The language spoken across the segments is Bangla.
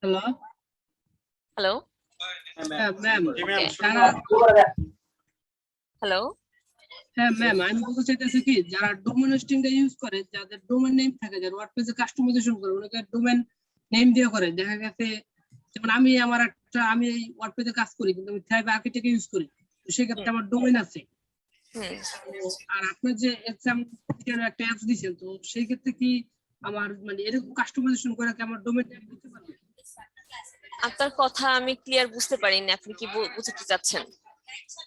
হ্যালো। হ্যালো হ্যাঁ ম্যাম, ওকে যারা হ্যালো হ্যাঁ ম্যাম, আমি বলতে চাইতেছি কি, যারা ডোমেন হোস্টিংটা ইউজ করে, যাদের ডোমেন নেম থাকে, যারা ওয়ার্ডপ্রেসে কাস্টমাইজেশন করে, ওনাকে ডোমেন নেম দিয়ে করে। দেখা গেছে যেমন আমি এই ওয়ার্ডপ্রেসে কাজ করি, কিন্তু আমি থ্রাইভ আর্কিটেক্ট ইউজ করি, তো সেক্ষেত্রে আমার ডোমেন আছে। তো আর আপনার যে এক্সাম একটা অ্যাপস দিয়েছেন, তো সেই ক্ষেত্রে কি আমার মানে এরকম কাস্টমাইজেশন করে কি আমার ডোমেন নেম দিতে পারবে? আপনার কথা আমি ক্লিয়ার বুঝতে পারিনি, আপনি কি বুঝতে চাচ্ছেন?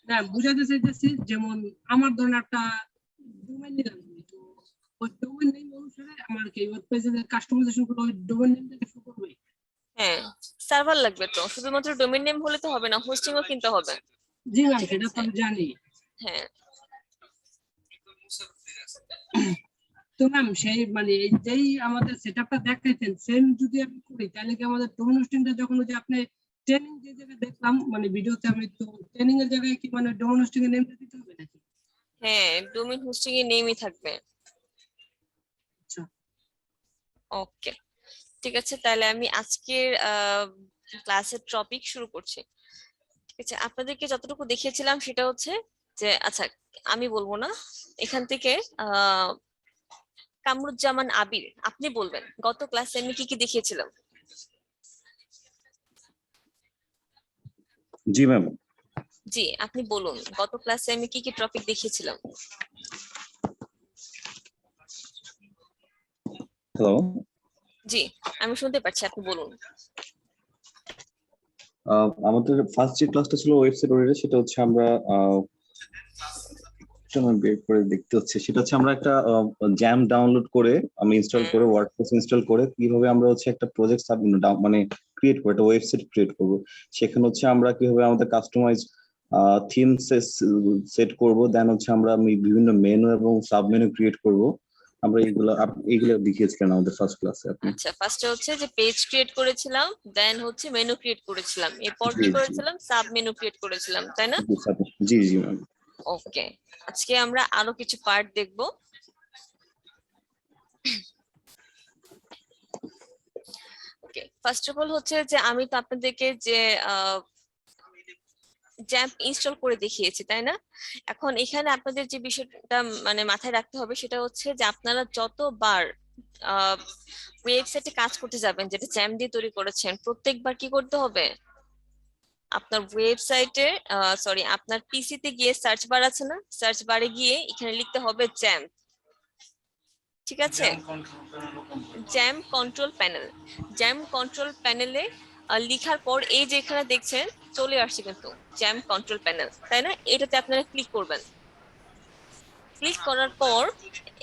না, বুঝাতে চাইতেছি যেমন আমার ধরেন একটা ডোমেন নিলাম, তো ওই ডোমেন নেম অনুসারে আমার কি ওয়েবপেজে কাস্টমাইজেশন করে ওই ডোমেন নেমটাকে শো করবে? হ্যাঁ, সার্ভার লাগবে তো, শুধুমাত্র ডোমেইন নেম হলে তো হবে না, হোস্টিংও কিনতে হবে। জি ম্যাম, ঠিক সেটা তো আছে, আমি জানি। হ্যাঁ। তো ম্যাম, সেই মানে এই যেই আমাদের সেটআপটা দেখাইছেন, সেম যদি আমি করি, তাহলে কি আমাদের ডোমেন হোস্টিংটা যখন ওই যে আপনি ট্রেনিং যে জায়গায় দেখলাম মানে ভিডিওতে, আমি তো ট্রেনিং এর জায়গায় কি মানে ডোমেন হোস্টিং এর নেমটা দিতে হবে নাকি? হ্যাঁ, ডোমেইন হোস্টিং এর নেমই থাকবে। আচ্ছা। ওকে, ঠিক আছে, তাহলে আমি আজকের ক্লাসের টপিক শুরু করছি। ঠিক আছে, আপনাদেরকে যতটুকু দেখিয়েছিলাম সেটা হচ্ছে যে, আচ্ছা আমি বলবো না, এখান থেকে কামরুজ্জামান আবির আপনি বলবেন গত ক্লাসে আমি কি কি দেখিয়েছিলাম। জি ম্যাম। জি, আপনি বলুন গত ক্লাসে আমি কি কি টপিক দেখিয়েছিলাম। হ্যালো। জি, আমি শুনতে পাচ্ছি, আপনি বলুন। আমাদের ফার্স্ট যে ক্লাসটা ছিল ওয়েবসাইট ওরিয়েন্টেড, সেটা হচ্ছে আমরা বের করে দেখতে হচ্ছে, সেটা হচ্ছে আমরা একটা জ্যাম ডাউনলোড করে, আমি ইনস্টল করে ওয়ার্ডপ্রেস ইনস্টল করে কিভাবে আমরা হচ্ছে একটা প্রজেক্ট মানে ক্রিয়েট করব, একটা ওয়েবসাইট ক্রিয়েট করব। সেখানে হচ্ছে আমরা কিভাবে আমাদের কাস্টমাইজ থিম সেট করব, দেন হচ্ছে আমরা বিভিন্ন মেনু এবং সাব মেনু ক্রিয়েট করব। আমরা এইগুলো দেখিয়েছিলেন আমাদের ফার্স্ট ক্লাসে আপনি। আচ্ছা, ফার্স্টে হচ্ছে যে পেজ ক্রিয়েট করেছিলাম, দেন হচ্ছে মেনু ক্রিয়েট করেছিলাম, এরপর জি কি জি করেছিলাম, সাব মেনু ক্রিয়েট করেছিলাম, তাই না? জি জি ম্যাম। ওকে, আজকে আমরা আরো কিছু পার্ট দেখব। ওকে, ফার্স্ট অফ অল হচ্ছে যে আমি তো আপনাদেরকে যে জ্যাম্প ইনস্টল করে দেখিয়েছি, তাই না? এখন এখানে আপনাদের যে বিষয়টা মানে মাথায় রাখতে হবে সেটা হচ্ছে যে আপনারা যতবার ওয়েবসাইটে কাজ করতে যাবেন যেটা জ্যাম্প দিয়ে তৈরি করেছেন, প্রত্যেকবার কি করতে হবে, আপনার ওয়েবসাইটে সরি আপনার পিসিতে গিয়ে সার্চ বার আছে না, সার্চ বারে গিয়ে এখানে লিখতে হবে জ্যাম্প। ঠিক আছে, jam control panel. Jam control প্যানেলে লিখার পর এই যে এখানে দেখছেন চলে আসছে কিন্তু জ্যাম কন্ট্রোল প্যানেল, তাই না? এটাতে আপনারা ক্লিক করবেন। ক্লিক করার পর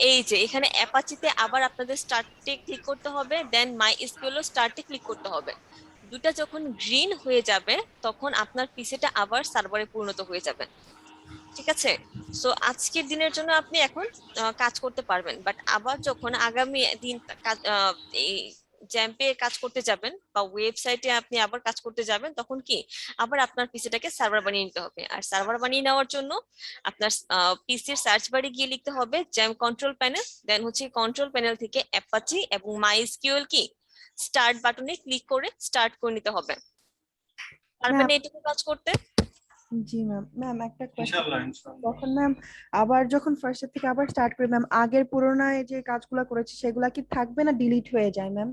এই যে এখানে অ্যাপাচিতে আবার আপনাদের স্টার্টে ক্লিক করতে হবে, দেন মাই এসকিউএল স্টার্টে ক্লিক করতে হবে। দুটা যখন গ্রিন হয়ে যাবে তখন আপনার পিসিটা আবার সার্ভারে পরিণত হয়ে যাবে। ঠিক আছে, সো আজকের দিনের জন্য আপনি এখন কাজ করতে পারবেন, বাট আবার যখন আগামী দিন এই জ্যাম্পে কাজ করতে যাবেন বা ওয়েবসাইটে আপনি আবার কাজ করতে যাবেন, তখন কি আবার আপনার পিসিটাকে সার্ভার বানিয়ে নিতে হবে। আর সার্ভার বানিয়ে নেওয়ার জন্য আপনার পিসির সার্চ বারে গিয়ে লিখতে হবে জ্যাম কন্ট্রোল প্যানেল, দেন হচ্ছে কন্ট্রোল প্যানেল থেকে অ্যাপাচি এবং মাইএসকিউএল কি স্টার্ট বাটনে ক্লিক করে স্টার্ট করে নিতে হবে। পারবেন এটুকু কাজ করতে? জি ম্যাম। ম্যাম একটা কোয়েশ্চেন, তখন ম্যাম আবার যখন ফার্স্ট থেকে আবার স্টার্ট করি ম্যাম, আগের পুরোনায় যে কাজগুলো করেছি সেগুলা কি থাকবে না ডিলিট হয়ে যায় ম্যাম?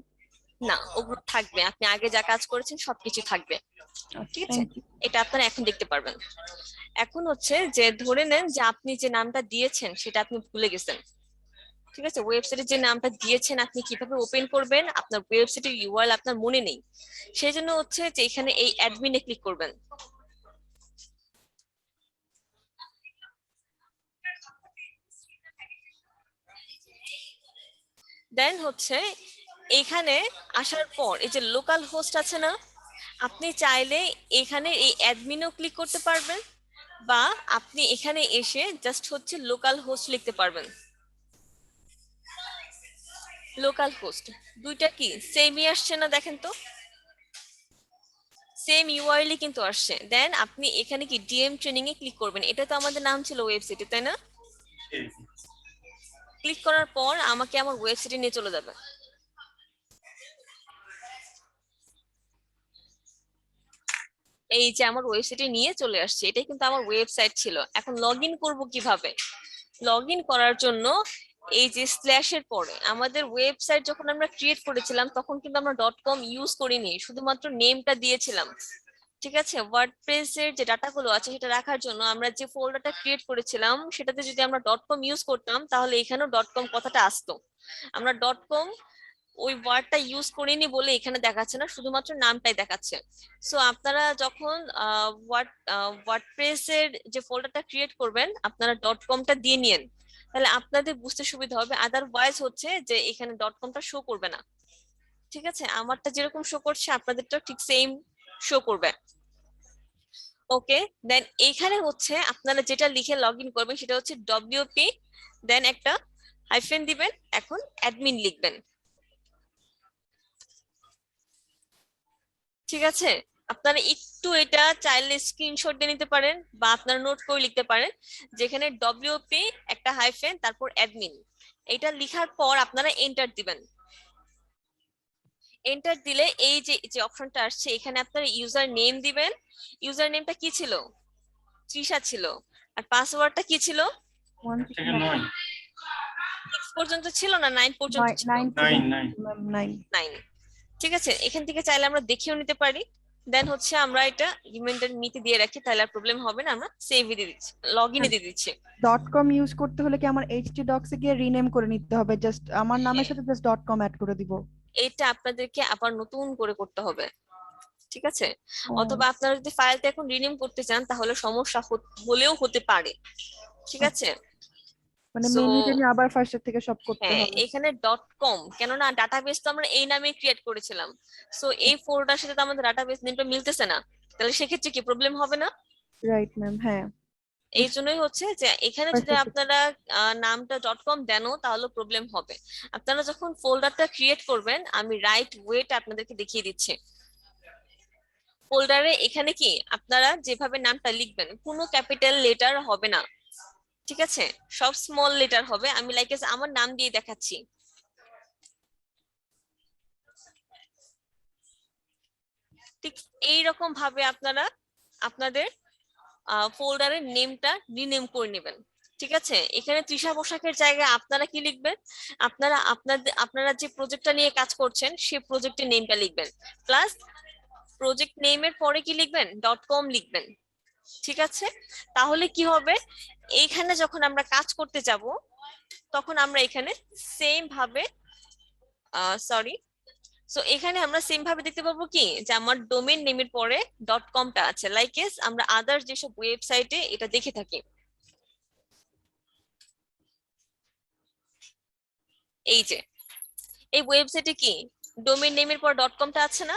না, ওগুলো থাকবে, আপনি আগে যা কাজ করেছেন সবকিছু থাকবে। ঠিক আছে, থ্যাংক ইউ। এটা আপনারা এখন দেখতে পারবেন। এখন হচ্ছে যে ধরে নেন যে আপনি যে নামটা দিয়েছেন সেটা আপনি ভুলে গেছেন। ঠিক আছে, ওয়েবসাইটে যে নামটা দিয়েছেন আপনি কিভাবে ওপেন করবেন, আপনার ওয়েবসাইটের ইউআরএল আপনার মনে নেই, সেই জন্য হচ্ছে যে এখানে এই অ্যাডমিনে ক্লিক করবেন। দেন হচ্ছে এখানে আসার পর এই যে লোকাল হোস্ট আছে না, আপনি চাইলে এখানে এই অ্যাডমিনও ক্লিক করতে পারবেন, বা আপনি এখানে এসে জাস্ট হচ্ছে লোকাল হোস্ট লিখতে পারবেন। লোকাল হোস্ট দুইটা কি সেমই আসছে না, দেখেন তো, সেম ইউআরএল কিন্তু আসছে। দেন আপনি এখানে কি ডিএম ট্রেনিং এ ক্লিক করবেন, এটা তো আমাদের নাম ছিল ওয়েবসাইটে, তাই না? ক্লিক করার পর আমাকে আমার ওয়েবসাইটে নিয়ে চলে যাবে। এই যে আমার ওয়েবসাইটে নিয়ে চলে আসছে, এটাই কিন্তু আমার ওয়েবসাইট ছিল। এখন লগ ইন করবো কিভাবে? লগ ইন করার জন্য এই যে স্ল্যাশের পরে আমাদের ওয়েবসাইট যখন আমরা ক্রিয়েট করেছিলাম তখন কিন্তু আমরা ডট কম ইউজ করিনি, শুধুমাত্র নেমটা দিয়েছিলাম। ঠিক আছে, ওয়ার্ডপ্রেস এর যে ডাটাগুলো আছে সেটা রাখার জন্য আমরা যে ফোল্ডারটা ক্রিয়েট করেছিলাম সেটাতে যদি আমরা ডট কম ইউজ করতাম তাহলে এখানেও ডট কম কথাটা আসতো। আমরা ডট কম ওই ওয়ার্ডটা ইউজ করিনি বলে এখানে দেখাচ্ছে না, শুধুমাত্র নামটাই দেখাচ্ছে। সো আপনারা যখন ওয়ার্ডপ্রেস এর যে ফোল্ডারটা ক্রিয়েট করবেন আপনারা ডট কমটা দিয়ে নিন, তাহলে আপনাদের বুঝতে সুবিধা হবে। আদারওয়াইজ হচ্ছে যে এখানে ডট কমটা শো করবে না। ঠিক আছে, আমারটা যেরকম শো করছে আপনাদেরটাও ঠিক সেম শো করবে। ওকে, দেন এইখানে হচ্ছে আপনারা যেটা লিখে লগ ইন করবেন সেটা হচ্ছে ডব্লিউপি, দেন একটা হাইফেন দিবেন, এখন অ্যাডমিন লিখবেন। ঠিক আছে, আপনারা একটু এটা চাইলে স্ক্রিনশট দিয়ে নিতে পারেন বা আপনারা নোট করে লিখতে পারেন, যেখানে ডব্লিউপি একটা হাইফেন তারপর অ্যাডমিন, এটা লিখার পর আপনারা এন্টার দিবেন। এন্টার দিলে এই যে যে অপশনটা আসছে এখানে আপনারা ইউজার নেম দিবেন। ইউজার নেমটা কি ছিল? তৃষা ছিল। আর পাসওয়ার্ডটা কি ছিল? 6 পর্যন্ত ছিল না 9 পর্যন্ত ছিল? 9। ঠিক আছে, এখান থেকে চাইলে আমরা দেখেও নিতে পারি। দেন হচ্ছে আমরা এটা রিমাইন্ডার নিতে দিয়ে রাখি, তাহলে আর প্রবলেম হবে না, আমরা সেভ দিয়ে দিচ্ছি, লগ ইনে দিয়ে দিচ্ছি। ডট কম ইউজ করতে হলে কি আমার এইচটি ডক্স এ গিয়ে রিনেম করে নিতে হবে? জাস্ট আমার নামের সাথে জাস্ট ডট কম অ্যাড করে দিব? এটা আপনাদেরকে আবার নতুন করে করতে হবে। ঠিক আছে, অথবা আপনারা যদি ফাইলটা এখন রিনেম করতে চান তাহলে সমস্যা হলেও হতে পারে। ঠিক আছে, মানে So, মেনুতে নিয়ে আবার ফার্স্ট থেকে সব করতে হ্যাঁ হবে? এখানে ডট কম, কেননা ডাটাবেস তো আমরা এই নামে ক্রিয়েট করেছিলাম। সো এই ফোল্ডার সাথে তো আমাদের ডাটাবেস নেমটা মিলতেছে না, তাহলে সেক্ষেত্রে কি প্রবলেম হবে না? রাইট ম্যাম, হ্যাঁ। এই জন্যই হচ্ছে যে এখানে যদি আপনারা নামটা ডট কম দেন তাহলে প্রবলেম হবে। আপনারা যখন ফোল্ডারটা ক্রিয়েট করবেন আমি রাইট ওয়েটা আপনাদেরকে দেখিয়ে দিচ্ছি। ফোল্ডারে এখানে কি আপনারা যেভাবে নামটা লিখবেন কোনো ক্যাপিটাল লেটার হবে না। ঠিক আছে, সব স্মল লেটার হবে। আমি লাইক আমার নাম দিয়ে দেখাচ্ছি। ঠিক এইরকম ভাবে আপনারা আপনাদের ফোল্ডারের নেমটা রিনেম করে নেবেন। ঠিক আছে, এখানে তৃষা পোশাকের জায়গায় আপনারা কি লিখবেন? আপনারা যে প্রজেক্টটা নিয়ে কাজ করছেন সেই প্রজেক্টের নেমটা লিখবেন, প্লাস প্রজেক্ট নেমের পরে কি লিখবেন? ডট কম লিখবেন। ঠিক আছে, তাহলে কি হবে, এইখানে যখন আমরা কাজ করতে যাব তখন আমরা এখানে সেম ভাবে সরি সো এখানে আমরা সেম ভাবে দেখতে পাবো কি যে আমার ডোমেইন নেমের পরে ডট কমটা আছে, লাইক আমরা আদার যেসব ওয়েবসাইটে এটা দেখে থাকি। এই যে এই ওয়েবসাইটে কি ডোমেইন নেমের পর ডট কমটা আছে না?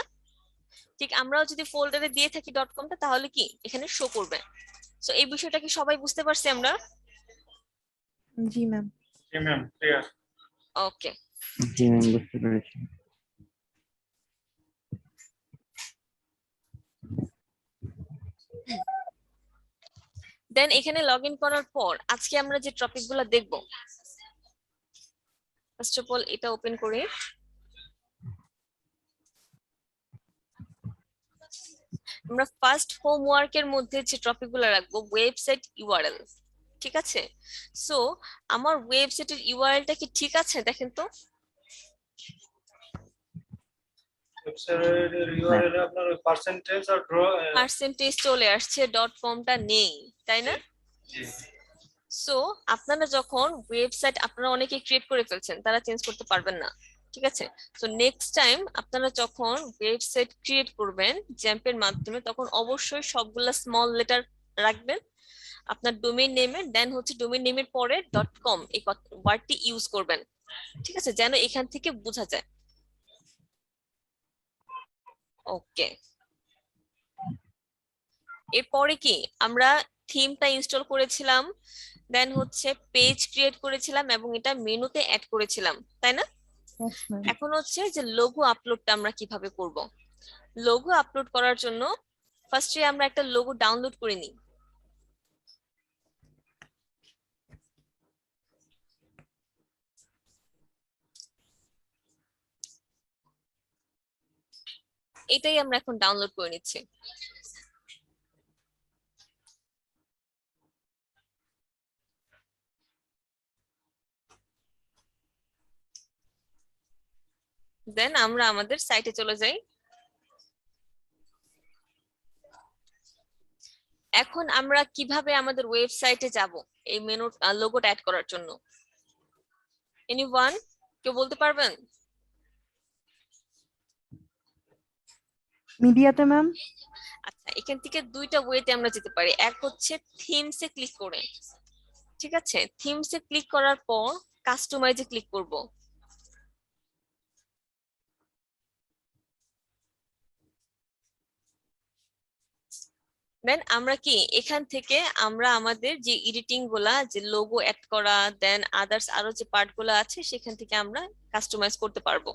ঠিক আমরাও যদি ফোল্ডারে দিয়ে থাকি ডট কমটা তাহলে কি এখানে শো করবে। সো এই বিষয়টা কি সবাই বুঝতে পারছি আমরা? জি ম্যাম। ক্লিয়ার। ওকে, জি ম্যাম, বুঝতে পেরেছি। দেন এখানে লগ ইন করার পর আজকে আমরা যে টপিক গুলো দেখবো, ফার্স্ট অফ অল এটা ওপেন করে আমরা ফার্স্ট হোমওয়ার্কের মধ্যে যে টপিক গুলো রাখবো ওয়েবসাইট ইউআরএল। ঠিক আছে, সো আমার ওয়েবসাইটের ইউআরএলটা কি ঠিক আছে দেখেন তো। ওয়েবসাইটের ইউআরএল আপনার পার্সেন্টেজ আর পার্সেন্টেজ চলে আসছে, ডট কমটা নেই, তাই না? সো আপনারা যখন ওয়েবসাইট আপনারা অনেকে ক্রিয়েট করে ফেলছেন, তারা চেঞ্জ করতে পারবেন না। ঠিক আছে, সো নেক্সট টাইম আপনারা যখন ওয়েবসাইট ক্রিয়েট করবেন জ্যাম্পের মাধ্যমে তখন অবশ্যই সবগুলা স্মল লেটার রাখবেন আপনার ডোমেইন নেমে, দেন হচ্ছে ডোমেইন নেমের পরে ডট কম এই ওয়ার্ডটি ইউজ করবেন। ঠিক আছে, যেন এখান থেকে বোঝা যায়। ওকে, এরপরে কি আমরা থিমটা ইনস্টল করেছিলাম, দেন হচ্ছে পেজ ক্রিয়েট করেছিলাম এবং এটা মেনুতে অ্যাড করেছিলাম, তাই না? Yes, ma'am. এখন হচ্ছে যে লোগো আপলোডটা আমরা কিভাবে করব। লোগো আপলোড করার জন্য ফার্স্টে আমরা একটা লোগো ডাউনলোড করে নিই। এটাই আমরা এখন ডাউনলোড করে নিচ্ছি। দেন আমরা আমাদের সাইটে চলে যাই। এখন আমরা কিভাবে আমাদের ওয়েবসাইটে যাব এই মেনু লোগোটা অ্যাড করার জন্য? এনিওয়ান, কেউ বলতে পারবেন? মিডিয়াতে ম্যাম। আচ্ছা, এখান থেকে দুইটা ওয়েতে আমরা যেতে পারি। এক হচ্ছে থিমসে ক্লিক করে, ঠিক আছে? থিমসে ক্লিক করার পর কাস্টমাইজে ক্লিক করব। দেন আমরা কি এখান থেকে আমরা আমাদের যে এডিটিং গুলা, যে লোগো অ্যাড করা, দেন আদার্স আরো যে পার্ট গুলো আছে সেখান থেকে আমরা কাস্টমাইজ করতে পারবো।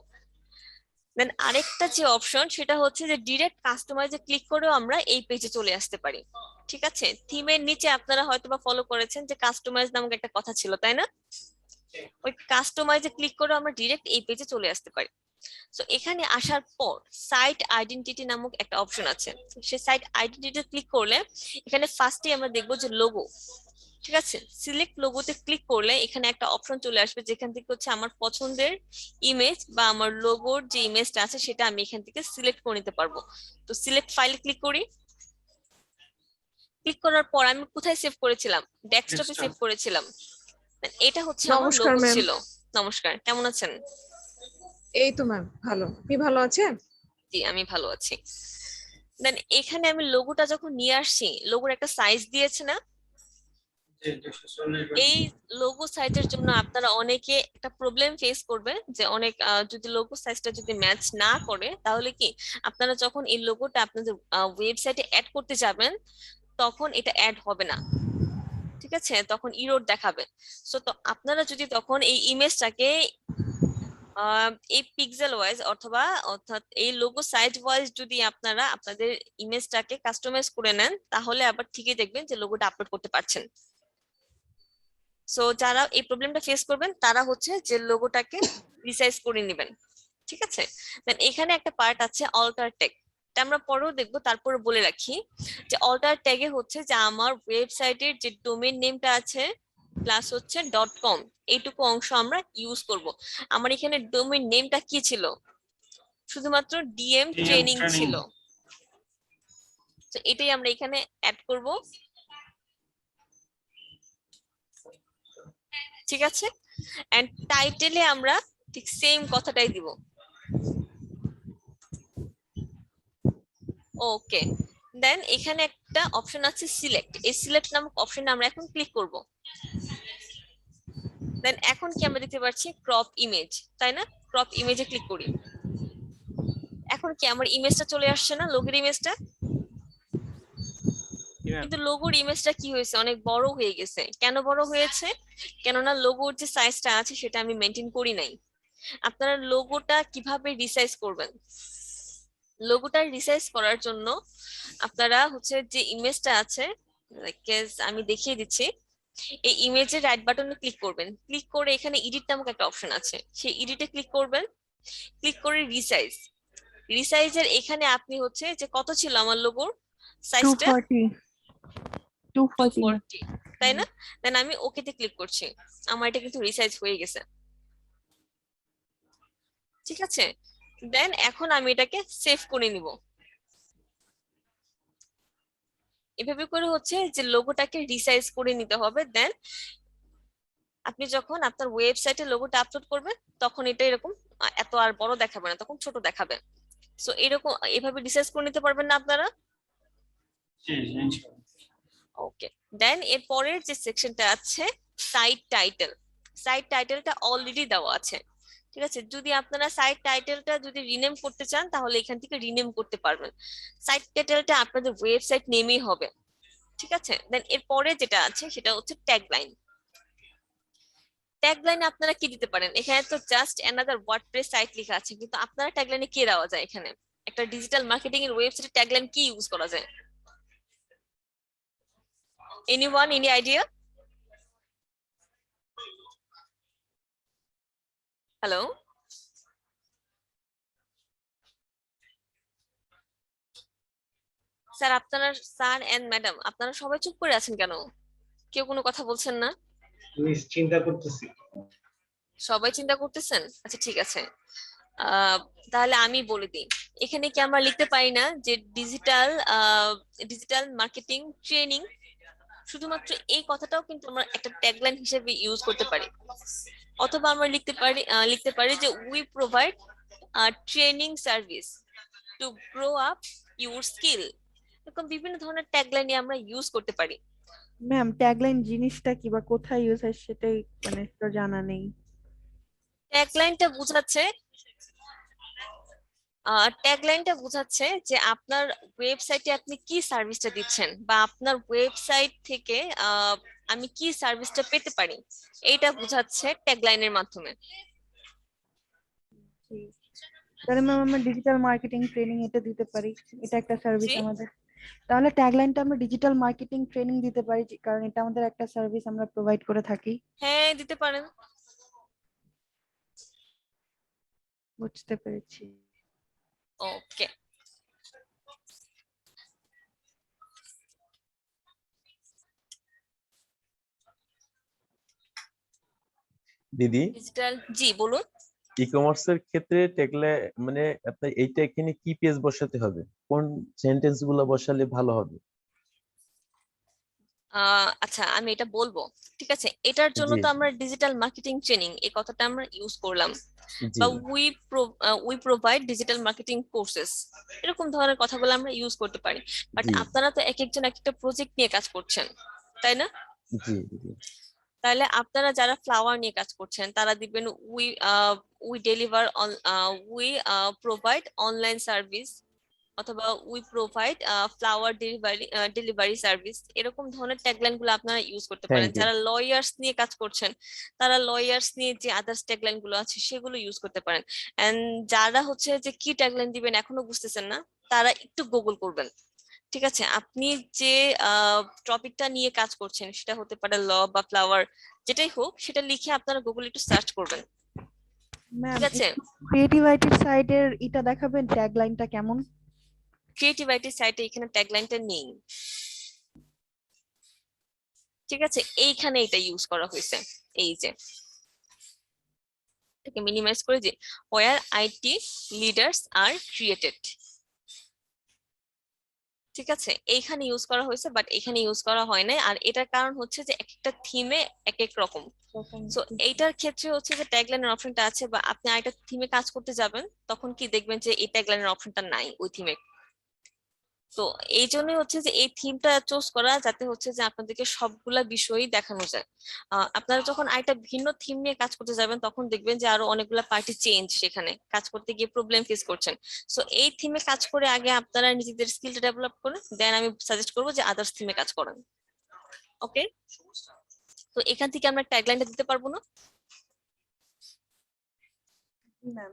দেন আরেকটা যে অপশন সেটা হচ্ছে যে ডিরেক্ট কাস্টমাইজে ক্লিক করেও আমরা এই পেজে চলে আসতে পারি, ঠিক আছে? থিমের নিচে আপনারা হয়তোবা ফলো করেছেন যে কাস্টমাইজ নামক একটা কথা ছিল, তাই না? ওই কাস্টমাইজে ক্লিক করে আমরা ডিরেক্ট এই পেজে চলে আসতে পারি। সো এখানে আসার পর সাইট আইডেন্টিটি নামক একটা অপশন আছে। সেই সাইট আইডেন্টিটি ক্লিক করলে এখানে ফার্স্টে আমরা দেখবো যে লোগো, ঠিক আছে? সিলেক্ট লোগোতে ক্লিক করলে এখানে একটা অপশন চলে আসবে যেখান থেকে হচ্ছে আমার পছন্দের ইমেজ বা আমার লোগোর যে ইমেজটা আছে সেটা আমি এখান থেকে সিলেক্ট করে নিতে পারবো। তো সিলেক্ট ফাইলে ক্লিক করি। ক্লিক করার পর আমি কোথায় সেভ করেছিলাম? ডেস্কটপে সেভ করেছিলাম। এটা হচ্ছে আমার নমস্কার লোগো ম্যাম। ছিল। নমস্কার, কেমন আছেন? এই তো ম্যাম ভালো, আপনি ভালো আছেন? জি, আমি ভালো আছি। দেন এখানে আমি লোগোটা যখন নিয়ে আসছি, লোগোর একটা সাইজ দিয়েছে না? জি 240 এই লোগো সাইজের জন্য আপনারা অনেকে একটা প্রবলেম ফেস করবে যে অনেক যদি লোগো সাইজটা যদি ম্যাচ না করে তাহলে কি আপনারা যখন এই লোগোটা আপনাদের ওয়েবসাইটে অ্যাড করতে যাবেন তখন এটা অ্যাড হবে না, ঠিক আছে? তখন ইরর দেখাবে। সো তো আপনারা যদি তখন এই ইমেজটাকে এই পিক্সেল ওয়াইজ অথবা অর্থাৎ এই লোগো সাইজ ওয়াইজ যদি আপনারা আপনাদের ইমেজটাকে কাস্টমাইজ করে নেন তাহলে আবার ঠিকই দেখবেন যে লোগোটা আপলোড করতে পারছেন। সো যারা এই প্রবলেমটা ফেস করবেন তারা হচ্ছে যে লোগোটাকে রিসাইজ করে নেবেন, ঠিক আছে? দেন এখানে একটা পার্ট আছে অল্টার ট্যাগ, এটা আমরা পরেও দেখবো। তারপরে বলে রাখি যে অল্টার ট্যাগে হচ্ছে যে আমার ওয়েবসাইটের যে ডোমেইন নেমটা আছে প্লাস হচ্ছে .com এইটুকু অংশ আমরা ইউজ করব। আমার এখানে ডোমেইন নেমটা কি ছিল? শুধুমাত্র ডিএম ট্রেনিং ছিল। তো এটাই আমরা এখানে অ্যাড করব, ঠিক আছে? এন্ড টাইটেলে আমরা ঠিক সেম কথাটাই দিব। ওকে, দেন এখানে একটা অপশন আছে সিলেক্ট। এই সিলেক্ট নামক অপশনে আমরা এখন ক্লিক করব। দেন এখন কি আমরা দেখতে পাচ্ছি ক্রপ ইমেজ, তাই না? ক্রপ ইমেজে ক্লিক করি। এখন কি আমার ইমেজটা চলে আসছে না, লোগোর ইমেজটা? কিন্তু লোগোর ইমেজটা কি হয়েছে, অনেক বড় হয়ে গেছে। কেন বড় হয়েছে? কেননা লোগোর যে সাইজটা আছে সেটা আমি মেনটেন করি নাই। আপনারা লোগোটা কিভাবে রিসাইজ করবেন? লোগোটা রিসাইজ করার জন্য আপনারা হচ্ছে যে ইমেজটা আছে, আমি দেখিয়ে দিচ্ছি। এই ইমেজের রাইট বাটনে ক্লিক করবেন। ক্লিক করে এখানে এডিট নামক একটা অপশন আছে, সেই এডিটে ক্লিক করবেন। ক্লিক করে রিসাইজ। রিসাইজের এখানে আপনি হচ্ছে যে কত ছিল আমার লোগোর সাইজটা? 240, তাই না? দেন আমি ওকেতে ক্লিক করছি। আমার এটা কিন্তু রিসাইজ হয়ে গেছে, ঠিক আছে? দেন এখন আমি এটাকে সেভ করে নিব। এভাবে করে হচ্ছে যে লোগোটাকে রিসাইজ করে নিতে হবে। দেন আপনি যখন আপনার ওয়েবসাইটে লোগোটা আপলোড করবেন তখন এটা এরকম এত আর বড় দেখাবে না, তখন ছোট দেখাবে। সো এরকম এভাবে রিসাইজ করে নিতে পারবেন না আপনারা? জি ইনশাআল্লাহ। ওকে, দেন এর পরের যে সেকশনটা আছে সাইট টাইটেল। সাইট টাইটেলটা অলরেডি দেওয়া আছে, ঠিক আছে? যদি আপনারা সাইট টাইটেলটা যদি রিনেম করতে চান তাহলে এখান থেকে রিনেম করতে পারবেন। সাইট টাইটেলটা আপনাদের ওয়েবসাইট নেমেই হবে, ঠিক আছে? দেন এর পরে যেটা আছে সেটা হচ্ছে ট্যাগলাইন। ট্যাগলাইনে আপনারা কি দিতে পারেন? এখানে তো জাস্ট অ্যানাদার ওয়ার্ডপ্রেস সাইট লেখা আছে, কিন্তু আপনারা ট্যাগলাইনে কি দেওয়া যায়? এখানে একটা ডিজিটাল মার্কেটিং এর ওয়েবসাইটে ট্যাগলাইন কি ইউজ করা যায়? Anyone, any idea? Hello, sir আপনারা, স্যার এন্ড ম্যাডাম আপনারা সবাই চুপ করে আছেন কেন? কেউ কোনো কথা বলছেন না? চিন্তা করতেছি। সবাই চিন্তা করতেছেন? আচ্ছা ঠিক আছে। তাহলে আমি বলে দিই, এখানে কি আমরা লিখতে পারি না যে ডিজিটাল মার্কেটিং ট্রেনিং? শুধুমাত্র এই কথাটাও কিন্তু আমরা একটা ট্যাগলাইন হিসেবে ইউজ করতে পারি। অথবা আমরা লিখতে পারি যে we provide training service to grow up your skill. এরকম বিভিন্ন ধরনের ট্যাগলাইন আমরা ইউজ করতে পারি। ম্যাম ট্যাগলাইন জিনিসটা কি বা কোথায় ইউজ হয় সেটাই মানে তো জানা নেই। ট্যাগলাইনটা বোঝাচ্ছে যে আপনার ওয়েবসাইটে আপনি কি সার্ভিসটা দিচ্ছেন, বা আপনার ওয়েবসাইট থেকে আমি কি সার্ভিসটা পেতে পারি, এইটা বোঝাচ্ছে ট্যাগলাইনের মাধ্যমে। জি। তাহলে ম্যাম আমরা ডিজিটাল মার্কেটিং ট্রেনিং এটা দিতে পারি, এটা একটা সার্ভিস জি, আমাদের। তাহলে ট্যাগলাইনটা আমরা ডিজিটাল মার্কেটিং ট্রেনিং দিতে পারি কারণ এটা আমাদের একটা সার্ভিস আমরা প্রোভাইড করে থাকি। হ্যাঁ দিতে পারেন। বুঝতে পেরেছি। ওকে, দিদি, ডিজিটাল, জি বলুন। ই কমার্সের ক্ষেত্রে ট্যাগলে মানে আপনার এইটা এখানে কি পেজ বসাতে হবে, কোন সেন্টেন্স গুলো বসালে ভালো হবে? আচ্ছা আমি এটা বলবো, ঠিক আছে। এটার জন্য জি তো আমরা ডিজিটাল মার্কেটিং ট্রেনিং এই কথাটা আমরা ইউজ করলাম, জি বা we provide digital marketing courses, এরকম ধরনের কথাগুলো আমরা ইউজ করতে পারি। বাট জি আপনারা তো এক একজন এক একটা প্রজেক্ট নিয়ে কাজ করছেন, তাই না? জি জি তাহলে আপনারা যারা ফ্লাওয়ার নিয়ে কাজ করছেন তারা দিবেন we we deliver we provide online service, অথবা we provide flower delivery service. এরকম ধরনের ট্যাগলাইন গুলো আপনারা ইউজ করতে পারেন। Thank you. যারা লয়ার্স নিয়ে কাজ করছেন তারা লয়ার্স নিয়ে যে আদার্স ট্যাগলাইন গুলো আছে সেগুলো ইউজ করতে পারেন। এন্ড যারা হচ্ছে যে কি ট্যাগলাইন দিবেন এখনো বুঝতেছেন না, তারা একটু গুগল করবেন। ঠিক আছে, আপনি যে টপিকটা নিয়ে কাজ করছেন সেটা হতে পারে ল বা ফ্লাওয়ার, যেটাই হোক সেটা লিখে আপনারা গুগলে একটু সার্চ করবেন। ম্যাম ঠিক আছে, ক্রিয়েটিভ আইটির সাইডের এটা দেখাবেন ট্যাগলাইনটা কেমন? ক্রিয়েটিভ আইটি সাইটে এখানে ট্যাগলাইনটা নেই। ঠিক আছে, এইখানে এটা ইউজ করা হয়েছে, এই যে এটাকে মিনিমাইজ করে যে where IT leaders are created. ঠিক আছে, এইখানে ইউজ করা হয়েছে, বাট এখানে ইউজ করা হয় নাই। আর এটার কারণ হচ্ছে যে এক একটা থিমে এক এক রকম। সো এইটার ক্ষেত্রে হচ্ছে যে ট্যাগলাইনের অপশনটা আছে, বা আপনি আরেকটা থিমে কাজ করতে যাবেন তখন কি দেখবেন যে এই ট্যাগলাইনের অপশনটা নাই ওই থিমে। তো এই জন্যই হচ্ছে যে এই থিমটা চুজ করা, যাতে হচ্ছে যে আপনাদেরকে সবগুলা বিষয়ই দেখানো যায়। আপনারা যখন আরেকটা ভিন্ন থিম নিয়ে কাজ করতে যাবেন তখন দেখবেন যে আরো অনেকগুলা পার্টি চেঞ্জ, সেখানে কাজ করতে গিয়ে প্রবলেম ফেস করছেন। সো এই থিমে কাজ করে আগে আপনারা নিজেদের স্কিলটা ডেভেলপ করেন, দেন আমি সাজেস্ট করবো যে আদার্স থিমে কাজ করেন। ওকে, তো এখান থেকে আমরা ট্যাগলাইনটা দিতে পারবো না। ম্যাম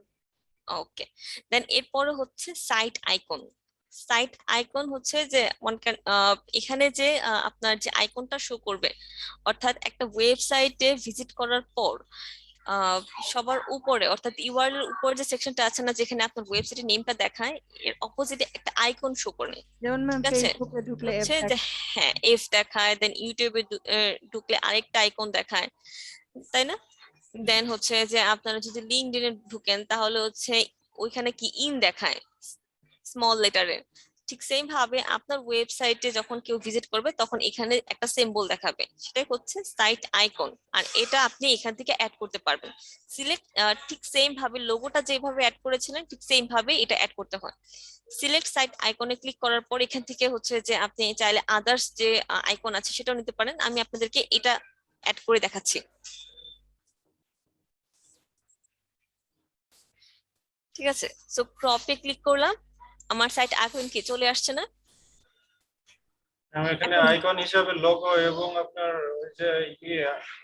ওকে, দেন এরপরে হচ্ছে সাইট আইকন। সাইট আইকন হচ্ছে যে এখানে যে আপনার যে আইকনটা শো করবে, অর্থাৎ একটা ওয়েবসাইটে ভিজিট করার পর আহ, সবার উপরে অর্থাৎ ইউআরএল এর উপরে যে সেকশনটা আছে না, যেখানে আপনার ওয়েবসাইটের নেমটা দেখায়, এর অপোজিটে একটা আইকন শো করে। যেমন ম্যাম ঠিক আছে, ফেসবুকে ঢুকলে অ্যাপ হচ্ছে যে হ্যাঁ এফ দেখায়, দেন ইউটিউবে ঢুকলে আরেকটা আইকন দেখায়, তাই না? দেন হচ্ছে যে আপনারা যদি লিঙ্কডইনে ঢুকেন তাহলে হচ্ছে ওইখানে কি ইন দেখায় স্মল লেটারে। ঠিক সেম ভাবে আপনার ওয়েবসাইটে যখন কেউ ভিজিট করবে তখন এখানে একটা সিম্বল দেখাবে, সেটাই হচ্ছে সাইট আইকন। আর এটা আপনি এখান থেকে অ্যাড করতে পারবেন। সিলেক্ট, ঠিক সেম ভাবে লোগোটা যেভাবে অ্যাড করেছিলেন ঠিক সেম ভাবে এটা অ্যাড করতে হয়। সিলেক্ট সাইট আইকনে ক্লিক করার পর এখান থেকে হচ্ছে যে আপনি চাইলে আদার্স যে আইকন আছে সেটাও নিতে পারেন। আমি আপনাদেরকে এটা অ্যাড করে দেখাচ্ছি। ঠিক আছে, সো ক্রপে ক্লিক করলাম, আমার সাইট আইকন কি চলে আসছে না? এখানে এখন আইকন হিসাবে লোগো এবং আপনার ওই যে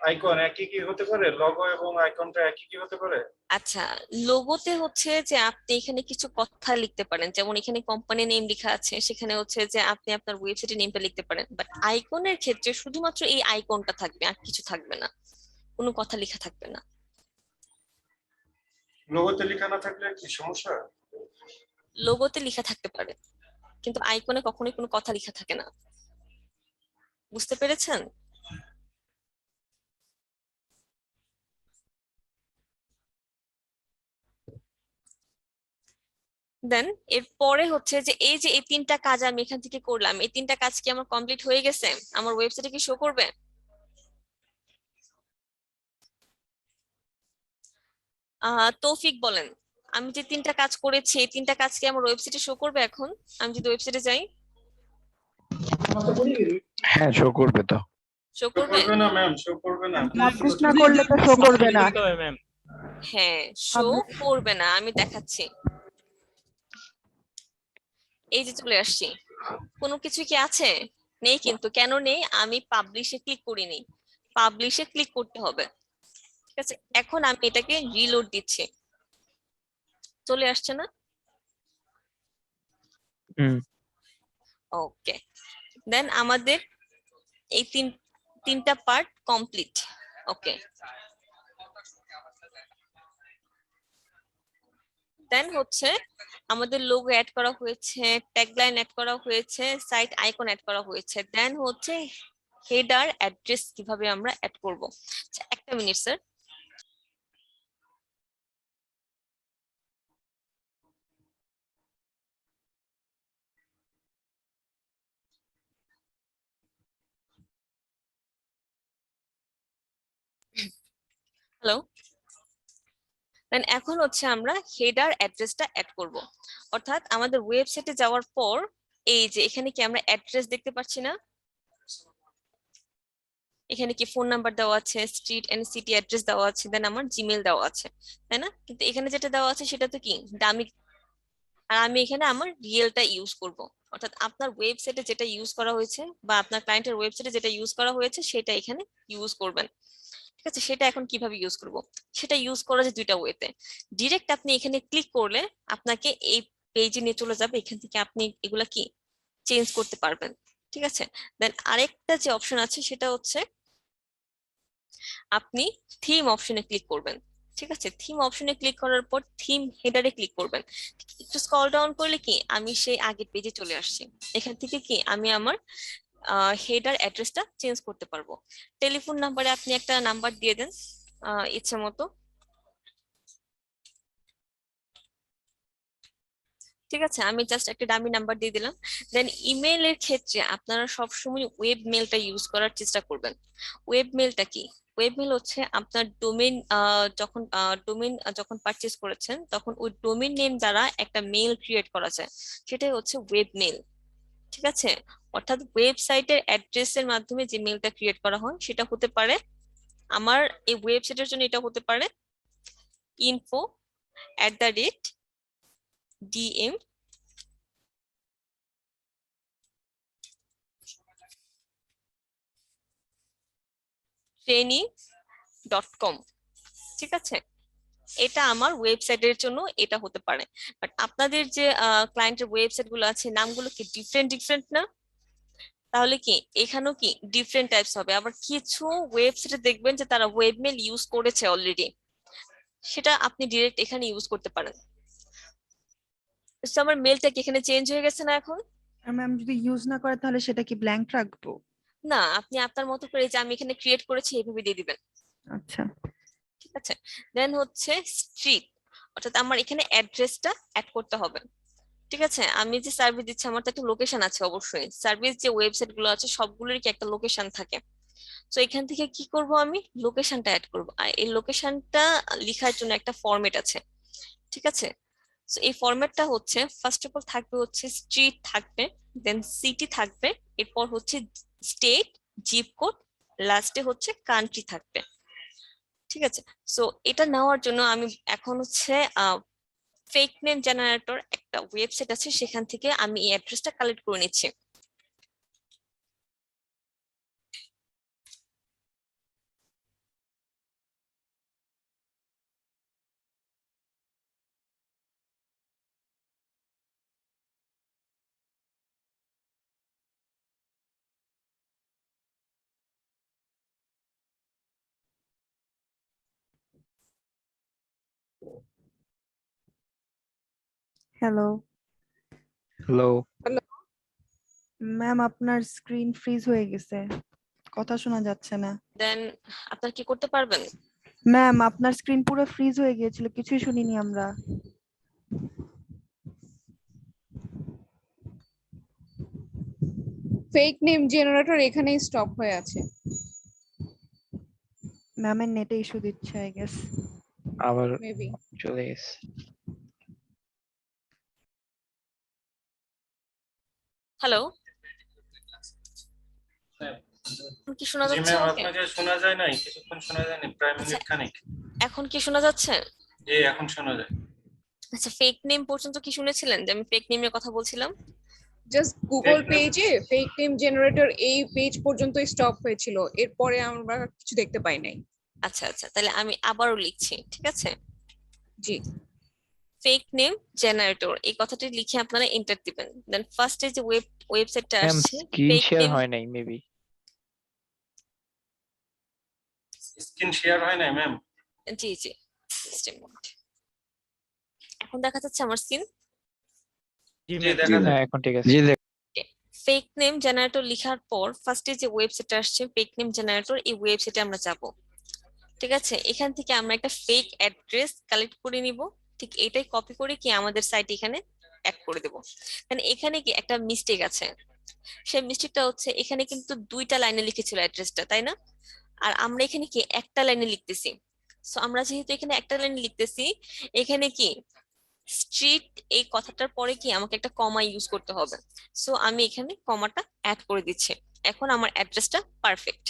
আইকন একই কি হতে পারে? লোগো এবং আইকনটা একই কি হতে পারে? আচ্ছা, লোগোতে হচ্ছে যে আপনি এখানে কিছু কথা লিখতে পারেন, যেমন এখানে কোম্পানি নেম লেখা আছে, সেখানে হচ্ছে যে আপনি আপনার ওয়েবসাইটের নেমটা লিখতে পারেন। বাট আইকনের ক্ষেত্রে শুধুমাত্র এই আইকনটা থাকবে, আর কিছু থাকবে না, কোনো কথা লেখা থাকবে না। লোগোতে লেখা না থাকলে কি সমস্যা? লোগোতে লেখা থাকতে পারে, কিন্তু আইকনে কখনোই কোনো কথা লেখা থাকে না। বুঝতে পেরেছেন? দেন এরপরে হচ্ছে যে এই তিনটা কাজ আমি এখান থেকে করলাম, এই তিনটা কাজ কি আমার কমপ্লিট হয়ে গেছে? আমার ওয়েবসাইটে কি শো করবে? তৌফিক বলেন, আমি যে তিনটা কাজ করেছি এই তিনটা কাজ কি আমার ওয়েবসাইটে শো করবে এখন? আমি যদি ওয়েবসাইটে যাই, হ্যাঁ শো করবে তো। শো শো করবে? করবে না ম্যাম, শো করবে না। পাবলিশ না করলে তো শো করবে না। হ্যাঁ, শো করবে না, আমি দেখাচ্ছি। এই যে চলে আসছি, কোনো কিছু কি আছে? নেই, কিন্তু কেন নেই? আমি পাবলিশে ক্লিক করিনি, পাবলিশে ক্লিক করতে হবে। ঠিক আছে, এখন আমি এটাকে রিলোড দিচ্ছি, চলে আসছে না? ওকে, দেন আমাদের এই তিনটা পার্ট কমপ্লিট। ওকে, দেন হচ্ছে আমাদের লোগো অ্যাড করা হয়েছে, ট্যাগলাইন অ্যাড করা হয়েছে, সাইট আইকন অ্যাড করা হয়েছে, দেন হচ্ছে হেডার অ্যাড্রেস কিভাবে আমরা অ্যাড করব। আচ্ছা, একটা মিনিট স্যার। হ্যালো, দেন এখন হচ্ছে আমরা হেডার অ্যাড্রেসটা অ্যাড করব। অর্থাৎ আমাদের ওয়েবসাইটে যাওয়ার পর এই যে এখানে কি আমরা অ্যাড্রেস দেখতে পাচ্ছি না? এখানে কি ফোন নাম্বার দেওয়া আছে, স্ট্রিট এন্ড সিটি অ্যাড্রেস দেওয়া আছে, দেন আমার জিমেল দেওয়া আছে, তাই না? কিন্তু এখানে যেটা দেওয়া আছে সেটা তো কি ডামি, আর আমি এখানে আমার রিয়েলটা ইউজ করব। অর্থাৎ আপনার ওয়েবসাইটে যেটা ইউজ করা হয়েছে বা আপনার ক্লায়েন্টের ওয়েবসাইটে যেটা ইউজ করা হয়েছে সেটা এখানে ইউজ করবেন। ঠিক আছে, সেটা এখন কিভাবে ইউজ করব? সেটা ইউজ করা যায় দুইটা ওয়েতে। ডিরেক্ট আপনি এখানে ক্লিক করলে আপনাকে এই পেজে নিয়ে চলে যাবে, এখান থেকে আপনি এগুলা কি চেঞ্জ করতে পারবেন। ঠিক আছে, দেন আরেকটা যে অপশন আছে সেটা হচ্ছে আপনি থিম অপশনে ক্লিক করবেন। ঠিক আছে, থিম অপশনে ক্লিক করার পর থিম হেডারে ক্লিক করবেন। একটু স্ক্রল ডাউন করলে কি আমি সেই আগের পেজে চলে আসছি। এখান থেকে কি আমি আমার হেডার অ্যাড্রেসটা চেঞ্জ করতে পারবো। টেলিফোন নাম্বারে আপনি একটা নাম্বার দিয়ে দেন ইচ্ছে মতো। ঠিক আছে, আমি জাস্ট একটা ডামি নাম্বার দিয়ে দিলাম। দেন ইমেইলের ক্ষেত্রে আপনারা সবসময় ওয়েব মেলটা ইউজ করার চেষ্টা করবেন। ওয়েব মেলটা কি? ওয়েব মেল হচ্ছে আপনার ডোমেইন, যখন পারচেজ করেছেন তখন ওই ডোমেইন নেম দ্বারা একটা মেল ক্রিয়েট করা যায়, সেটাই হচ্ছে ওয়েব মেল। ঠিক আছে, অর্থাৎ ওয়েবসাইটের অ্যাড্রেসের মাধ্যমে যে মেলটা ক্রিয়েট করা হয় সেটা হতে পারে, আমার এই ওয়েবসাইটের জন্য এটা হতে পারে info@dm training.com। ঠিক আছে, এটা আমার ওয়েবসাইটের জন্য এটা হতে পারে। বাট আপনাদের যে ক্লায়েন্টের ওয়েবসাইট গুলো আছে নামগুলো কি ডিফারেন্ট ডিফারেন্ট না? তাহলে কি এখানেও কি ডিফারেন্ট টাইপস হবে। আবার কিছু ওয়েবসাইটে দেখবেন যে তারা ওয়েবমেল ইউজ করেছে অলরেডি, সেটা আপনি ডিরেক্ট এখানে ইউজ করতে পারেন। তো আমার মেলটা কি এখানে চেঞ্জ হয়ে গেছে না এখন? আর ম্যাম যদি ইউজ না করে তাহলে সেটা কি ব্ল্যাঙ্ক রাখবো? না, আপনি আপনার মতো করে যে আমি এখানে ক্রিয়েট করেছি এইভাবে দিয়ে দিবেন। আচ্ছা, ঠিক আছে, দেন হচ্ছে স্ট্রিট, অর্থাৎ আমার এখানে অ্যাড্রেসটা অ্যাড করতে হবে। ঠিক আছে, আমি যে সার্ভিস দিচ্ছি আমার তো একটা লোকেশন আছে অবশ্যই, সার্ভিস যে ওয়েবসাইট গুলো আছে সবগুলোরই কি একটা লোকেশন থাকে। তো এখান থেকে কি করব, আমি লোকেশনটা অ্যাড করব, আর এই লোকেশনটা লেখার জন্য একটা ফরম্যাট আছে। ঠিক আছে, তো এই ফরম্যাটটা হচ্ছে ফার্স্ট অফ অল থাকবে হচ্ছে স্ট্রিট থাকবে, দেন সিটি থাকবে, এরপর হচ্ছে স্টেট, জিপ কোড, লাস্টে হচ্ছে কান্ট্রি থাকবে। ঠিক আছে, সো এটা নেওয়ার জন্য আমি এখন হচ্ছে ফেক নেম জেনারেটর একটা ওয়েবসাইট আছে, সেখান থেকে আমি এই অ্যাড্রেসটা কালেক্ট করে নিচ্ছি। Hello hello. ম্যাম, আপনার স্ক্রিন ফ্রিজ হয়ে গেছে, কথা শোনা যাচ্ছে না। দেন আপনারা কি করতে পারবেন? ম্যাম, আপনার স্ক্রিন পুরো ফ্রিজ হয়ে গিয়েছিল, কিছুই শুনিনি আমরা। ফেক নেম জেনারেটর এখানেই স্টপ হয়ে আছে। ম্যামের নেটে ইস্যু দিচ্ছে আই গেস। আবার মেবি চলে গেছে। হ্যালো, কি শোনা জি যাচ্ছে ম্যাম, আমাকে? আপনাকে শোনা যায় নাই, কিছুক্ষণ শোনা যায়নি, প্রায় আচ্ছা, মিনিট খানিক। এখন কি শোনা যাচ্ছে? জি এখন শোনা যায়। আচ্ছা, ফেক নেম পর্যন্ত কি শুনেছিলেন যে আমি ফেক নেমের কথা বলছিলাম? জাস্ট গুগল পেজে ফেক নেম জেনারেটর এই পেজ পর্যন্তই স্টপ হয়েছিল, এরপরে আমরা কিছু দেখতে পাই নাই। আচ্ছা আচ্ছা, তাহলে আমি আবারও লিখছি, ঠিক আছে? জি ফেক নেম জেনারেটর এই কথাটি লিখে আপনারা এন্টার দিবেন। দেন ফার্স্টে যে ওয়েবসাইটটা ম্যাম আসছে স্ক্রিন ফেক শেয়ার নেম, হয় নাই মেবি। স্ক্রিন শেয়ার হয় নাই ম্যাম? জি জি, সিস্টেম মোড। এখন দেখা যাচ্ছে আমার স্ক্রিন? জি দেখা যায়। হ্যাঁ এখন ঠিক আছে। জি ফেক নেম জেনারেটর লেখার পর ফার্স্টে যে ওয়েবসাইটটা আসছে ফেক নেম জেনারেটর, এই ওয়েবসাইটে আমরা যাব। ঠিক আছে, এখান থেকে আমরা একটা ফেক অ্যাড্রেস কালেক্ট করে নিব। ঠিক এটাই কপি করে কি আমাদের সাইট এখানে অ্যাড করে দেব। কারণ এখানে কি একটা মিস্টেক আছে, সেই মিস্টেকটা হচ্ছে এখানে কিন্তু দুইটা লাইনে লিখেছিল অ্যাড্রেসটা, তাই না? আর আমরা এখানে কি একটা লাইনে লিখতেছি। সো আমরা যেহেতু এখানে একটা লাইনে লিখতেছি, এখানে কি স্ট্রিট এই কথাটার পরে কি আমাকে একটা কমা ইউজ করতে হবে। সো আমি এখানে কমাটা অ্যাড করে দিচ্ছি। এখন আমার অ্যাড্রেসটা পারফেক্ট,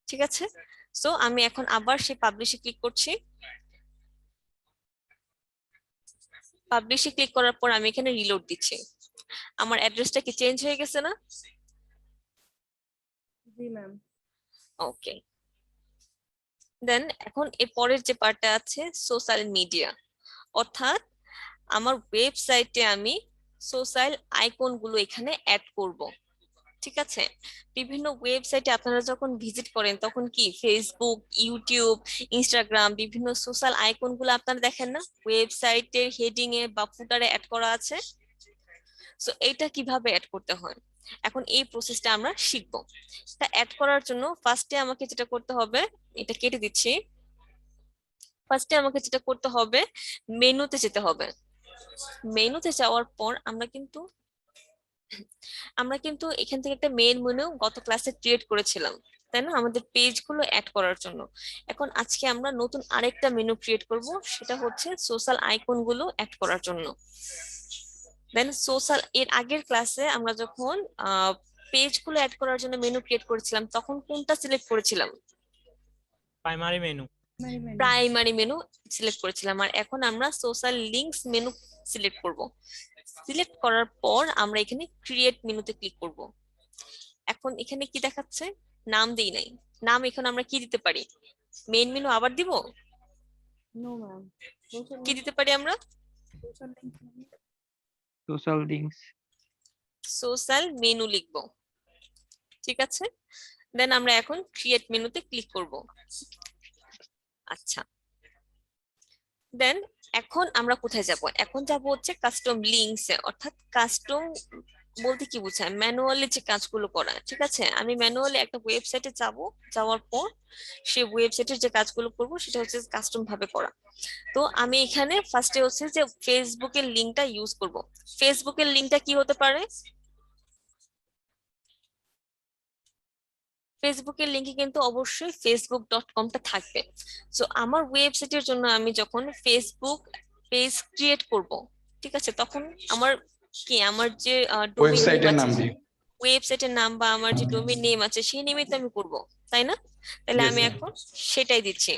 ঠিক আছে? সো আমি এখন আবার সেই পাবলিশে ক্লিক করছি। পাবলিশে ক্লিক করার পর আমি এখানে রিলোড দিচ্ছি। আমার অ্যাড্রেসটা কি চেঞ্জ হয়ে গেছে না? জি ম্যাম। ওকে, দেন এখন এর পরের যে পার্টটা আছে সোশ্যাল মিডিয়া, অর্থাৎ আমার ওয়েবসাইটে আমি সোশ্যাল আইকন গুলো এখানে অ্যাড করব। ঠিক আছে, বিভিন্ন ওয়েবসাইটে আপনারা যখন ভিজিট করেন তখন কি ফেসবুক, ইউটিউব, ইনস্টাগ্রাম বিভিন্ন সোশ্যাল আইকন গুলো আপনারা দেখেন না, ওয়েবসাইটের হেডিং এ বা ফুটারে অ্যাড করা আছে। সো এটা কিভাবে অ্যাড করতে হয়, এখন এই প্রসেসটা আমরা শিখবো। তা অ্যাড করার জন্য ফার্স্টে আমাকে যেটা করতে হবে, এটা কেটে দিচ্ছি। ফার্স্টে আমাকে যেটা করতে হবে, মেনুতে যেতে হবে। মেনুতে যাওয়ার পর আমরা কিন্তু এখান থেকে একটা মেইন মেনু গত ক্লাসে ক্রিয়েট করেছিলাম, তাই না, আমাদের পেজগুলো অ্যাড করার জন্য। এখন আজকে আমরা নতুন আরেকটা মেনু ক্রিয়েট করব, সেটা হচ্ছে সোশ্যাল আইকন গুলো অ্যাড করার জন্য। দেন সোশ্যাল এর আগের ক্লাসে আমরা যখন পেজগুলো অ্যাড করার জন্য মেনু ক্রিয়েট করেছিলাম তখন কোনটা সিলেক্ট করেছিলাম? Primary menu. Primary menu select করেছিলাম। আর এখন আমরা সোশ্যাল লিংকস মেনু সিলেক্ট করব। সিলেক্ট করার পর আমরা এখানে ক্রিয়েট মেনুতে ক্লিক করব। এখন এখানে কি দেখাচ্ছে, নাম দেই নাই। নাম এখন আমরা কি দিতে পারি? মেইন মেনু আবার দিব? No ma'am. কি দিতে পারি আমরা? Social links. সোশ্যাল মেনু লিখবো, ঠিক আছে? দেন আমরা এখন ক্রিয়েট মেনুতে ক্লিক করব। আচ্ছা, দেন এখন আমরা কোথায় যাব? এখন যাব হচ্ছে কাস্টম লিংকস এ, অর্থাৎ কাস্টম বলতে কি বোঝায়, ম্যানুয়ালি যে কাজগুলো করা। ঠিক আছে, আমি ম্যানুয়ালি একটা ওয়েবসাইটে যাব, যাওয়ার পর সেই ওয়েবসাইটের যে কাজগুলো করব সেটা হচ্ছে কাস্টম ভাবে করা। তো আমি এখানে ফার্স্টে হচ্ছে যে ফেসবুকের লিংকটা ইউজ করব। ফেসবুকের লিংকটা কি হতে পারে? ফেসবুকের লিংকে কিন্তু অবশ্যই facebook.com-টা থাকবে। সো আমার ওয়েবসাইটের জন্য আমি যখন ফেসবুক পেজ ক্রিয়েট করব, ঠিক আছে, তখন আমার আমার যে ডোমেইন নেম ওয়েবসাইটের নাম আছে, দিই। ওয়েবসাইটের নাম বা আমার যে ডোমেইন নেম আছে সেই নেমে তো আমি করব, তাই না? তাহলে Yes, আমি ma'am. এখন সেটাই দিচ্ছি,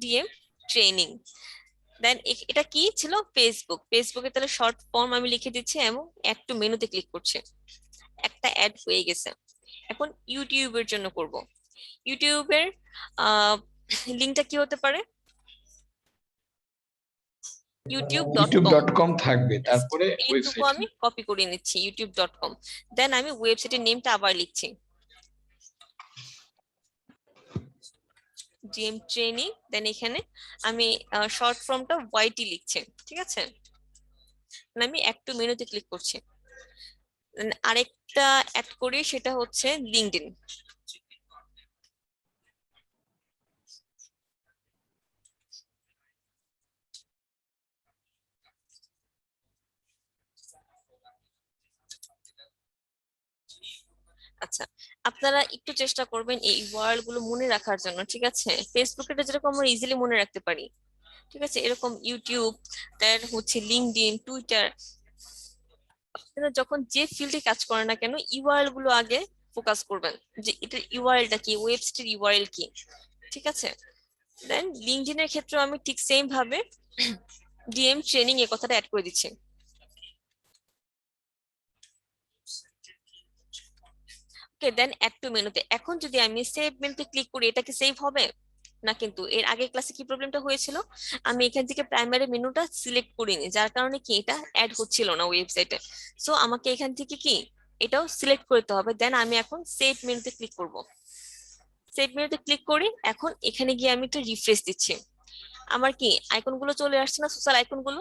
ডিএম ট্রেনিং। দেন এটা কি ছিল? ফেসবুকে তাহলে শর্ট ফর্ম আমি লিখে দিচ্ছি এবং অ্যাড টু মেনুতে ক্লিক করছি। একটা অ্যাড হয়ে গেছে। এখন ইউটিউবের জন্য করব। ইউটিউবের লিংকটা কি হতে পারে? youtube.com। youtube.com থাকবে, তারপরে এইটুকু ওয়েবসাইট। আমি কপি করে নিচ্ছি, youtube.com। দেন আমি ওয়েবসাইটের নেমটা আবার লিখছি, জিএম ট্রেনিং। দেন এখানে আমি শর্ট ফর্মটা ওয়াইটি লিখছি, ঠিক আছে? আমি একটু মেনুতে ক্লিক করছি। Then আরেকটা অ্যাড করি, সেটা হচ্ছে লিঙ্কডইন। আচ্ছা, আপনারা একটু চেষ্টা করবেন এই ওয়ার্ড গুলো মনে রাখার জন্য, ঠিক আছে? ফেসবুকে যেরকম আমরা ইজিলি মনে রাখতে পারি, ঠিক আছে, এরকম ইউটিউব, দেন হচ্ছে লিঙ্কডইন, টুইটার, আপনারা যখন যে ফিল্ডে কাজ করেন না কেন ইউআরএল গুলো আগে ফোকাস করবেন, যে এটা ইউআরএলটা কি, ওয়েবসাইটের ইউআরএল কি, ঠিক আছে? দেন লিঙ্কডইনের ক্ষেত্রে আমি ঠিক সেম ভাবে ডিএম ট্রেনিং এ কথাটা অ্যাড করে দিচ্ছি। ওকে, দেন অ্যাড টু মেনুতে এখন যদি আমি সেভ মেনুতে ক্লিক করি, এটা কি সেভ হবে না? কিন্তু এর আগের ক্লাসে কি প্রবলেমটা হয়েছিল, আমি এখান থেকে প্রাইমারি মেনুটা সিলেক্ট করিনি, যার কারণে কি এটা অ্যাড হচ্ছিল না ওয়েবসাইটে। সো আমাকে এখান থেকে কি এটাও সিলেক্ট করতে হবে। দেন আমি এখন সেভ মেনুতে ক্লিক করব। সেভ মেনুতে ক্লিক করি, এখন এখানে গিয়ে আমি একটা রিফ্রেশ দিচ্ছি, আমার কি আইকন গুলো চলে আসছে না, সোশ্যাল আইকন গুলো?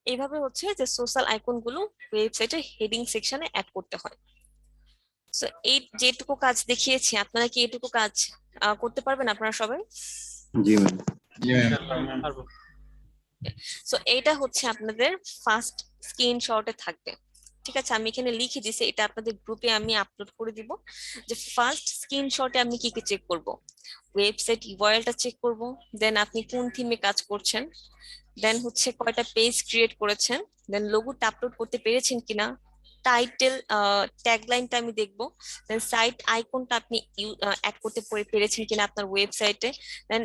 এইভাবে হচ্ছে যে সোশ্যাল আইকন গুলো ওয়েবসাইটের হেডিং সেকশনে অ্যাড করতে হয়। সো এই যেটুকু কাজ দেখিয়েছি, আপনারা কি এটুকু কাজ করতে পারবেন আপনারা সবাই? জি ম্যাম। ইনশাআল্লাহ ম্যাম। পারবো। সো এইটা হচ্ছে আপনাদের ফার্স্ট স্ক্রিনশটে থাকবে, ঠিক আছে? আমি এখানে লিখে দিছি, এটা আপনাদের গ্রুপে আমি আপলোড করে দিব, যে ফার্স্ট স্ক্রিনশটে আমি কি কি চেক করব। ওয়েবসাইট ইউআরএলটা চেক করব, দেন আপনি কোন থিমে কাজ করছেন, দেন হচ্ছে কয়টা পেজ ক্রিয়েট করেছেন, দেন লোগোটা আপলোড করতে পেরেছেন কিনা, টাইটেল ট্যাগলাইনটা আমি দেখবো, দেন সাইট আইকনটা আপনি অ্যাড করতে পেরেছেন কিনা আপনার ওয়েবসাইটে, দেন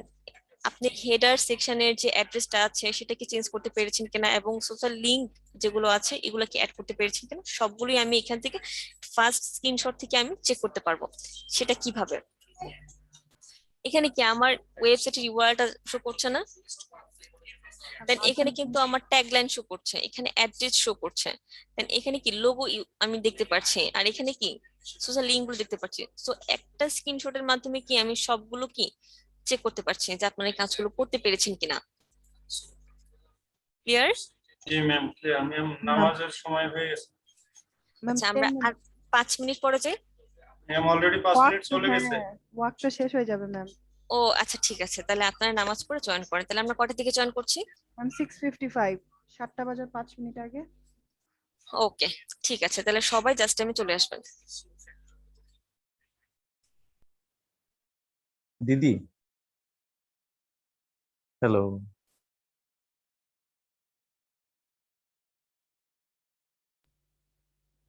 আপনি হেডার সেকশনের যে অ্যাড্রেসটা আছে সেটা কি চেঞ্জ করতে পেরেছেন কিনা, এবং সোশ্যাল লিংক যেগুলো আছে এগুলো কি অ্যাড করতে পেরেছেন কিনা, সবগুলোই আমি এখান থেকে ফার্স্ট স্ক্রিনশট থেকে আমি চেক করতে পারবো। সেটা কিভাবে, এখানে কি আমার ওয়েবসাইটের ইউআরএলটা শো করছে না, দেন এখানে কিন্তু আমার ট্যাগলাইন শো করছে, এখানে অ্যাড্রেস শো করছে, দেন এখানে কি লোগো আমি দেখতে পাচ্ছি, আর এখানে কি সোশ্যাল লিংক গুলো দেখতে পাচ্ছি। সো একটা স্ক্রিনশটের মাধ্যমে কি আমি সবগুলো কি চেক করতে পারছি যে আপনারা এই কাজগুলো করতে পেরেছেন কিনা। ক্লিয়ার? জি ম্যাম, ক্লিয়ার ম্যাম। নামাজের সময় হয়ে গেছে ম্যাম আচ্ছা, আমরা আর 5 মিনিট পরে যাই। ম্যাম, অলরেডি 5 মিনিট চলে গেছে। ওয়ার্কটা শেষ হয়ে যাবে ম্যাম। ও আচ্ছা, ঠিক আছে, তাহলে আপনারা নামাজ পড়ে জয়েন করেন। তাহলে আমরা কটার দিকে জয়েন করছি? ম্যাম 6:55, 7টা বাজার 5 মিনিট আগে। ওকে, ঠিক আছে, তাহলে সবাই জাস্ট টাইমে চলে আসবেন। দিদি, হ্যালো।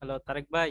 হ্যালো তারেক ভাই।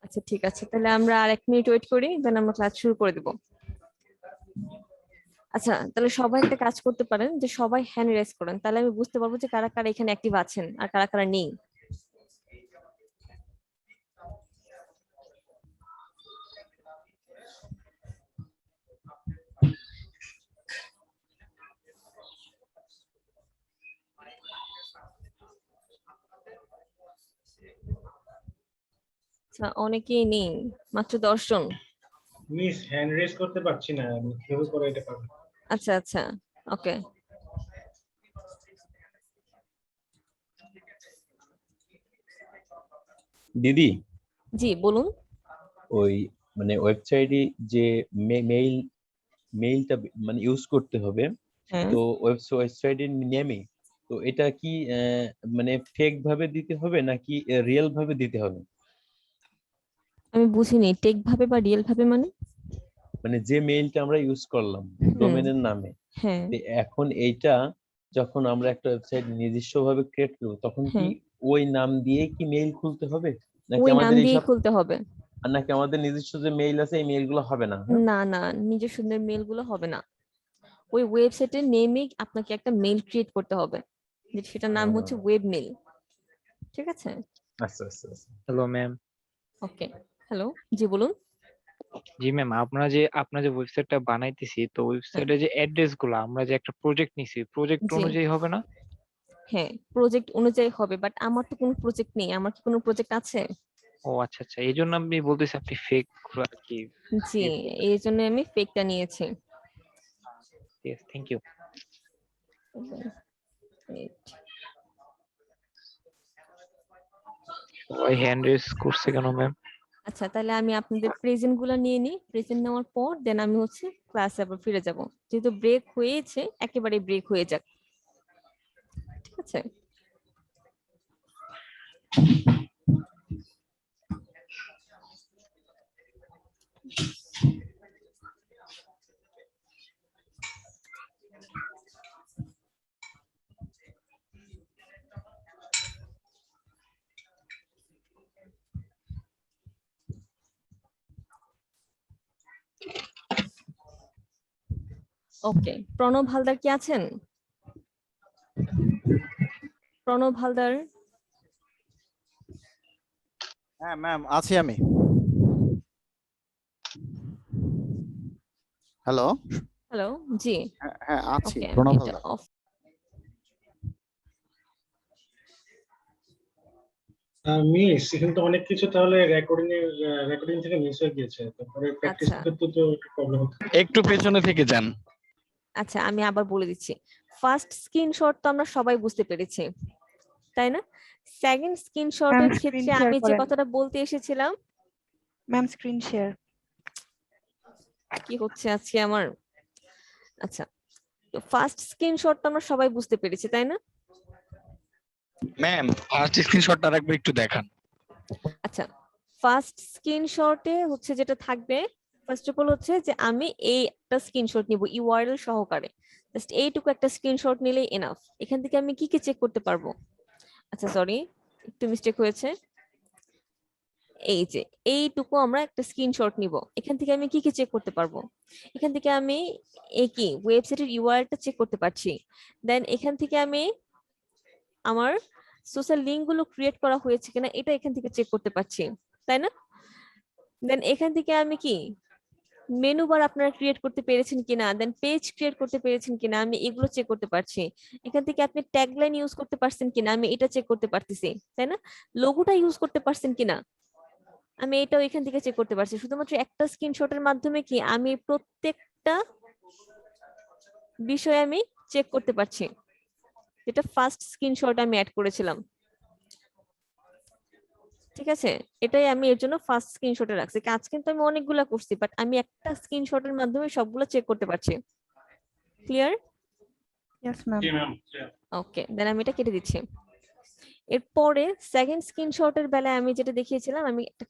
আচ্ছা, ঠিক আছে, তাহলে আমরা আর 1 মিনিট ওয়েট করি, দেন আমরা ক্লাস শুরু করে দিব। আচ্ছা, তাহলে সবাই একটা কাজ করতে পারেন, যে সবাই হ্যান্ড রেজ করেন, তাহলে আমি বুঝতে পারবো যে কারা কারা এখানে অ্যাক্টিভ আছেন আর কারা কারা নেই। আচ্ছা, অনেকেই নেই, মাত্র 10 জন। মিস হ্যান্ড রেজ করতে পারছি না, আমি কিভাবে করে এটা পারবো? আচ্ছা আচ্ছা, ওকে। দিদি, জি বলুন। ওই মানে ওয়েবসাইটে যে মেইলটা মানে ইউজ করতে হবে, হ্যাঁ, তো ওয়েবসাইটের নেমে, তো এটা কি মানে ফেক ভাবে দিতে হবে নাকি রিয়েল ভাবে দিতে হবে? আমি বুঝিনি টেক ভাবে বা রিয়েল ভাবে মানে। মানে যে মেইলটা আমরা ইউজ করলাম হুম, ডোমেনের নামে, হ্যাঁ তো এখন এইটা যখন আমরা একটা ওয়েবসাইট নিজস্বভাবে ক্রিয়েট করব, তখন কি হ্যাঁ, ওই নাম দিয়ে কি মেইল খুলতে হবে নাকি ওই নাম আমাদের দিয়েই এইসব, খুলতে হবে। আর নাকি আমাদের নিজস্ব যে মেইল আছে এই মেইল গুলো হবে না? হ্যাঁ, না না, নিজস্ব মেল গুলো হবে না। ওই ওয়েবসাইটের নেমে আপনাকে একটা মেল ক্রিয়েট করতে হবে, সেটার নাম হচ্ছে ওয়েব মেল। ঠিক আছে। আচ্ছা আচ্ছা আচ্ছা। Hello ma'am. ওকে, হ্যালো, জি বলুন। জি ম্যাম, আপনার যে ওয়েবসাইটটা বানাইতেছি, তো হ্যাঁ ওয়েবসাইটে যে অ্যাড্রেস গুলো আমরা যে একটা প্রজেক্ট নিছি, প্রজেক্ট জি, অনুযায়ী হবে না? হ্যাঁ প্রজেক্ট অনুযায়ী হবে, বাট আমার তো কোনো প্রজেক্ট নেই। আমার কি কোনো প্রজেক্ট আছে? ও আচ্ছা আচ্ছা, এই জন্য আমি বলতেছি আপনি ফেক আর কি জি, ক্রিয়েট করবেন। এই জন্য আমি ফেকটা নিয়েছি। Yes, thank you. ওই হ্যান্ড রেজ করছে কেন ম্যাম? আচ্ছা, তাহলে আমি আপনাদের প্রেজেন্ট গুলা নিয়ে নিই। প্রেজেন্ট নেওয়ার পর দেন আমি হচ্ছে ক্লাসে আবার ফিরে যাব। যেহেতু ব্রেক হয়েছে, একেবারে ব্রেক হয়ে যাক। ঠিক আছে। ওকে, প্রণব হালদার কি আছেন? প্রণব হালদার। হ্যাঁ ম্যাম, আছি আমি। হ্যালো। হ্যালো, জি। হ্যাঁ হ্যাঁ, আছি, ওকে, প্রণব এটা হালদার। অফ। মিস এখানে তো অনেক কিছু তাহলে রেকর্ডিং থেকে মিস হয়ে গিয়েছে, তারপরে প্র্যাকটিস আচ্ছা করতে তো একটু প্রবলেম হচ্ছে। একটু পেছনে থেকে যান। আচ্ছা, আমি আবার বলে দিচ্ছি। ফার্স্ট স্ক্রিনশট তো আমরা সবাই বুঝতে পেরেছি, তাই না? সেকেন্ড ম্যাম স্ক্রিনশটের স্ক্রিন ক্ষেত্রে শেয়ার আমি যে করেন। কথাটা বলতে এসেছিলাম, ম্যাম স্ক্রিন শেয়ার। কি হচ্ছে আজকে আমার। আচ্ছা, তো ফার্স্ট স্ক্রিনশট তো আমরা সবাই বুঝতে পেরেছি, তাই না? ম্যাম, ফার্স্ট স্ক্রিনশটটা একবার একটু দেখান। আচ্ছা, ফার্স্ট স্ক্রিনশটে হচ্ছে যেটা থাকবে, ফার্স্ট অফ অল হচ্ছে যে আমি এই একটা স্ক্রিনশট নিব ইউআরএল সহকারে। জাস্ট এইটুকু একটা স্ক্রিনশট নিলেই এনাফ। এখান থেকে আমি কি কি চেক করতে পারবো? আচ্ছা সরি, একটু মিস্টেক হয়েছে। এই যে এইটুকু আমরা একটা স্ক্রিনশট নিব, এখান থেকে আমি কি কি চেক করতে পারবো? এখান থেকে আমি এই কি ওয়েবসাইটের ইউআরএলটা চেক করতে পারছি। দেন এখান থেকে আমি আমার সোশ্যাল লিংক গুলো ক্রিয়েট করা হয়েছে কিনা এটা এখান থেকে চেক করতে পারছি, তাই না? দেন এখান থেকে আমি কি মেনু বার আপনারা ক্রিয়েট করতে পেরেছেন কিনা, দেন পেজ ক্রিয়েট করতে পেরেছেন কিনা আমি এগুলো চেক করতে পারছি। এখান থেকে আপনি ট্যাগলাইন ইউজ করতে পারছেন কিনা আমি এটা চেক করতে পারতেছি, তাই না? লোগোটা ইউজ করতে পারছেন কিনা আমি এটাও এখান থেকে চেক করতে পারছি। শুধুমাত্র একটা স্ক্রিনশটের মাধ্যমে কি আমি প্রত্যেকটা বিষয় আমি চেক করতে পারছি, যেটা ফার্স্ট স্ক্রিনশট আমি অ্যাড করেছিলাম। ঠিক আছে, এটাই আমি এর জন্য ফার্স্ট স্ক্রিনশটে রাখছি। কাজ কিন্তু আমি অনেকগুলা করছি, বাট আমি একটা স্ক্রিনশটের মাধ্যমে সবগুলো চেক করতে পারছি। ক্লিয়ার? Yes ma'am. জি ম্যাম। ওকে, দেন আমি এটা কেটে দিচ্ছি। এরপরে সেকেন্ড স্ক্রিনশটের বেলায় আমি যেটা দেখিয়েছিলাম, আমি একটা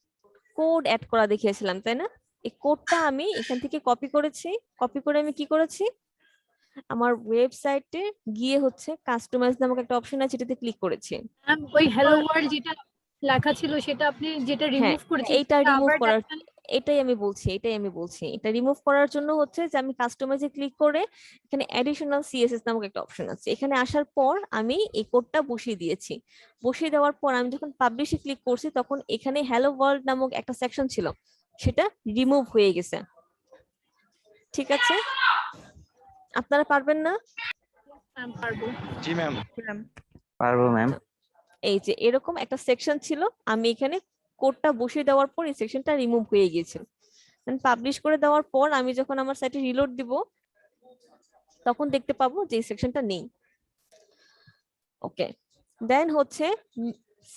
কোড অ্যাড করা দেখিয়েছিলাম, তাই না? এই কোডটা আমি এখান থেকে কপি করেছি। কপি করে আমি কি করেছি, আমার ওয়েবসাইটে গিয়ে হচ্ছে কাস্টমাইজ নামক একটা অপশন আছে, এটাতে ক্লিক করেছি। ম্যাম ওই হ্যালো ওয়ার্ল্ড যেটা লেখা ছিল সেটা আপনি যেটা হ্যাঁ, রিমুভ করেছেন এইটা সেটা রিমুভ আবার করার, দেখান। এটাই আমি বলছি এটা রিমুভ করার জন্য হচ্ছে যে আমি কাস্টমাইজে ক্লিক করে এখানে অ্যাডিশনাল সিএসএস নামক একটা অপশন আছে, এখানে আসার পর আমি এই কোডটা বসিয়ে দিয়েছি। বসিয়ে দেওয়ার পর আমি যখন পাবলিশে ক্লিক করছি তখন এখানে হ্যালো ওয়ার্ল্ড নামক একটা সেকশন ছিল, সেটা রিমুভ হয়ে গেছে। ঠিক আছে, আপনারা পারবেন না? ম্যাম পারবো। জি ম্যাম। পারবো ম্যাম। এই যে এরকম একটা সেকশন ছিল, আমি এখানে কোডটা বসিয়ে দেওয়ার পর এই সেকশনটা রিমুভ হয়ে গিয়েছিল। পাবলিশ করে দেওয়ার পর আমি যখন আমার সাইটে রিলোড দিব তখন দেখতে পাবো যে এই সেকশনটা নেই। ওকে, দেন হচ্ছে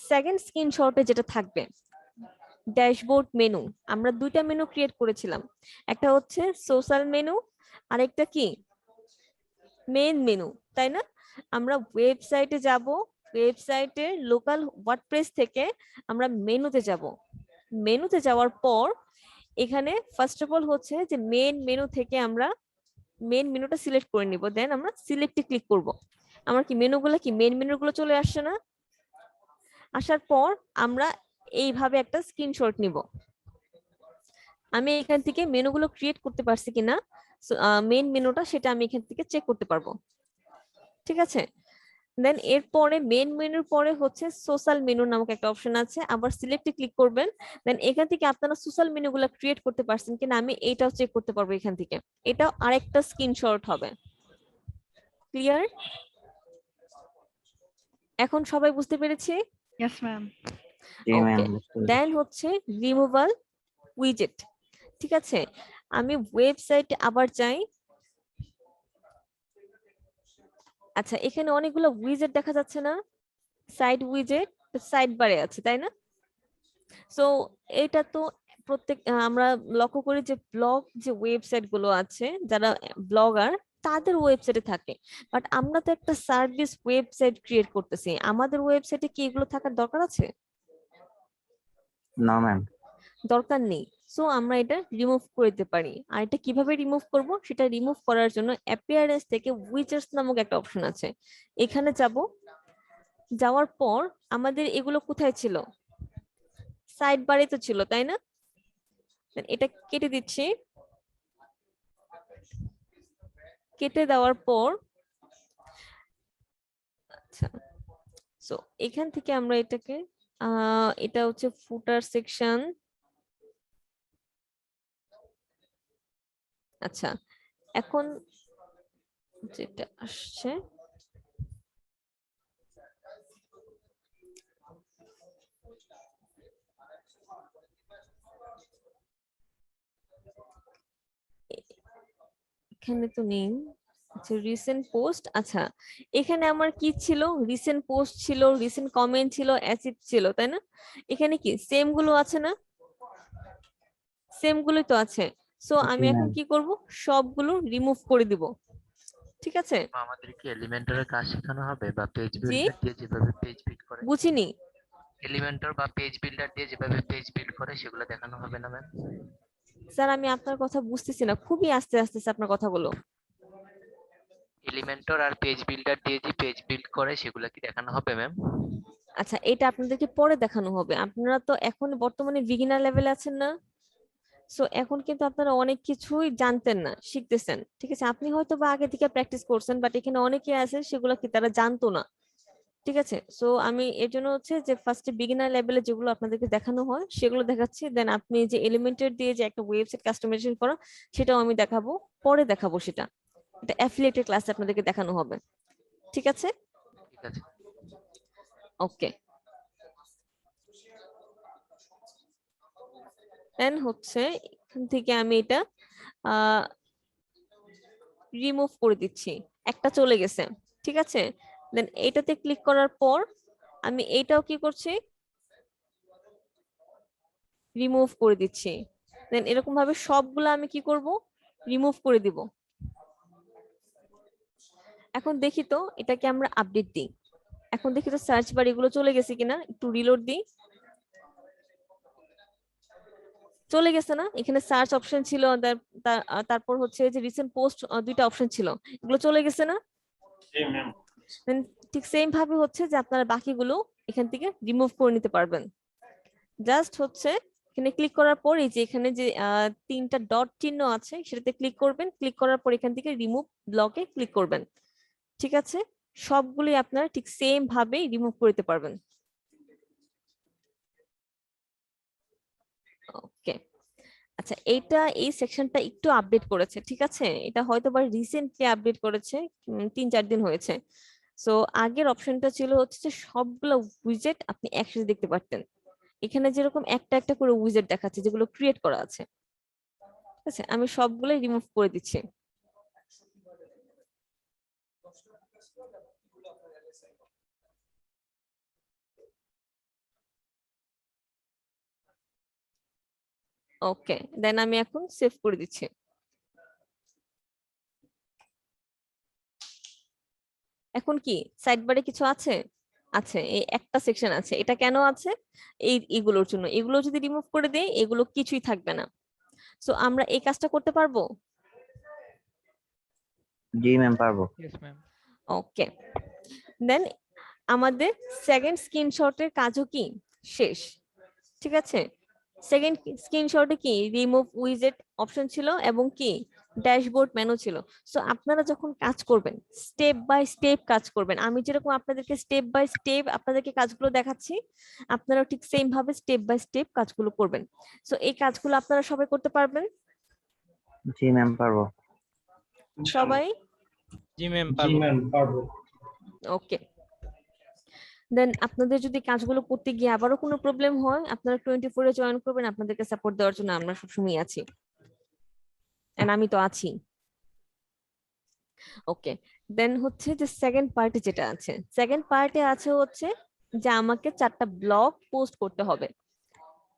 সেকেন্ড স্ক্রিনশটে যেটা থাকবে ড্যাশবোর্ড মেনু। আমরা দুইটা মেনু ক্রিয়েট করেছিলাম, একটা হচ্ছে সোশ্যাল মেনু আর একটা কি মেইন মেনু, তাই না? আমরা ওয়েবসাইটে যাব, ওয়েবসাইটের লোকাল ওয়ার্ডপ্রেস থেকে আমরা মেনুতে যাব। মেনুতে যাওয়ার পর এখানে ফার্স্ট অফ অল হচ্ছে যে মেইন মেনু থেকে আমরা মেইন মেনুটা সিলেক্ট করে নিব, দেন আমরা সিলেক্টে ক্লিক করব। আমার কি মেনুগুলো কি মেইন মেনুগুলো চলে আসছে না? আসার পর আমরা এইভাবে একটা স্ক্রিনশট নিব। আমি এখান থেকে মেনুগুলো ক্রিয়েট করতে পারছি কিনা, মেইন মেনুটা সেটা আমি এখান থেকে চেক করতে পারবো। ঠিক আছে, দেন এরপরে মেইন মেনুর পরে হচ্ছে সোশ্যাল মেনু নামক একটা অপশন আছে, আবার সিলেক্টে ক্লিক করবেন। দেন এখান থেকে আপনারা সোশ্যাল মেনুগুলো ক্রিয়েট করতে পারছেন কিনা আমি এইটাও চেক করতে পারবো এখান থেকে। এটাও আরেকটা স্ক্রিনশট হবে। ক্লিয়ার? এখন সবাই বুঝতে পেরেছি? Yes ma'am. ওকে, দেন হচ্ছে রিমুভাল উইজেট। ঠিক আছে, আমি ওয়েবসাইটে আবার যাই। আচ্ছা, এখানে অনেকগুলো উইজেট দেখা যাচ্ছে না? সাইড উইজেট সাইড বারে আছে, তাই না? সো এটা তো প্রত্যেক আমরা লক্ষ্য করি যে ব্লগ যে ওয়েবসাইট গুলো আছে, যারা ব্লগার তাদের ওয়েবসাইটে থাকে, বাট আমরা তো একটা সার্ভিস ওয়েবসাইট ক্রিয়েট করতেছি, আমাদের ওয়েবসাইটে কি এগুলো থাকার দরকার আছে? না ম্যাম। দরকার নেই। সো আমরা এটা রিমুভ করে দিতে পারি। আর এটা কিভাবে রিমুভ করব? সেটা রিমুভ করার জন্য অ্যাপিয়ারেন্স থেকে উইজেটস নামক একটা অপশন আছে, এখানে যাব। যাওয়ার পর আমাদের এগুলো কোথায় ছিল? সাইড বারে তো ছিল, তাই না? এটা কেটে দিচ্ছি। কেটে দেওয়ার পর আচ্ছা, সো এখান থেকে আমরা এটাকে এটা হচ্ছে ফুটার সেকশন। আচ্ছা, এখন যেটা আসছে এখানে তো নেই। আচ্ছা, রিসেন্ট পোস্ট। আচ্ছা, এখানে আমার কি ছিল? রিসেন্ট পোস্ট ছিল, রিসেন্ট কমেন্ট ছিল, অ্যাসিড ছিল, তাই না? এখানে কি সেম গুলো আছে না? সেম গুলোই তো আছে। সো আমি এখন কি করব? সবগুলো রিমুভ করে দিব। ঠিক আছে, আমাদের কি এলিমেন্টরের কাজ শেখানো হবে বা পেজ জি বিল্ডার দিয়ে যেভাবে পেজ বিল্ড করে? বুঝিনি। এলিমেন্টর বা পেজ বিল্ডার দিয়ে যেভাবে পেজ বিল্ড করে সেগুলো দেখানো হবে না ম্যাম? স্যার আমি আপনার কথা বুঝতেছি না, খুবই আস্তে আস্তে আপনার কথাগুলো। এলিমেন্টর আর পেজ বিল্ডার দিয়ে যে পেজ বিল্ড করে সেগুলো কি দেখানো হবে ম্যাম? আচ্ছা, এটা আপনাদেরকে পরে দেখানো হবে। আপনারা তো এখন বর্তমানে বিগিনার লেভেলে আছেন না? সো এখন কিন্তু আপনারা অনেক কিছুই জানতেন না, শিখতেছেন। ঠিক আছে, আপনি হয়তো বা আগে থেকে প্র্যাকটিস করছেন, বাট এখানে অনেকে আছে সেগুলো কি তারা জানতো না। ঠিক আছে, সো আমি এর জন্য হচ্ছে যে ফার্স্টে বিগিনার লেভেলে যেগুলো আপনাদেরকে দেখানো হয় সেগুলো দেখাচ্ছি, দেন আপনি যে এলিমেন্টের দিয়ে যে একটা ওয়েবসাইট কাস্টমাইজেশন করা সেটাও আমি দেখাবো, পরে দেখাবো সেটা। এটা অ্যাফিলিয়েটেড ক্লাসে আপনাদেরকে দেখানো হবে। ঠিক আছে? ঠিক আছে। ওকে, দেন হচ্ছে এখান থেকে আমি এটা রিমুভ করে দিচ্ছি, একটা চলে গেছে। ঠিক আছে, দেন এটাতে ক্লিক করার পর আমি এইটাও কি করছি? রিমুভ করে দিচ্ছি। দেন এরকম ভাবে সবগুলো আমি কি করব? রিমুভ করে দিব। এখন দেখি তো এটাকে আমরা আপডেট দিই। এখন দেখি তো সার্চ বার এগুলো চলে গেছে কিনা, একটু রিলোড দিই। চলে গেছে না? এখানে সার্চ অপশন ছিল, তারপর হচ্ছে যে রিসেন্ট পোস্ট, দুইটা অপশন ছিল, এগুলো চলে গেছে না? ঠিক সেম ভাবে হচ্ছে যে আপনারা বাকিগুলো এখান থেকে রিমুভ করে নিতে পারবেন। জাস্ট হচ্ছে এখানে ক্লিক করার পর এই যে এখানে যে তিনটা ডট চিহ্ন আছে সেটাতে ক্লিক করবেন, ক্লিক করার পর এখান থেকে রিমুভ ব্লকে ক্লিক করবেন। ঠিক আছে, সবগুলোই আপনারা ঠিক সেম ভাবে রিমুভ করতে পারবেন। ওকে, আচ্ছা, এই সেকশনটা একটু আপডেট করেছে। ঠিক আছে, এটা হয়তো বা রিসেন্টলি আপডেট করেছে, 3-4 দিন হয়েছে। সো আগের অপশনটা ছিল হচ্ছে যে সবগুলো উইজেট আপনি একসাথে দেখতে পারতেন, এখানে যেরকম একটা একটা করে উইজেট দেখাচ্ছে যেগুলো ক্রিয়েট করা আছে, ঠিক আছে, আমি সবগুলোই রিমুভ করে দিচ্ছি। ওকে, দেন আমি এখন সেভ করে দিচ্ছি। এখন কি সাইড বারে কিছু আছে? আছে, এই একটা সেকশন আছে। এটা কেন আছে? এইগুলোর জন্য। এগুলো যদি রিমুভ করে দেই এগুলো কিছুই থাকবে না। সো আমরা এই কাজটা করতে পারবো? জি ম্যাম পারবো। Yes ma'am. ওকে, দেন আমাদের সেকেন্ড স্ক্রিনশটের কাজও কি শেষ, ঠিক আছে। সেকেন্ড স্ক্রিনশটে কি রিমুভ উইজেট অপশন ছিল এবং কি ড্যাশবোর্ড মেনু ছিল। সো আপনারা যখন কাজ করবেন স্টেপ বাই স্টেপ কাজ করবেন। আমি যেরকম আপনাদেরকে স্টেপ বাই স্টেপ আপনাদেরকে কাজগুলো দেখাচ্ছি, আপনারা ঠিক সেম ভাবে স্টেপ বাই স্টেপ কাজগুলো করবেন। সো এই কাজগুলো আপনারা সবাই করতে পারবেন? জি ম্যাম পারবো। সবাই? জি ম্যাম পারবো। ওকে, দেন আপনাদের যদি কাজগুলো করতে গিয়ে আবারও কোনো প্রবলেম হয় আপনারা 24-এ জয়েন করবেন, আপনাদেরকে সাপোর্ট দেওয়ার জন্য আমরা সবসময় আছি, এন্ড আমি তো আছি। ওকে, দেন হচ্ছে যে সেকেন্ড পার্টে যেটা আছে, সেকেন্ড পার্টে আছে হচ্ছে যে আমাকে 4টা ব্লগ পোস্ট করতে হবে,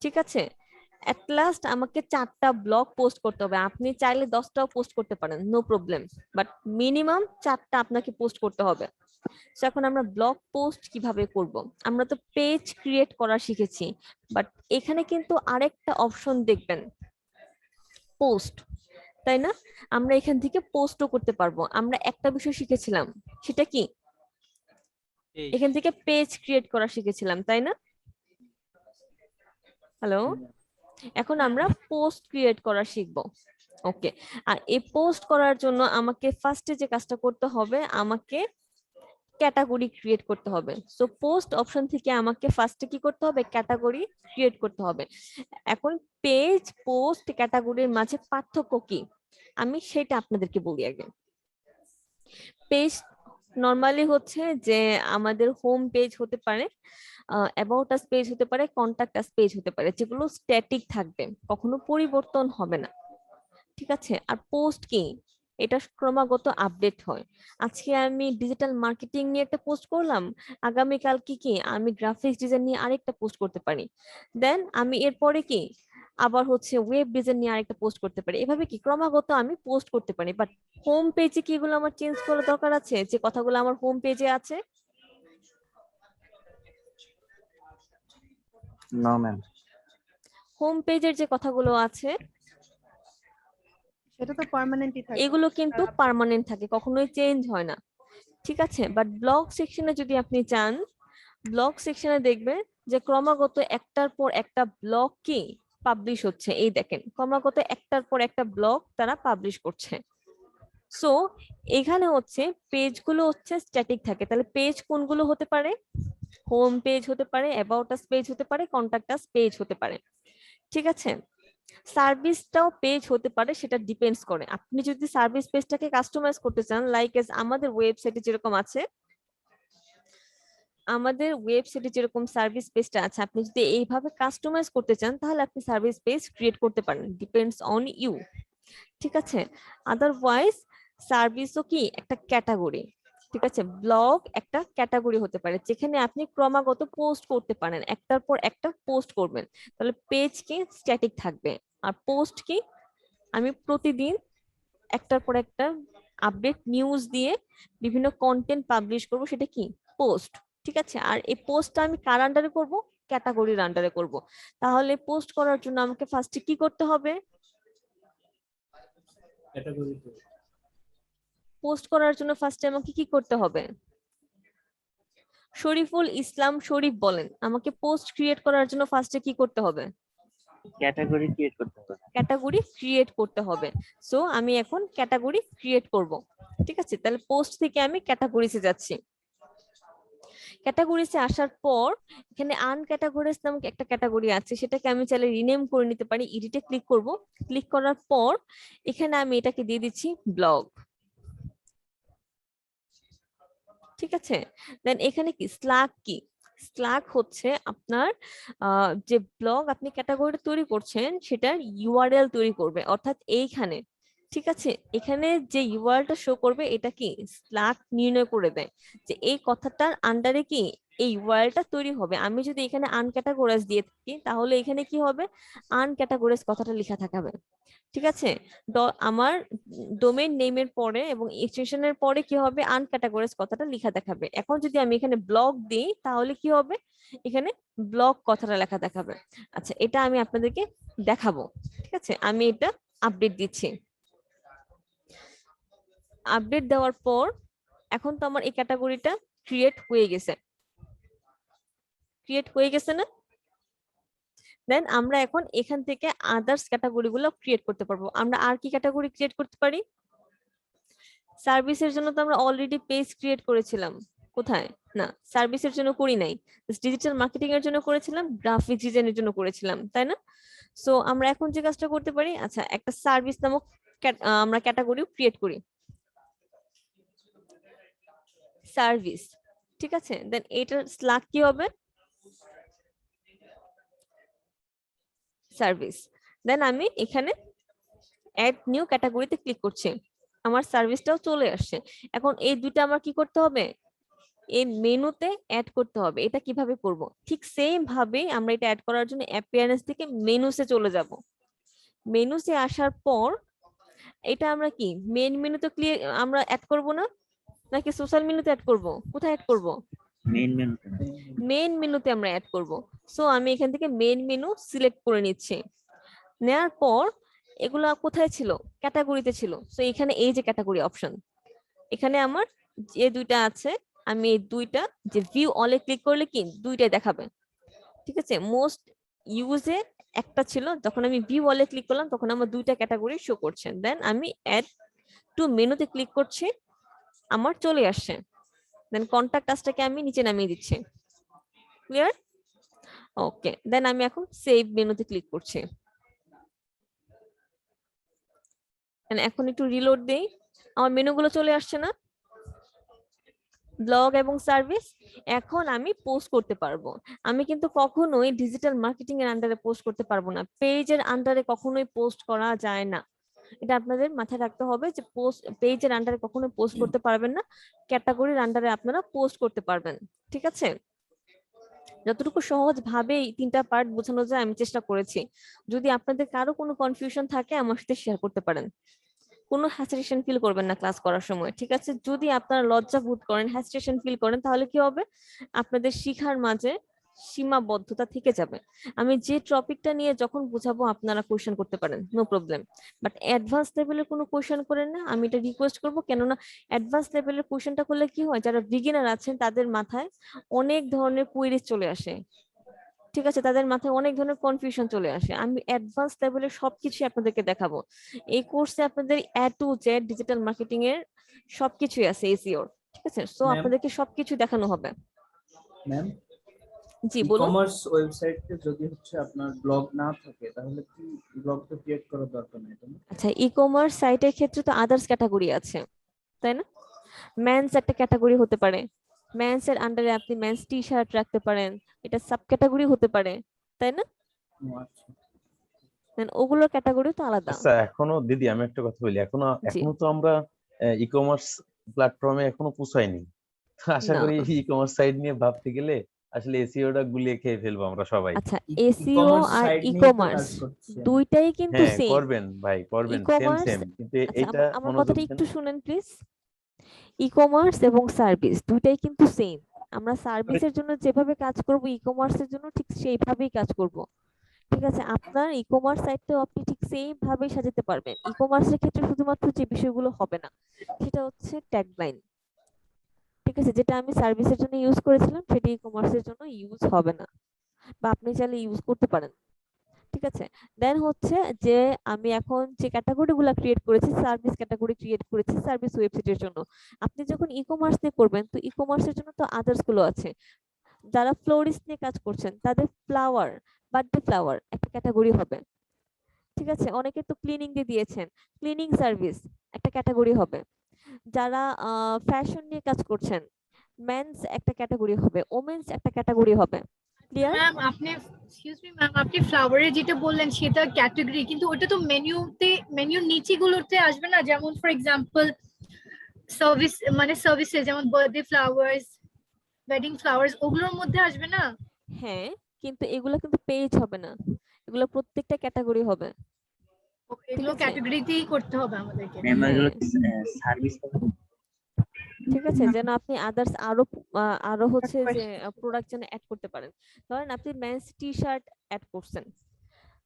ঠিক আছে। এট লাস্ট আমাকে 4টা ব্লগ পোস্ট করতে হবে। আপনি চাইলে 10টাও পোস্ট করতে পারেন, নো প্রবলেম, বাট মিনিমাম 4টা আপনাকে পোস্ট করতে হবে। তো এখন আমরা ব্লগ পোস্ট কিভাবে করব? আমরা তো পেজ ক্রিয়েট করা শিখেছি, বাট এখানে কিন্তু আরেকটা অপশন দেখবেন, পোস্ট, তাই না? আমরা এখান থেকে পোস্টও করতে পারবো। আমরা একটা বিষয় শিখেছিলাম, সেটা কি? এখান থেকে পেজ ক্রিয়েট করা শিখেছিলাম, তাই না? হ্যালো, এখন আমরা পোস্ট ক্রিয়েট করা শিখবো। ওকে, আর এই পোস্ট করার জন্য আমাকে ফার্স্টে যে কাজটা করতে হবে, আমাকে ক্যাটাগরি ক্রিয়েট করতে হবে। সো পোস্ট অপশন থেকে আমাকে ফার্স্টে কি করতে হবে? ক্যাটাগরি ক্রিয়েট করতে হবে। এখন পেজ, পোস্ট, ক্যাটাগরির মাঝে পার্থক্য কি আমি সেটা আপনাদেরকে বলি আগে। পেজ নরমালি হচ্ছে যে আমাদের হোম পেজ হতে পারে, অ্যাবাউট আস পেজ হতে পারে, কন্টাক্ট আস পেজ হতে পারে, যেগুলো স্ট্যাটিক থাকবে, কখনো পরিবর্তন হবে না, ঠিক আছে। আর পোস্ট কি? এটা ক্রমাগত আপডেট হয়। আজকে আমি ডিজিটাল মার্কেটিং নিয়ে একটা পোস্ট করলাম, আগামীকাল কি আমি গ্রাফিক্স ডিজাইন নিয়ে আরেকটা পোস্ট করতে পারি, দেন আমি এরপরে কি আবার হচ্ছে ওয়েব ডিজাইন নিয়ে আরেকটা পোস্ট করতে পারি। এভাবে কি ক্রমাগত আমি পোস্ট করতে পারি। বাট হোম পেজে কি এগুলো আমার চেঞ্জ করা দরকার আছে? যে কথাগুলো আমার হোম পেজে আছে? No ma'am. হোম পেজের যে কথাগুলো আছে সেটা তো পার্মানেন্টই থাকে, এগুলো কিন্তু পার্মানেন্ট থাকে, কখনোই চেঞ্জ হয় না, ঠিক আছে। বাট ব্লগ সেকশনে যদি আপনি চান, ব্লগ সেকশনে দেখবেন যে ক্রমাগত একটার পর একটা ব্লগ কি পাবলিশ হচ্ছে। এই দেখেন ক্রমাগত একটার পর একটা ব্লগ তারা পাবলিশ করছে। সো এখানে হচ্ছে পেজগুলো হচ্ছে স্ট্যাটিক থাকে। তাহলে পেজ কোনগুলো হতে পারে? হোম পেজ হতে পারে, অ্যাবাউট আস পেজ হতে পারে, কন্টাক্ট আস পেজ হতে পারে, ঠিক আছে। সার্ভিসটাও পেজ হতে পারে, সেটা ডিপেন্ডস করে। আপনি যদি সার্ভিস পেজটাকে কাস্টমাইজ করতে চান, লাইক এজ আমাদের ওয়েবসাইটে যেরকম আছে, আমাদের ওয়েবসাইটে যেরকম সার্ভিস পেজটা আছে, আপনি যদি এইভাবে কাস্টমাইজ করতে চান তাহলে আপনি সার্ভিস পেজ ক্রিয়েট করতে পারেন, ডিপেন্ডস অন ইউ, ঠিক আছে। আদারওয়াইজ সার্ভিসও কি একটা ক্যাটাগরি, ঠিক আছে। ব্লগ একটা ক্যাটাগরি হতে পারে যেখানে আপনি ক্রমাগত পোস্ট করতে পারেন, একটার পর একটা পোস্ট করবেন, তাহলে পেজ কি স্ট্যাটিক থাকবে। আর পোস্ট কি আমি প্রতিদিন একটার পর একটা আপডেট নিউজ দিয়ে বিভিন্ন কন্টেন্ট পাবলিশ করব, সেটা কি পোস্ট, ঠিক আছে। আর এই পোস্টটা আমি কার আন্ডারে করব? ক্যাটাগরির আন্ডারে করব। তাহলে পোস্ট করার জন্য আমাকে ফার্স্টে কি করতে হবে? পোস্ট করার জন্য ফার্স্টে আমাকে কি করতে হবে? শরীফুল ইসলাম শরীফ বলেন, আমাকে পোস্ট ক্রিয়েট করার জন্য ফার্স্টে কি করতে হবে? ক্যাটাগরি ক্রিয়েট করতে হবে। ক্যাটাগরি ক্রিয়েট করতে হবে। সো আমি এখন ক্যাটাগরি ক্রিয়েট করব, ঠিক আছে। তাহলে পোস্ট থেকে আমি ক্যাটাগরিজে যাচ্ছি। ক্যাটাগরিজে আসার পর এখানে আনক্যাটাগরিজ নামক একটা ক্যাটাগরি আছে, সেটাকে আমি চাইলে রিনেম করে নিতে পারি। এডিটে ক্লিক করব, ক্লিক করার পর এখানে আমি এটাকে দিয়ে দিচ্ছি ব্লগ, ঠিক আছে। দেন এখানে কি স্ল্যাক কি স্ল্যাক হচ্ছে আপনার যে ব্লগ আপনি ক্যাটাগরি তৈরি করছেন সেটার ইউআরএল তৈরি করবে, অর্থাৎ এইখানে, ঠিক আছে, এখানে যে ইউআরএলটা শো করবে এটা কি স্ল্যাক নির্ণয় করে দেয় যে এই কথাটার আন্ডারে কি এই ইউআরএলটা তৈরি হবে। আমি যদি এখানে আনক্যাটাগরাইজ দিয়ে থাকি তাহলে এখানে কি হবে, আনক্যাটাগরাইজ কথাটা লেখা থাকবে, ঠিক আছে। আমার ডোমেইন নেমের পরে এবং এক্সটেনশনের পরে কি হবে, আনক্যাটাগরাইজ কথাটা লেখা দেখাবে। এখন যদি আমি এখানে ব্লক দিই তাহলে কি হবে, এখানে ব্লক কথাটা লেখা দেখাবে। আচ্ছা, এটা আমি আপনাদেরকে দেখাবো, ঠিক আছে। আমি এটা আপডেট দিচ্ছি। আপডেট দেওয়ার পর এখন তো আমার এই ক্যাটাগরিটা ক্রিয়েট হয়ে গেছে, না? দেন আমরা এখন এখান থেকে আদার্স ক্যাটাগরি গুলো ক্রিয়েট করতে পারবো। আমরা আর কি ক্যাটাগরি ক্রিয়েট করতে পারি? সার্ভিসের জন্য তো আমরা অলরেডি পেজ ক্রিয়েট করেছিলাম, কোথায়? না, সার্ভিসের জন্য করি নাই, ডিজিটাল মার্কেটিং এর জন্য করেছিলাম, গ্রাফিক ডিজাইনের জন্য করেছিলাম, তাই না? সো আমরা এখন যে কাজটা করতে পারি, আচ্ছা একটা সার্ভিস নামক আমরা ক্যাটাগরি ক্রিয়েট করি, সার্ভিস, ঠিক আছে। দেন এটার স্ল্যাক কি হবে, সার্ভিস। দেন আমি এখানে অ্যাড নিউ ক্যাটাগরিতে ক্লিক করছি, আমার সার্ভিসটাও চলে আসছে। এখন এই দুইটা আমার কি করতে হবে, এই মেনুতে অ্যাড করতে হবে। এটা কিভাবে করব? ঠিক সেম ভাবে আমরা এটা অ্যাড করার জন্য অ্যাপিয়ারেন্স থেকে মেনুসে চলে যাব। মেনুসে আসার পর এটা আমরা কি মেইন মেনুতে আমরা অ্যাড করব না, নাকি সোশ্যাল মেনুতে অ্যাড করব? কোথায় অ্যাড করব? মেইন মেনুতে আমরা অ্যাড করব। সো আমি এখান থেকে মেইন মেনু সিলেক্ট করে নিচ্ছি। নেওয়ার পর এগুলা কোথায় ছিল, ক্যাটাগরিতে ছিল। সো এখানে এই যে ক্যাটাগরি অপশন, এখানে আমার যে দুইটা আছে, আমি এই দুইটা যে ভিউ অলে ক্লিক করলে কি দুইটাই দেখাবে, ঠিক আছে। মোস্ট ইউজে একটা ছিল, যখন আমি ভিউ অলে ক্লিক করলাম তখন আমার দুইটা ক্যাটাগরি শো করছে। দেন আমি অ্যাড টু মেনুতে ক্লিক করছি, আমার চলে আসছে। দেন কন্টাক্ট আসটাকে আমি নিচে নামিয়ে দিচ্ছি, ক্লিয়ার? ওকে, দেন আমি এখন সেভ মেনুতে ক্লিক করছি। এখন একটু রিলোড দেই, আমার মেনুগুলো চলে আসছে না, ব্লগ এবং সার্ভিস। এখন আমি পোস্ট করতে পারবো। আমি কিন্তু কখনোই ডিজিটাল মার্কেটিং এর আন্ডারে পোস্ট করতে পারবো না, পেজের আন্ডারে কখনোই পোস্ট করা যায় না। এটা আপনাদের মাথায় রাখতে হবে যে পোস্ট পেজের আন্ডারে কখনোই পোস্ট করতে পারবেন না, ক্যাটাগরির আন্ডারে আপনারা পোস্ট করতে পারবেন, ঠিক আছে। যতটুকু সহজ ভাবে এই তিনটা পার্ট বোঝানো যায় আমি চেষ্টা করেছি। যদি আপনাদের কারো কোনো কনফিউশন থাকে আমার সাথে শেয়ার করতে পারেন, কোনো হ্যাসিটেশন ফিল করবেন না ক্লাস করার সময়, ঠিক আছে। যদি আপনারা লজ্জা বোধ করেন, হ্যাসিটেশন ফিল করেন, তাহলে কি হবে, আপনাদের শিখার মাঝে সীমাবদ্ধতা থেকে যাবে। আমি যে টপিকটা নিয়ে যখন বুঝাবো আপনারা কোয়েশ্চেন করতে পারেন, নো প্রবলেম, বাট অ্যাডভান্স লেভেলের কোনো কোয়েশ্চেন করেন না, আমি এটা রিকোয়েস্ট করবো। কেননা অ্যাডভান্স লেভেলের কোয়েশ্চেনটা করলে কি হয়, যারা বিগিনার আছেন তাদের মাথায় অনেক ধরনের কুইরিজ চলে আসে, ঠিক আছে, তাদের মাথায় অনেক ধরনের কনফিউশন চলে আসে। আমি অ্যাডভান্স লেভেলের সবকিছু আপনাদেরকে দেখাবো। এই কোর্সে আপনাদের এ টু জেড ডিজিটাল মার্কেটিং এর সবকিছুই আছে, এসইও, ঠিক আছে। সো আপনাদেরকে সবকিছু দেখানো হবে। ম্যাম, জি বলুন। ই-কমার্স ওয়েবসাইটে যদি হচ্ছে আপনার ব্লগ না থাকে তাহলে কি ব্লগ তো ক্রিয়েট করার দরকার নেই, তাই না? আচ্ছা, ই-কমার্স সাইটের ক্ষেত্রে তো আদার্স ক্যাটাগরি আছে, তাই না? মেন্স একটা ক্যাটাগরি হতে পারে, মেন্স এর আন্ডারে আপনি মেন্স টি শার্ট রাখতে পারেন, এটা সাব ক্যাটাগরি হতে পারে, তাই না? দেন ওগুলোর ক্যাটাগরি তো আলাদা। আচ্ছা, এখনো দিদি আমি একটা কথা বলি, এখনো তো আমরা ই-কমার্স প্ল্যাটফর্মে এখনো পৌঁছাইনি। আশা করি ই-কমার্স সাইট নিয়ে ভাবতে গেলে আসলে এসইওটা গুলিয়ে খেয়ে ফেলবো আমরা সবাই। আচ্ছা, এসইও আর ই-কমার্স দুইটাই কিন্তু সেম। করবেন ভাই, করবেন, সেম কিন্তু এটা আমার কথাটা একটু শুনেন প্লিজ। ই-কমার্স এবং সার্ভিস দুইটাই কিন্তু সেম। আমরা সার্ভিসের জন্য যেভাবে কাজ করব ই-কমার্সের জন্য ঠিক সেইভাবেই কাজ করব, ঠিক আছে। আপনার ই-কমার্স সাইটটা আপনি ঠিক সেম ভাবে সাজাতে পারবেন। ই-কমার্সের ক্ষেত্রে শুধুমাত্র যে বিষয়গুলো হবে না সেটা হচ্ছে ট্যাগলাইন, ঠিক আছে, যেটা আমি সার্ভিসের জন্য ইউজ করেছিলাম সেটা ই-কমার্সের জন্য ইউজ হবে না, বা আপনি চাইলে ইউজ করতে পারেন, ঠিক আছে। দেন হচ্ছে যে আমি এখন যে ক্যাটাগরিগুলো ক্রিয়েট করেছি, সার্ভিস ক্যাটাগরি ক্রিয়েট করেছি সার্ভিস ওয়েবসাইটের জন্য। আপনি যখন ই-কমার্স নিয়ে করবেন তো ই-কমার্সের জন্য তো আদার্স গুলো আছে। যারা ফ্লোরিস্ট নিয়ে কাজ করছেন তাদের ফ্লাওয়ার, বার্থডে ফ্লাওয়ার একটা ক্যাটাগরি হবে, ঠিক আছে। অনেকে তো ক্লিনিং দিয়ে দিয়েছেন, ক্লিনিং সার্ভিস একটা ক্যাটাগরি হবে। যারা ফ্যাশন নিয়ে কাজ করছেন, মেন্স একটা ক্যাটাগরি হবে, ওমেন্স একটা ক্যাটাগরি হবে। ক্লিয়ার? ম্যাম আপনি এক্সকিউজ মি ম্যাম, আপনি ফ্লাওয়ারের যেটা বললেন সেটা ক্যাটাগরি, কিন্তু ওটা তো মেনুর নিচেগুলোতে আসবে না? যেমন ফর এক্সাম্পল সার্ভিস, মানে সার্ভিসেস যেমন বার্থডে ফ্লাওয়ার্স, ওয়েডিং ফ্লাওয়ার্স, ওগুলোর মধ্যে আসবে না? হ্যাঁ, কিন্তু এগুলো কিন্তু পেজ হবে না, এগুলো প্রত্যেকটা ক্যাটাগরি হবে। এগুলো ক্যাটাগরিতেই করতে হবে আমাদেরকে। ম্যাম এগুলো সার্ভিস ঠিক আছে, যেন আপনি আদার্স আরো হচ্ছে যে প্রোডাক্ট যেন অ্যাড করতে পারেন। ধরেন আপনি মেন্স টি শার্ট অ্যাড করছেন,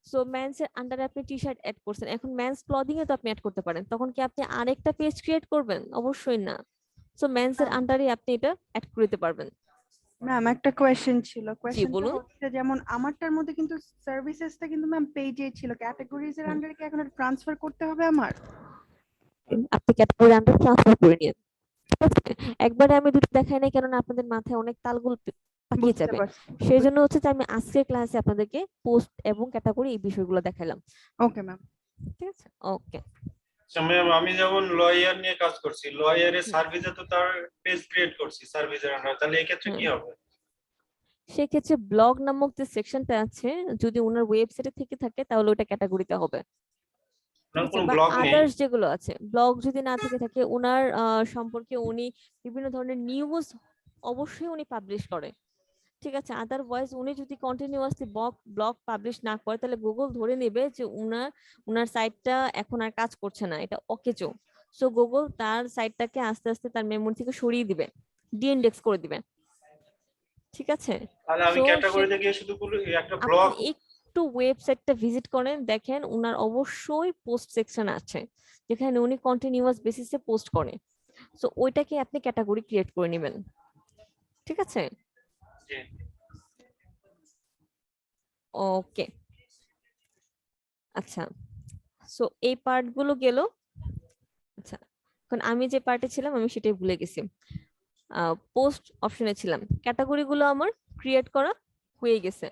সো মেন্স এর আন্ডারে আপনি টি শার্ট অ্যাড করছেন, এখন মেন্স ক্লদিং এ তো আপনি অ্যাড করতে পারেন, তখন কি আপনি আরেকটা পেজ ক্রিয়েট করবেন? অবশ্যই না। সো মেন্স এর আন্ডারে আপনি এটা অ্যাড করে দিতে পারবেন। ম্যাম একটা কোয়েশ্চেন ছিল, কোয়েশ্চেনটা বলুন। হচ্ছে যেমন আমারটার মধ্যে কিন্তু সার্ভিসেসটা কিন্তু ম্যাম পেজে ছিল, ক্যাটাগরিজ এর আন্ডারে কি এখন ট্রান্সফার করতে হবে আমার? আপনি ক্যাটাগরি আন্ডার ট্রান্সফার করে নিন। ঠিক আছে, একবারে আমি দুটো দেখাই নাই, কারণ আপনাদের মাথায় অনেক তালগোল পাকিয়ে যাবে। সেই জন্য হচ্ছে যে আমি আজকের ক্লাসে আপনাদেরকে পোস্ট এবং ক্যাটাগরি এই বিষয়গুলো দেখাইলাম। ওকে ম্যাম, ঠিক আছে, ওকে। আচ্ছা ম্যাম, আমি যেমন লয়ার নিয়ে কাজ করছি, লয়ারের সার্ভিসে তো তার পেজ ক্রিয়েট করছি সার্ভিসের আন্ডারে, তাহলে এই ক্ষেত্রে কি হবে? সেক্ষেত্রে ব্লগ নামক যে সেকশনটা আছে, যদি ওনার ওয়েবসাইটে থেকে থাকে তাহলে ওটা ক্যাটাগরিতে হবে। আদার্স যেগুলো আছে, ব্লগ যদি না থেকে থাকে, ওনার সম্পর্কে উনি বিভিন্ন ধরনের নিউজ অবশ্যই উনি পাবলিশ করে। ঠিক আছে, আদারওয়াইজ উনি যদি কন্টিনিউয়াসলি ব্লগ পাবলিশ না করে, তাহলে গুগল ধরে নেবে যে উনার সাইটটা এখন আর কাজ করছে না, এটা অকেজো। সো গুগল তার সাইটটাকে আস্তে আস্তে তার মেমরি থেকে সরিয়ে দিবে, ডিইন্ডেক্স করে দিবে। ঠিক আছে, তাহলে আমি ক্যাটাগরিতে গিয়ে শুধু একটা ব্লগ, একটু ওয়েবসাইটটা ভিজিট করেন, দেখেন উনার অবশ্যই পোস্ট সেকশন আছে যেখানে উনি কন্টিনিউয়াস বেসিসে পোস্ট করে। সো ওইটাকে আপনি ক্যাটাগরি ক্রিয়েট করে নেবেন। ঠিক আছে, ওকে। আচ্ছা, সো এই পার্ট গুলো গেল। আচ্ছা, এখন আমি যে পার্টে ছিলাম আমি সেটাই ভুলে গেছি। পোস্ট অপশনে ছিলাম, ক্যাটাগরি গুলো আমার ক্রিয়েট করা হয়ে গেছে,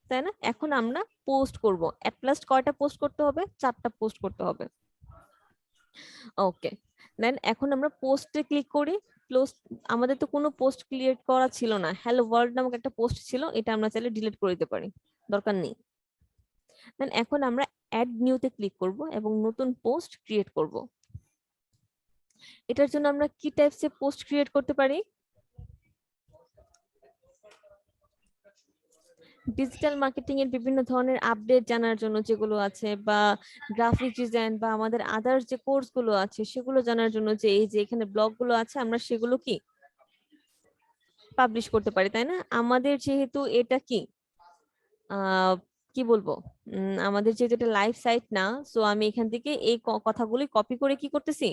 তাই না? এখন আমরা পোস্ট করব। এট লাস্ট কয়টা পোস্ট করতে হবে? 4টা পোস্ট করতে হবে। ওকে, দেন এখন আমরা পোস্টে ক্লিক করি। আমাদের তো কোনো পোস্ট ক্রিয়েট করা ছিল না, হ্যালো ওয়ার্ল্ড নামক একটা পোস্ট ছিল, এটা আমরা চাইলে ডিলিট করে দিতে পারি, দরকার নেই। দেন এখন আমরা অ্যাড নিউতে ক্লিক করব এবং নতুন পোস্ট ক্রিয়েট করব। এটার জন্য আমরা কি টাইপসে পোস্ট ক্রিয়েট করতে পারি? ডিজিটাল মার্কেটিং এর বিভিন্ন ধরনের আপডেট জানার জন্য যেগুলো আছে, বা গ্রাফিক ডিজাইন বা আমাদের আদার্স যে কোর্স গুলো আছে সেগুলো জানার জন্য, যে এই যে এখানে ব্লগ গুলো আছে, আমরা সেগুলো কি পাবলিশ করতে পারি, তাই না? আমাদের যেহেতু এটা কি বলবো, আমাদের যেহেতু এটা লাইভ সাইট না, সো আমি এখান থেকে এই কথাগুলি কপি করে কি করতেছি,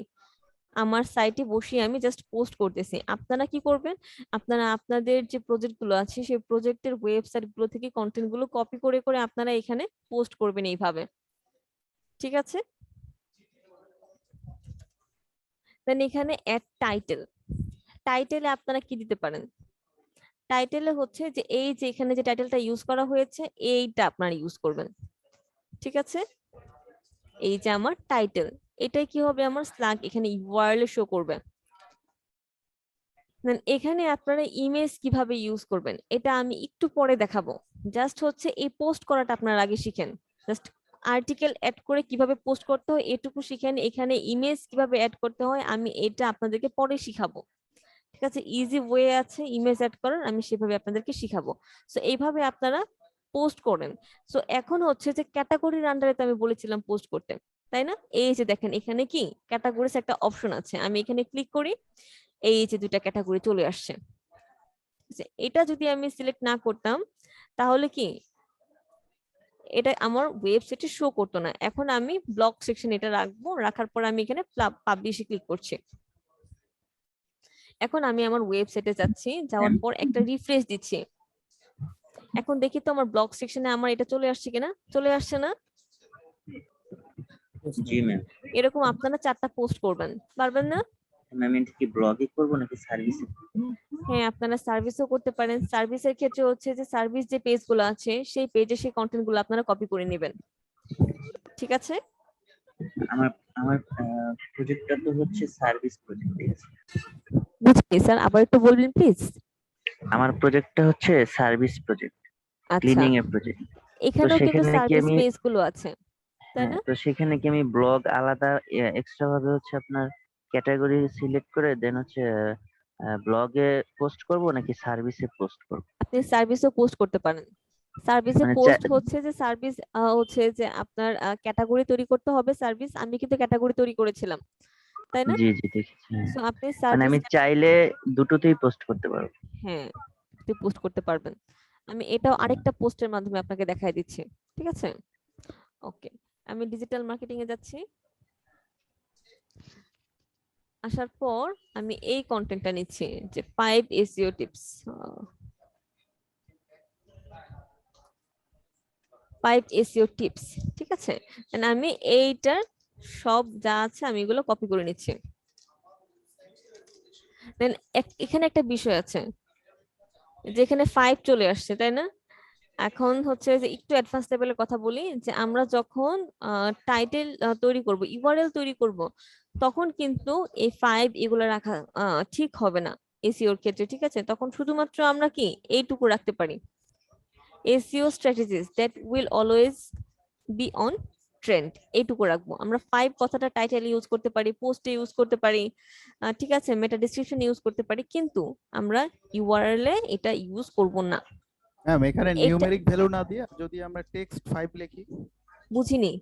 আমার সাইটে বসে আমি জাস্ট পোস্ট করতেছি। আপনারা কি করবেন, আপনারা আপনাদের যে প্রজেক্ট গুলো আছে সেই প্রজেক্টের ওয়েবসাইট গুলো থেকে কন্টেন্ট গুলো কপি করে করে আপনারা এখানে পোস্ট করবেন এইভাবে। ঠিক আছে, দেন এখানে অ্যাড টাইটেলে আপনারা কি দিতে পারেন? টাইটেলে হচ্ছে যে এই যে এখানে যে টাইটেলটা ইউজ করা হয়েছে এইটা আপনারা ইউজ করবেন। ঠিক আছে, এই যে আমার টাইটেল, এটাই কি হবে, আমার স্ল্যাগ এখানে ইউআরএল শো করবে। দেন এখানে আপনারা ইমেজ কিভাবে ইউজ করবেন এটা আমি একটু পরে দেখাবো। জাস্ট হচ্ছে এই পোস্ট করাটা আপনারা আগে শিখেন। জাস্ট আর্টিকেল অ্যাড করে কিভাবে পোস্ট করতে হয় এটুকু শিখেন। এখানে ইমেজ কিভাবে অ্যাড করতে হয় আমি এটা আপনাদেরকে পরে শিখাবো। ঠিক আছে, ইজি ওয়ে আছে ইমেজ অ্যাড করার, আমি সেভাবে আপনাদেরকে শিখাবো। সো এইভাবে আপনারা পোস্ট করেন। সো এখন হচ্ছে যে ক্যাটাগরির আন্ডারে তো আমি বলেছিলাম পোস্ট করতে, তাই না? এই যে দেখেন এখানে কি ক্যাটাগরিজ একটা অপশন আছে, আমি এখানে ক্লিক করি, এই যে দুইটা ক্যাটাগরি চলে আসছে। এটা যদি আমি সিলেক্ট না করতাম তাহলে কি এটা আমার ওয়েবসাইটে শো করতো না। এখন আমি ব্লগ সেকশন এটা রাখবো, রাখার পর আমি এখানে পাবলিশে ক্লিক করছি। এখন আমি আমার ওয়েবসাইটে যাচ্ছি, যাওয়ার পর একটা রিফ্রেশ দিচ্ছি। এখন দেখি তো আমার ব্লগ সেকশনে আমার এটা চলে আসছে কিনা। চলে আসছে না? জি ম্যাম। এরকম আপনারা 4টা পোস্ট করবেন, পারবেন না? ম্যাম এটা কি ব্লগে করব নাকি সার্ভিসে? হ্যাঁ, আপনারা সার্ভিসও করতে পারেন। সার্ভিসের ক্ষেত্রে হচ্ছে যে সার্ভিস যে পেজগুলো আছে সেই পেজে সেই কন্টেন্টগুলো আপনারা কপি করে নেবেন। ঠিক আছে, আমার প্রজেক্টটা তো হচ্ছে সার্ভিস প্রজেক্ট, ঠিক আছে? বুঝলি স্যার, আবার একটু বলবেন প্লিজ? আমার প্রজেক্টটা হচ্ছে সার্ভিস প্রজেক্ট, আচ্ছা, ক্লিনিং এর প্রজেক্ট। তো এখানেও কিন্তু সেখানে কি সার্ভিস আমি পেজ গুলো আছে, তাই না? তো সেখানে কি আমি ব্লগ আলাদা এক্সট্রা ভাবে হচ্ছে আপনার ক্যাটাগরি সিলেক্ট করে দেন হচ্ছে ব্লগে পোস্ট করব নাকি সার্ভিসে পোস্ট করব? আপনি সার্ভিসও পোস্ট করতে পারেন। সার্ভিসে মানে পোস্ট হচ্ছে যে সার্ভিস হচ্ছে যে আপনার ক্যাটাগরি তৈরি করতে হবে সার্ভিস। আমি কিন্তু ক্যাটাগরি তৈরি করেছিলাম, তাই না? জি জি দেখেছি, হ্যাঁ। সো আপনি মানে সার্ভিস, আমি চাইলে দুটোতেই পোস্ট করতে পারবো। হ্যাঁ, আপনি পোস্ট করতে পারবেন। আমি এটাও আরেকটা পোস্টের মাধ্যমে আপনাকে দেখাই দিচ্ছি, ঠিক আছে? ওকে, আমি ডিজিটাল মার্কেটিং এ যাচ্ছি। আসার পর আমি এই কন্টেন্টটা নিচ্ছি যে 5 এসইও টিপস, 5 এসইও টিপস, ঠিক আছে? And আমি এইটার সব যা আছে আমি এগুলো কপি করে নিচ্ছি। দেন এখানে একটা বিষয় আছে যেখানে 5 চলে আসছে, তাই না? এখন হচ্ছে যে একটু অ্যাডভান্স লেভেলের কথা বলি, যে আমরা যখন টাইটেল তৈরি করব, ইউআরএল তৈরি করব, তখন কিন্তু এই 5 এগুলো রাখা ঠিক হবে না এসইওর ক্ষেত্রে, ঠিক আছে? তখন শুধুমাত্র আমরা কি এইটুকু রাখতে পারি, SEO strategies that will always be on trend, এইটুকু রাখবো। আমরা 5 কথাটা টাইটেল ইউজ করতে পারি, পোস্টে ইউজ করতে পারি, ঠিক আছে, মেটা ডেসক্রিপশন ইউজ করতে পারি, কিন্তু আমরা ইউআরএল এ এটা ইউজ করব না। ম্যাম এখানে এটা নিউমেরিক ভ্যালু না দিয়ে যদি আমরা টেক্সট 5 লিখি, বুঝিনি।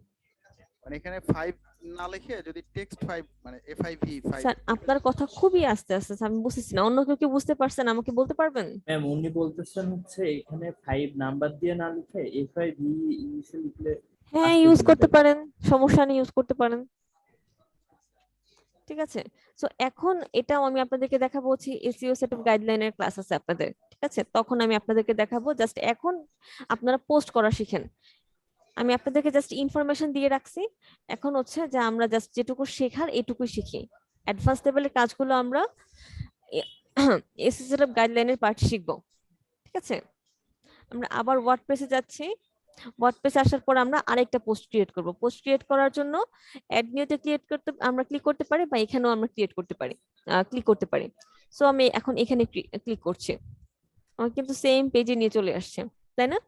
মানে এখানে 5 না লিখে যদি টেক্সট 5 মানে এফআইভি 5। স্যার আপনার কথা খুবই আস্তে আস্তে, আমি বুঝতেছি না, অন্য কেউ কি বুঝতে পারছেন? আমাকে বলতে পারবেন? ম্যাম উনি বলতেছেন হচ্ছে এখানে 5 নাম্বার দিয়ে না লিখে এফআইভি ইংলিশে লিখলে হ্যাঁ, আস্তে ইউজ শুনতে করতে পাই। পারেন, সমস্যা নেই, ইউজ করতে পারেন, ঠিক আছে? সো এখন এটাও আমি আপনাদেরকে দেখাবো হচ্ছে এসইও সেটআপ গাইডলাইনের ক্লাস আছে আপনাদের, ঠিক আছে? তখন আমি আপনাদেরকে দেখাবো। জাস্ট এখন আপনারা পোস্ট করা শিখেন। আমি আপনাদেরকে জাস্ট ইনফরমেশন দিয়ে রাখছি। এখন হচ্ছে যে আমরা জাস্ট যেটুকু শেখার এটুকুই শিখি। অ্যাডভান্স লেভেলের কাজগুলো আমরা এসইও সেটআপ গাইডলাইনের পার্ট শিখবো, ঠিক আছে? আমরা আবার ওয়ার্ডপ্রেসে যাচ্ছি। ওয়ার্ডপ্রেসে আসার পর আমরা আরেকটা পোস্ট ক্রিয়েট করব। পোস্ট ক্রিয়েট করার জন্য অ্যাড নিউতে আমরা ক্লিক করতে পারি, বা এখানেও আমরা ক্রিয়েট করতে পারি, ক্লিক করতে পারি। সো আমি এখন এখানে ক্লিক করছি, আমার কিন্তু সেম পেজে নিয়ে চলে আসছে, তাই না?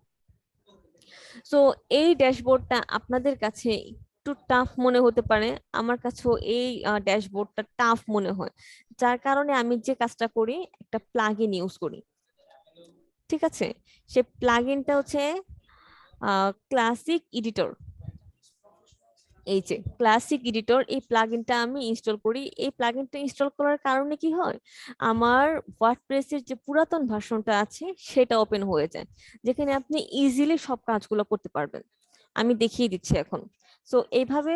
সো এই ড্যাশবোর্ডটা আপনাদের কাছে একটু টাফ মনে হতে পারে, আমার কাছেও এই ড্যাশবোর্ডটা টাফ মনে হয়, যার কারণে আমি যে কাজটা করি, একটা প্লাগইন ইউজ করি, ঠিক আছে? সে প্লাগইনটা হচ্ছে ক্লাসিক এডিটর। এই যে ক্লাসিক এডিটর, এই প্লাগইনটা আমি ইনস্টল করি। এই প্লাগইনটা ইনস্টল করার কারণে কি হয়, আমার ওয়ার্ডপ্রেসের যে পুরাতন ভার্সনটা আছে সেটা ওপেন হয়ে যায়, যেখানে আপনি ইজিলি সব কাজগুলো করতে পারবেন। আমি দেখিয়ে দিচ্ছি এখন। সো এইভাবে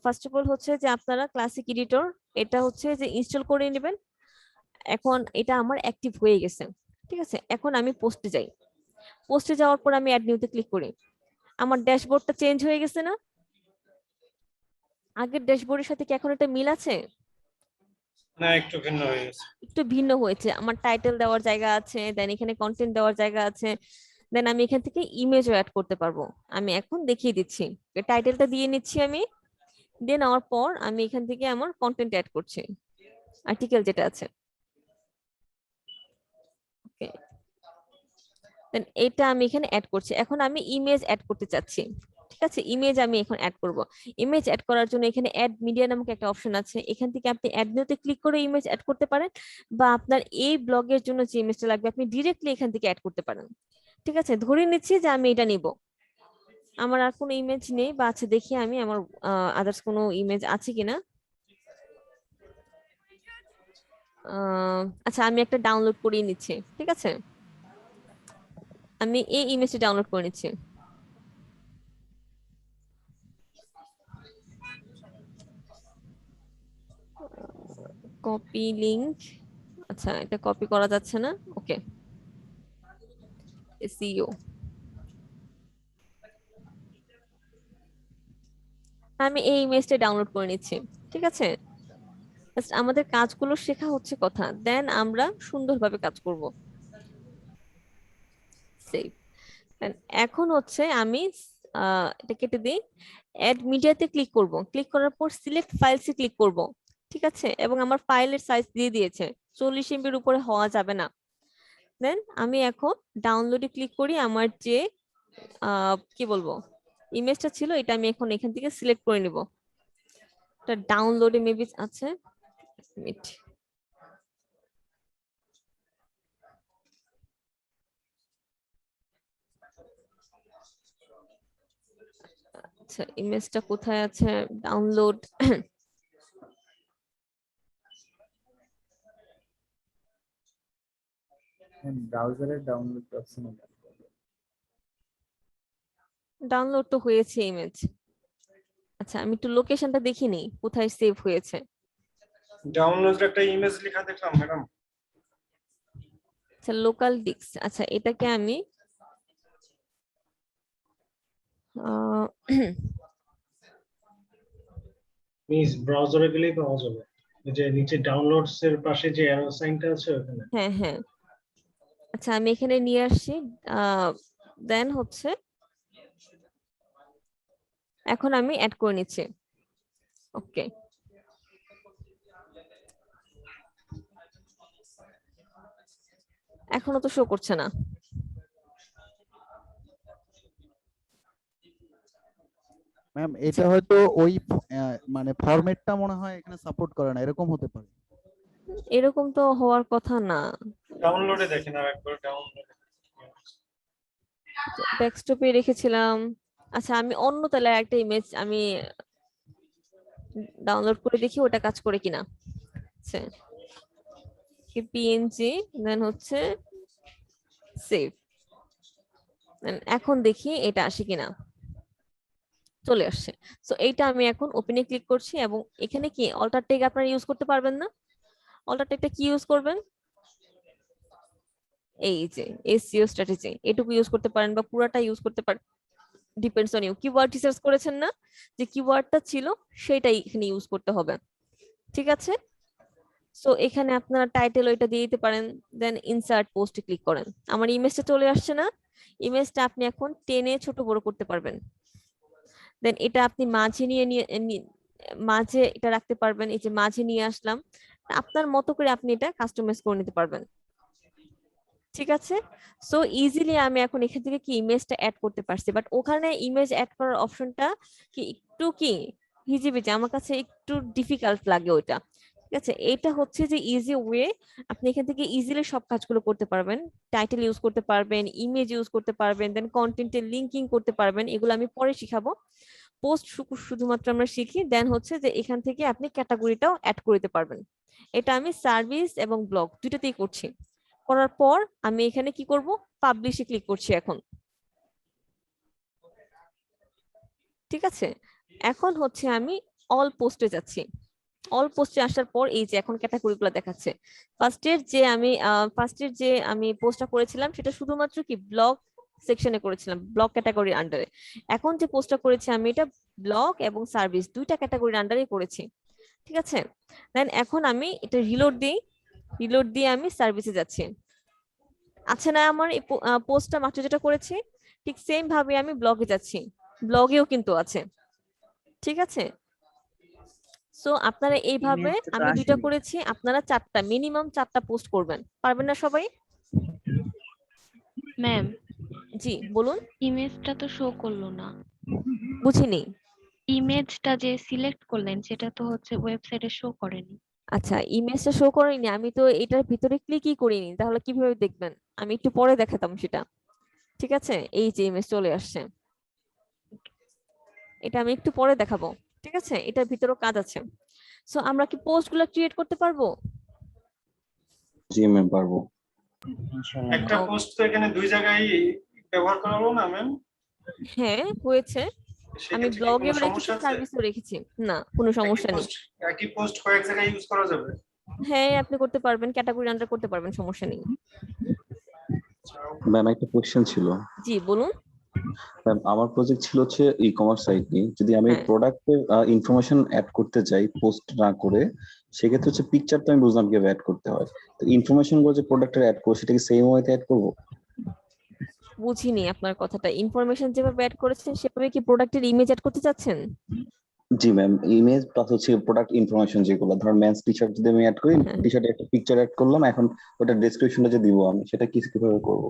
ফার্স্ট অফ অল হচ্ছে যে আপনারা ক্লাসিক এডিটর এটা হচ্ছে যে ইনস্টল করে নেবেন। এখন এটা আমার অ্যাক্টিভ হয়ে গেছে, ঠিক আছে? এখন আমি পোস্টে যাই। পোস্টে যাওয়ার পর আমি অ্যাড নিউতে ক্লিক করি। আমার ড্যাশবোর্ডটা চেঞ্জ হয়ে গেছে না? আগের ড্যাশবোর্ডের সাথে কি এখন এটা মিল আছে? না, একটু ভিন্ন হয়ে গেছে। একটু ভিন্ন হয়েছে। আমার টাইটেল দেওয়ার জায়গা আছে, দেন এখানে কন্টেন্ট দেওয়ার জায়গা আছে, দেন আমি এখান থেকে ইমেজও অ্যাড করতে পারবো। আমি এখন দেখিয়ে দিচ্ছি, টাইটেলটা দিয়ে নিচ্ছি আমি, দিয়ে নেওয়ার পর আমি এখান থেকে আমার কন্টেন্ট অ্যাড করছি, আর্টিকেল যেটা আছে, ওকে। দেন এটা আমি এখানে অ্যাড করছি। এখন আমি ইমেজ অ্যাড করতে চাচ্ছি, ঠিক আছে? ইমেজ আমি এখন অ্যাড করব। ইমেজ অ্যাড করার জন্য এখানে অ্যাড মিডিয়া নামক একটা অপশন আছে, এখান থেকে আপনি অ্যাড নিউতে ক্লিক করে ইমেজ অ্যাড করতে পারেন, বা আপনার এই ব্লগের জন্য যে ইমেজটা লাগবে আপনি ডিরেক্টলি এখান থেকে অ্যাড করতে পারেন, ঠিক আছে? ধরে নিচ্ছি যে আমি এটা নিব, আমার আর কোনো ইমেজ নেই, বা আছে দেখি আমি আমার আদার্স কোনো ইমেজ আছে কিনা। আচ্ছা, আমি একটা ডাউনলোড করিয়ে নিচ্ছি, ঠিক আছে? আমি এই ইমেজটা ডাউনলোড করে নিচ্ছি। কপি লিংক, আচ্ছা এটা কপি করা যাচ্ছে না, ওকে। এসইও, আমি এই ইমেজটা ডাউনলোড করে নিচ্ছি, ঠিক আছে? আমাদের কাজগুলো শেখা হচ্ছে কথা, দেন আমরা সুন্দরভাবে কাজ করব। সেভ। এখন হচ্ছে আমি এটা কেটে দিই, অ্যাড মিডিয়াতে ক্লিক করব। ক্লিক করার পর সিলেক্ট ফাইলসে ক্লিক করব, ঠিক আছে, এবং আমার ফাইলের সাইজ দিয়ে দিয়েছে 40 MB-র উপরে হওয়া যাবে না। দেন আমি এখন ডাউনলোডে ক্লিক করি, আমার যে কি বলবো ইমেজটা ছিল এটা আমি এখন এখান থেকে সিলেক্ট করে নিব। এটা ডাউনলোডে মেবি আছে, মিনিট। আচ্ছা ইমেজটা কোথায় আছে, ডাউনলোড। ব্রাউজারে ডাউনলোড অপশন ডাউনলোড তো হয়েছে ইমেজ। আচ্ছা আমি একটু লোকেশনটা দেখিনি কোথায় সেভ হয়েছে। ডাউনলোড একটা ইমেজ লেখা দেখলাম ম্যাডাম। আচ্ছা লোকাল ডিস্ক, আচ্ছা এটাকে আমি মিস ব্রাউজারে গেলেই পাওয়া যাবে, এই যে নিচে ডাউনলোডস এর পাশে যে অ্যারো সাইনটা আছে ওখানে। হ্যাঁ হ্যাঁ, আচ্ছা আমি এখানে নিয়ে আসছি। দেন হচ্ছে এখন আমি অ্যাড করে নিচ্ছি। ওকে, এখনো তো শো করছে না। ম্যাম এটা হয়তো ওই মানে ফরম্যাটটা মনে হয় এখানে সাপোর্ট করে না, এরকম হতে পারে। এরকম তো হওয়ার কথা না। ডাউনলোডে দেখেন আর একবার ডাউনলোড। ডেস্কটপে রেখেছিলাম। আচ্ছা আমি অন্য তাহলে একটা ইমেজ আমি ডাউনলোড করে দেখি ওটা কাজ করে কিনা। আচ্ছা পিএনজি, দেন হচ্ছে সেভ। এখন দেখি এটা আসে কিনা, চলে আসছে। সো এইটা আমি এখন ওপেনে ক্লিক করছি এবং এখানে কি অল্টার ট্যাগ আপনারা ইউজ করতে পারবেন না। অল্টার ট্যাগটা কি ইউজ করবেন, এই যে এসইও স্ট্র্যাটেজি এটুকু ইউজ করতে পারেন বা পুরাটা ইউজ করতে পারেন, depends on you. Keyword research করেছেন না, যে কিওয়ার্ডটা ছিল সেটাই এখানে ইউজ করতে হবে, ঠিক আছে। সো এখানে আপনার টাইটেল ওইটা দিয়ে দিতে পারেন, দেন ইনসার্ট পোস্টে ক্লিক করেন। আমার ইমেজটা চলে আসছে না, ইমেজটা আপনি এখন টেনে ছোট বড় করতে পারবেন। দেন এটা আপনি মাঝে মাঝে এটা রাখতে পারবেন, এই যে মাঝে নিয়ে আসলাম, আপনার মতো করে আপনি এটা কাস্টমাইজ করে নিতে পারবেন, ঠিক আছে। সো ইজিলি আমি এখন এখান থেকে কি ইমেজটা অ্যাড করতে পারছি, বাট ওখানে ইমেজ অ্যাড করার অপশনটা কি একটু কি হিজিবিজি, আমার কাছে একটু ডিফিকাল্ট লাগে ওইটা, ঠিক আছে। এটা হচ্ছে যে ইজি ওয়ে, আপনি এখান থেকে ইজিলি সব কাজগুলো করতে পারবেন। টাইটেল ইউজ করতে পারবেন, ইমেজ ইউজ করতে পারবেন, দেন কন্টেন্টের লিঙ্কিং করতে পারবেন, এগুলো আমি পরে শিখাবো। পোস্ট শুধুমাত্র আমরা শিখি, দেন হচ্ছে যে এখান থেকে আপনি ক্যাটাগরিটাও অ্যাড করতে পারবেন। এটা আমি সার্ভিস এবং ব্লগ দুইটাতেই করছি। করার পর আমি এখানে কি করব, পাবলিশে ক্লিক করছি এখন, ঠিক আছে। এখন হচ্ছে আমি অল পোস্টে যাচ্ছি। অল পোস্টে আসার পর এই যে এখন ক্যাটাগরিগুলো দেখাচ্ছে। ফার্স্টের যে আমি পোস্টটা করেছিলাম সেটা শুধুমাত্র কি ব্লগ সেকশনে করেছিলাম, ব্লগ ক্যাটাগরির আন্ডারে। এখন যে পোস্টটা করেছি আমি এটা ব্লগ এবং সার্ভিস দুইটা ক্যাটাগরির আন্ডারে করেছি, ঠিক আছে। দেন এখন আমি এটা রিলোড দিয়ে আমি সার্ভিসে যাচ্ছি। আছে না আমার এই পোস্টটা মাত্র যেটা করেছি, ঠিক সেম ভাবে আমি ব্লগে যাচ্ছি, ব্লগেও কিন্তু আছে, ঠিক আছে। সো আপনারা এইভাবে, আমি দুইটা করেছি, আপনারা চারটা, মিনিমাম 4টা পোস্ট করবেন, পারবেন না সবাই? ম্যাম জি বলুন। ইমেজটা তো শো করলো না। বুঝিনি। ইমেজটা যে সিলেক্ট করলেন সেটা তো হচ্ছে ওয়েবসাইটে শো করেনি। আচ্ছা ইমেজটা শো করেনি, আমি তো এটার ভিতরে ক্লিকই করিনি, তাহলে কিভাবে দেখবেন? আমি একটু পরে দেখাতাম সেটা, ঠিক আছে। এই যে ইমেজ চলে আসছে, এটা আমি একটু পরে দেখাবো, ঠিক আছে। এটার ভিতরেও কাজ আছে। সো আমরা কি পোস্টগুলো ক্রিয়েট করতে পারবো? জি ম্যাম পারবো। একটা পোস্ট তো এখানে দুই জায়গায় ব্যবহার করা হলো না ম্যাম? হ্যাঁ হয়েছে, আমি ব্লগেও রেখেছি, সার্ভিসেও রেখেছি, না কোনো সমস্যা নেই। একই পোস্ট কয়েক জায়গায় ইউজ করা যাবে? হ্যাঁ আপনি করতে পারবেন, ক্যাটাগরি আন্ডার করতে পারবেন, সমস্যা নেই। ম্যাম একটা কোশ্চেন ছিল। জি বলুন। ম্যাম আমার প্রজেক্ট ছিল হচ্ছে ই-কমার্স সাইট নিয়ে, যদি আমি প্রোডাক্টের ইনফরমেশন অ্যাড করতে চাই পোস্ট না করে, সেক্ষেত্রে হচ্ছে পিকচার তো আমি বুঝলাম কিভাবে অ্যাড করতে হয়, তো ইনফরমেশন গুলো যে প্রোডাক্টের অ্যাড করব সেটা কি সেম ওয়েতে অ্যাড করব? বুঝিনি আপনার কথাটা। ইনফরমেশন যেভাবে অ্যাড করেছেন সেভাবে কি প্রোডাক্টের ইমেজ অ্যাড করতে চাচ্ছেন? জি ম্যাম, ইমেজ প্লাস হচ্ছে প্রোডাক্ট ইনফরমেশন, যেগুলো ধর মেন্স টি শার্ট যদি আমি অ্যাড করি, হ্যাঁ। টি শার্টে একটা পিকচার অ্যাড করলাম, এখন ওটা ডেসক্রিপশনটা যে দিব আমি, সেটা কিভাবে করব?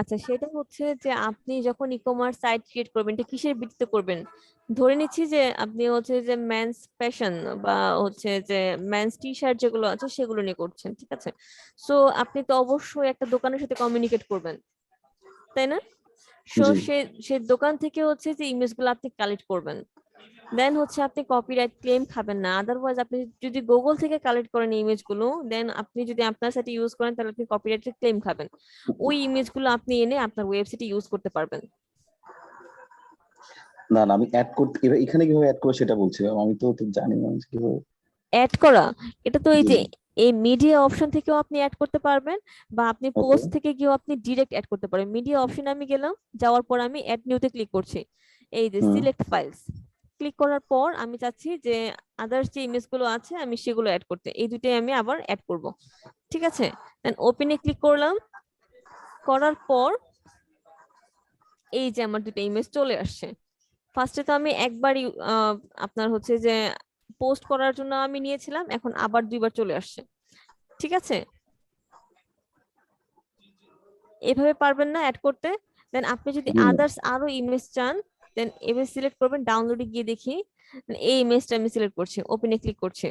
আচ্ছা, সেটা হচ্ছে যে আপনি যখন ই কমার্স সাইট ক্রিয়েট করবেন, এটা কিসের ভিত্তিতে করবেন? ধরে নিচ্ছি যে আপনি হচ্ছে যে মেন্স ফ্যাশন বা হচ্ছে যে মেন্স টি শার্ট যেগুলো আছে সেগুলো নিয়ে করছেন, ঠিক আছে? সো আপনি তো অবশ্যই একটা দোকানের সাথে কমিউনিকেট করবেন, তাই না? সো জি সে দোকান থেকে হচ্ছে যে ইমেজগুলো আপনি কালেক্ট করবেন, দেন হচ্ছে আপনি কপিরাইট ক্লেম খাবেন না। আদারওয়াইজ আপনি যদি গুগল থেকে কালেক্ট করেন ইমেজগুলো, দেন আপনি যদি আপনার সাইটে ইউজ করেন তাহলে আপনি কপিরাইটের ক্লেম খাবেন। ওই ইমেজগুলো আপনি এনে আপনার ওয়েবসাইটে ইউজ করতে পারবেন। না না, আমি অ্যাড করতে এখানে কিভাবে অ্যাড করবো সেটা বলছি ma'am, আমি তো জানি না কিভাবে অ্যাড করা, এটা তো এই জি যে এই মিডিয়া অপশন থেকেও আপনি অ্যাড করতে পারবেন, বা আপনি ওকে পোস্ট থেকে গিয়েও আপনি ডিরেক্ট অ্যাড করতে পারবেন। মিডিয়া অপশনে আমি গেলাম, যাওয়ার পর আমি অ্যাড নিউতে ক্লিক করছি, এই যে হুম সিলেক্ট ফাইলস ক্লিক করার পর আমি চাচ্ছি যে আদার্স যে ইমেজগুলো আছে আমি সেগুলো অ্যাড করতে, এই দুটোই আমি আবার অ্যাড করব, ঠিক আছে? দেন ওপেনে ক্লিক করলাম, করার পর এই যে আমার দুটো ইমেজ চলে আসছে। ফার্স্টে তো আমি একবারই আপনার হচ্ছে যে পোস্ট করার জন্য আমি নিয়েছিলাম, এখন আবার 2বার চলে আসছে, ঠিক আছে? এভাবে পারবেন না অ্যাড করতে? দেন আপনি যদি জি ma'am। আদার্স আরো ইমেজ চান, দেন এভাবে সিলেক্ট করবেন, ডাউনলোডে গিয়ে দেখি এই ইমেজটা আমি সিলেক্ট করছি, ওপেনে ক্লিক করছি।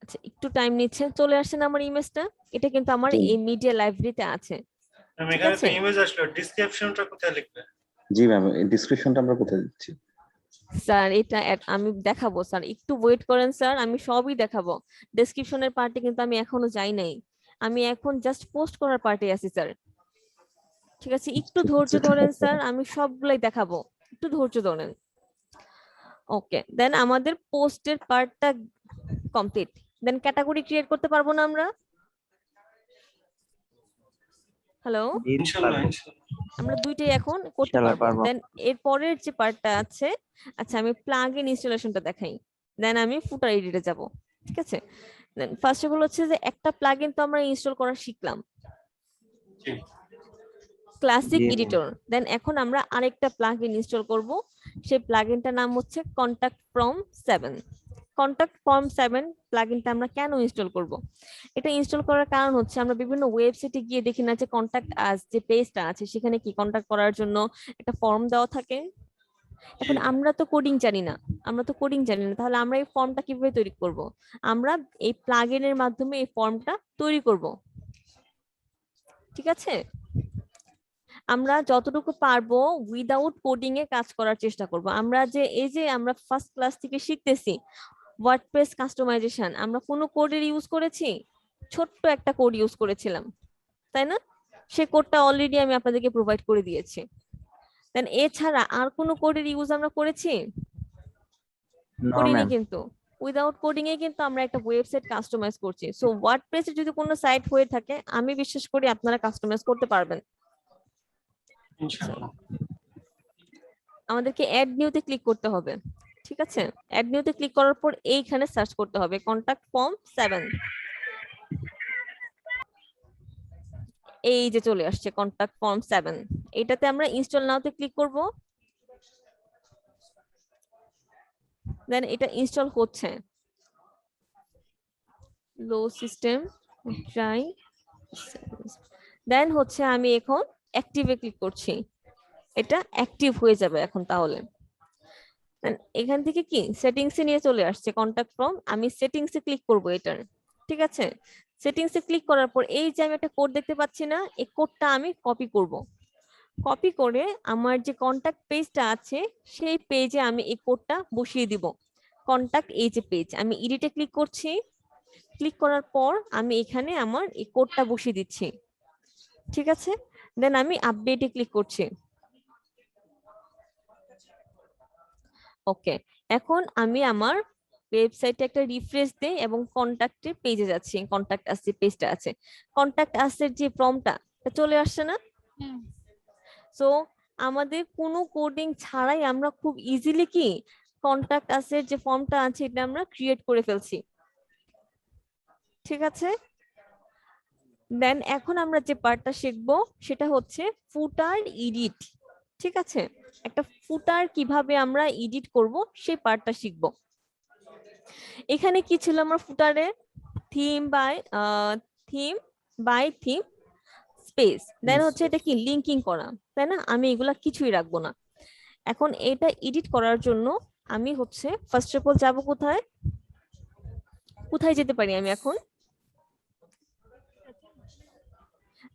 আচ্ছা, একটু টাইম নিচ্ছে, চলে আসছে না আমার ইমেজটা? এটা কিন্তু আমার জি এই মিডিয়া লাইব্রেরিতে আছে, ম্যাম ঠিক এখানে তো আছে? ইমেজ আসলো, ডেসক্রিপশনটা কোথায় লিখবে? জি ম্যাম, ডিসক্রিপশনটা আমরা কোথায় দিচ্ছি? স্যার এটা আমি দেখাবো স্যার, একটু ওয়েট করেন স্যার, আমি সবই দেখাবো। ডেসক্রিপশনের পার্টে কিন্তু আমি এখনো যাই নাই, আমি এখন জাস্ট পোস্ট করার পার্টে আছি স্যার, ঠিক আছে? একটু ঠিক ধৈর্য আছে ঠিক ধরেন আছে স্যার, আমি সবগুলাই দেখাবো, একটু ধৈর্য ধরেন। ওকে, দেন আমাদের পোস্টের পার্টটা কমপ্লিট, দেন ক্যাটাগরি ক্রিয়েট করতে পারবো না আমরা? হ্যালো, ইনশাআল্লাহ আমরা দুইটাই এখন করতে ইনশাআল্লাহ পারবো। পারবো। দেন এর পরের যে পার্টটা আছে, আচ্ছা আমি প্লাগইন ইনস্টলেশনটা দেখাই, দেন আমি ফুটার এডিটে যাব, ঠিক আছে? দেন ফার্স্ট অফ অল হচ্ছে যে একটা প্লাগইন তো আমরা ইনস্টল করা শিখলাম, জি ক্লাসিক জি এডিটর। দেন এখন আমরা আরেকটা প্লাগইন ইনস্টল করব, সেই প্লাগইনটার নাম হচ্ছে কন্টাক্ট ফ্রম 7। কন্টাক্ট ফর্ম 7 প্লাগইনটা আমরা কেন ইনস্টল করব? এটা ইনস্টল করার কারণ হচ্ছে আমরা বিভিন্ন ওয়েবসাইটে গিয়ে দেখি না যে কন্টাক্ট আস যে পেজটা আছে সেখানে কি কন্টাক্ট করার জন্য একটা ফর্ম দেওয়া থাকে। এখন আমরা তো কোডিং জানি না, তাহলে আমরা এই ফর্মটা কিভাবে তৈরি করব? আমরা এই প্লাগইনের মাধ্যমে এই ফর্মটা তৈরি করব, ঠিক আছে? আমরা যতটুকু পারবো উইদাউট কোডিং এ কাজ করার চেষ্টা করব। আমরা যে এই যে আমরা ফার্স্ট ক্লাস থেকে শিখতেছি ওয়ার্ডপ্রেস কাস্টমাইজেশন, আমরা কোনো কোডের ইউজ করেছি? ছোট্ট একটা কোড ইউজ করেছিলাম, তাই না? সে কোডটা অলরেডি আমি আপনাদেরকে প্রোভাইড করে দিয়েছি। দেন এছাড়া আর কোনো কোডের ইউজ আমরা করেছি? নো করিনি ম্যাম। কিন্তু। উইদাউট কোডিং এ কিন্তু আমরা একটা ওয়েবসাইট কাস্টমাইজ করছি। সো ওয়ার্ডপ্রেসে যদি কোনো সাইট হয়ে থাকে আমি বিশ্বাস করি আপনারা কাস্টমাইজ করতে পারবেন। ইনশাআল্লাহ। আমাদেরকে অ্যাড নিউতে ক্লিক করতে হবে, ঠিক আছে? অ্যাড নিউতে ক্লিক করার পর এইখানে সার্চ করতে হবে কন্টাক্ট ফর্ম 7। এই যে চলে আসছে কন্টাক্ট ফর্ম 7, এটাতে আমরা ইনস্টল নাওতে ক্লিক করব, দেন এটা ইনস্টল হচ্ছে। লো সিস্টেম ট্রাই, দেন হচ্ছে আমি এখন অ্যাক্টিভে ক্লিক করছি, এটা অ্যাক্টিভ হয়ে যাবে এখন। তাহলে এখান থেকে কি সেটিংসে নিয়ে চলে আসছে কন্টাক্ট ফর্ম, আমি সেটিংসে ক্লিক করব এটার, ঠিক আছে? সেটিংসে ক্লিক করার পর এই যে আমি একটা কোড দেখতে পাচ্ছি না, এই কোডটা আমি কপি করব। কপি করে আমার যে কন্টাক্ট পেজটা আছে সেই পেজে আমি এই কোডটা বসিয়ে দিব। কন্টাক্ট এই যে পেজ, আমি এডিটে ক্লিক করছি, ক্লিক করার পর আমি এখানে আমার এই কোডটা বসিয়ে দিচ্ছি, ঠিক আছে? দেন আমি আপডেটে ক্লিক করছি। ওকে, এখন আমি আমার ওয়েবসাইটে একটা রিফ্রেশ দেই এবং কন্টাক্টের পেজে যাচ্ছি। কন্টাক্ট আস যে পেজটা আছে, কন্টাক্ট আসের যে ফর্মটা চলে আসছে না? সো আমাদের কোনো কোডিং ছাড়াই আমরা খুব ইজিলি কি কন্টাক্ট আসের যে ফর্মটা আছে এটা আমরা ক্রিয়েট করে ফেলছি, ঠিক আছে? দেন এখন আমরা যে পার্টটা শিখবো সেটা হচ্ছে ফুটার এডিট। ঠিক আছে, একটা ফুটার কিভাবে আমরা এডিট করব সেই পার্টটা শিখবো। এখানে কি ছিল আমার ফুটারে? থিম বাই থিম স্পেস, দেন হচ্ছে এটা কি লিঙ্কিং করা, তাই না? আমি এগুলা কিছুই রাখবো না। এখন এটা এডিট করার জন্য আমি হচ্ছে ফার্স্ট অফ অল যাবো কোথায়, কোথায় যেতে পারি আমি এখন?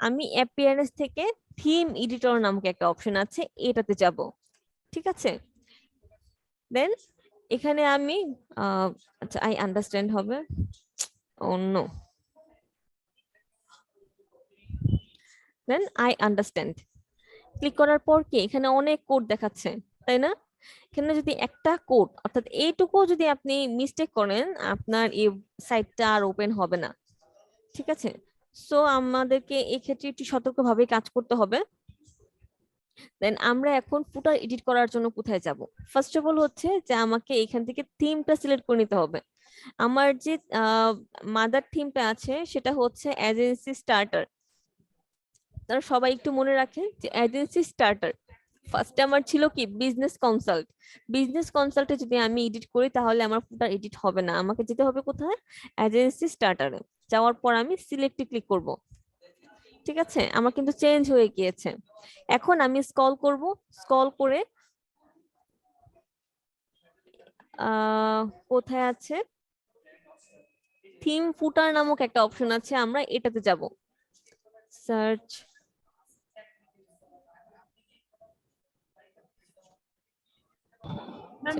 আমি অ্যাপিয়ারেন্স থেকে থিম এডিটর নামক একটা অপশন আছে, এটাতে যাব। ঠিক আছে, দেন এখানে আমি আচ্ছা আই আন্ডারস্ট্যান্ড হবে, অন্য দেন আই আন্ডারস্ট্যান্ড ক্লিক করার পর কি এখানে অনেক কোড দেখাচ্ছে, তাই না? এখানে যদি একটা কোড অর্থাৎ এইটুকু যদি আপনি মিস্টেক করেন, আপনার এই সাইটটা আর ওপেন হবে না। ঠিক আছে, সো আমাদেরকে এই ক্ষেত্রে একটু সতর্কভাবে কাজ করতে হবে। দেন আমরা এখন ফুটার এডিট করার জন্য কোথায় যাব? ফার্স্ট অফ অল হচ্ছে যে আমাকে এখান থেকে থিমটা সিলেক্ট করে নিতে হবে। আমার যে মাদার থিমটা আছে সেটা হচ্ছে এজেন্সি স্টার্টার। তারা সবাই একটু মনে রাখেন যে এজেন্সি স্টার্টার ফার্স্টে আমার ছিল কি বিজনেস কনসাল্ট। বিজনেস কনসাল্টে যদি আমি এডিট করি তাহলে আমার ফুটার এডিট হবে না, আমাকে যেতে হবে কোথায়? এজেন্সি স্টার্টারে। যাওয়ার পর আমি সিলেক্টে ক্লিক করব। ঠিক আছে, আমার কিন্তু চেঞ্জ হয়ে গিয়েছে। এখন আমি স্ক্রল করব, স্ক্রল করে কোথায় আছে থিম ফুটার নামক একটা অপশন আছে, আমরা এটাতে যাব। সার্চ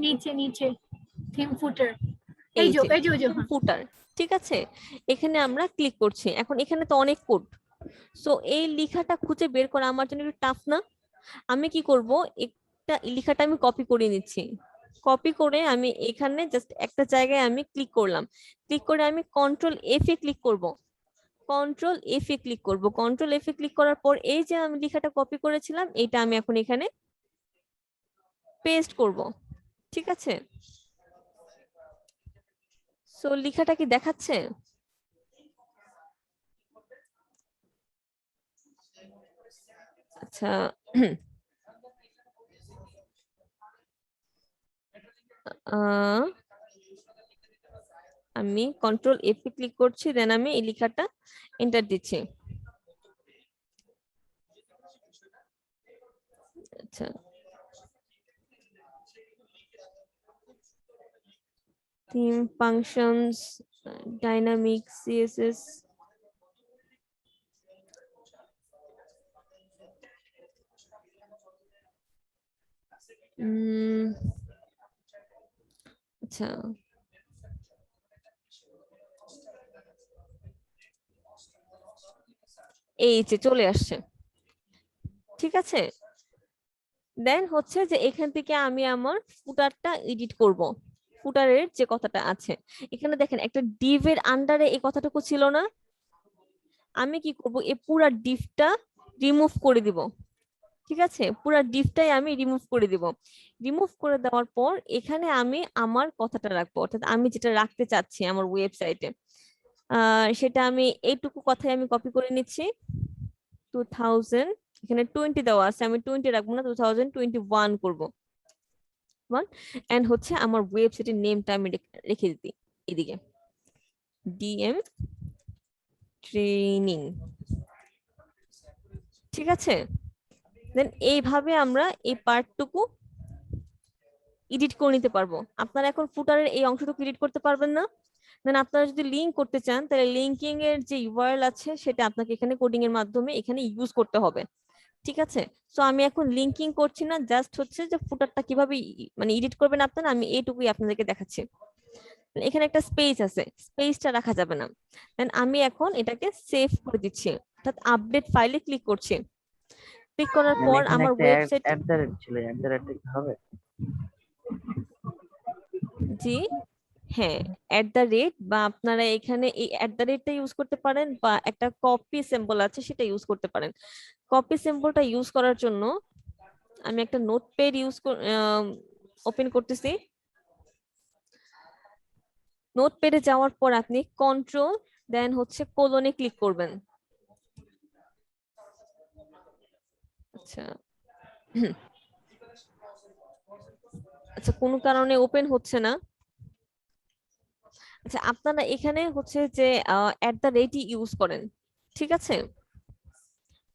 নিচে নিচে থিম ফুটার, এই যে ফুটার। ঠিক আছে, এখানে আমরা ক্লিক করছি। এখন এখানে তো অনেক কোড, সো এই লেখাটা খুঁজে বের করা আমার জন্য একটু টাফ না? আমি কি করব, একটা লেখাটা আমি কপি করে নিচ্ছি। কপি করে আমি এখানে জাস্ট একটা জায়গায় আমি ক্লিক করলাম, ক্লিক করে আমি কন্ট্রোল এফ এ ক্লিক করব। কন্ট্রোল এফ এ ক্লিক করব। কন্ট্রোল এফ এ ক্লিক করার পর এই যে আমি লেখাটা কপি করেছিলাম এটা আমি এখন এখানে পেস্ট করব। ঠিক আছে, সো লেখাটা কি দেখাচ্ছে? আচ্ছা আমি কন্ট্রোল এফ এ ক্লিক করছি, দেন আমি এই লেখাটা এন্টার দিচ্ছি। আচ্ছা থিম ফাংশনস ডাইনামিক সিএসএস, আচ্ছা এই যে চলে আসছে। ঠিক আছে, দেন হচ্ছে যে এখান থেকে আমি আমার ফুটারটা এডিট করব। ফুটারের যে কথাটা আছে এখানে দেখেন একটা ডিভের আন্ডারে এই কথাটুকু ছিল না, আমি কি করব এই পুরা ডিভটা রিমুভ করে দিব। ঠিক আছে, পুরা ডিভটাই আমি রিমুভ করে দিব। রিমুভ করে দেওয়ার পর এখানে আমি আমার কথাটা রাখবো, অর্থাৎ আমি যেটা রাখতে চাচ্ছি আমার ওয়েবসাইটে সেটা আমি এইটুকু কথাই আমি কপি করে নিচ্ছি। 2000 এখানে 20 দেওয়া আছে, আমি 20 রাখবো না, 2021 করব। এন্ড হচ্ছে আমার ওয়েবসাইটের নেমটা আমি রেখে দিই এদিকে, ডিএম ট্রেনিং। ঠিক আছে, দেন এইভাবে আমরা এই পার্টটুকু এডিট করে নিতে পারবো। আপনারা এখন ফুটারের এই অংশটুকু এডিট করতে পারবেন না। দেন আপনারা যদি লিঙ্ক করতে চান তাহলে লিঙ্কিং এর যে ইউআরএল আছে সেটা আপনাকে এখানে কোডিং এর মাধ্যমে এখানে ইউজ করতে হবে। ঠিক আছে, সো আমি এখন লিঙ্কিং করছি না, জাস্ট হচ্ছে যে ফুটারটা কিভাবে মানে এডিট করবেন আপনারা, আমি এইটুকুই আপনাদেরকে দেখাচ্ছি। এখানে একটা স্পেস আছে, স্পেসটা রাখা যাবে না। দেন আমি এখন এটাকে সেভ করে দিচ্ছি, অর্থাৎ আপডেট ফাইলে ক্লিক করছি। ক্লিক করার পর আমার ওয়েবসাইট ছিল, হবে? জি হ্যাঁ, @ বা আপনারা এখানে এই @টা ইউজ করতে পারেন, বা একটা কপি সিম্বল আছে সেটা ইউজ করতে পারেন। কপি সিম্বলটা ইউজ করার জন্য আমি একটা নোটপ্যাড ওপেন করতেছি। নোটপ্যাডে যাওয়ার পর আপনি কন্ট্রোল দেন হচ্ছে কোলনে ক্লিক করবেন। আচ্ছা আচ্ছা কোনো কারণে ওপেন হচ্ছে না। আচ্ছা আপনারা এখানে হচ্ছে যে @ ইউজ করেন, ঠিক আছে?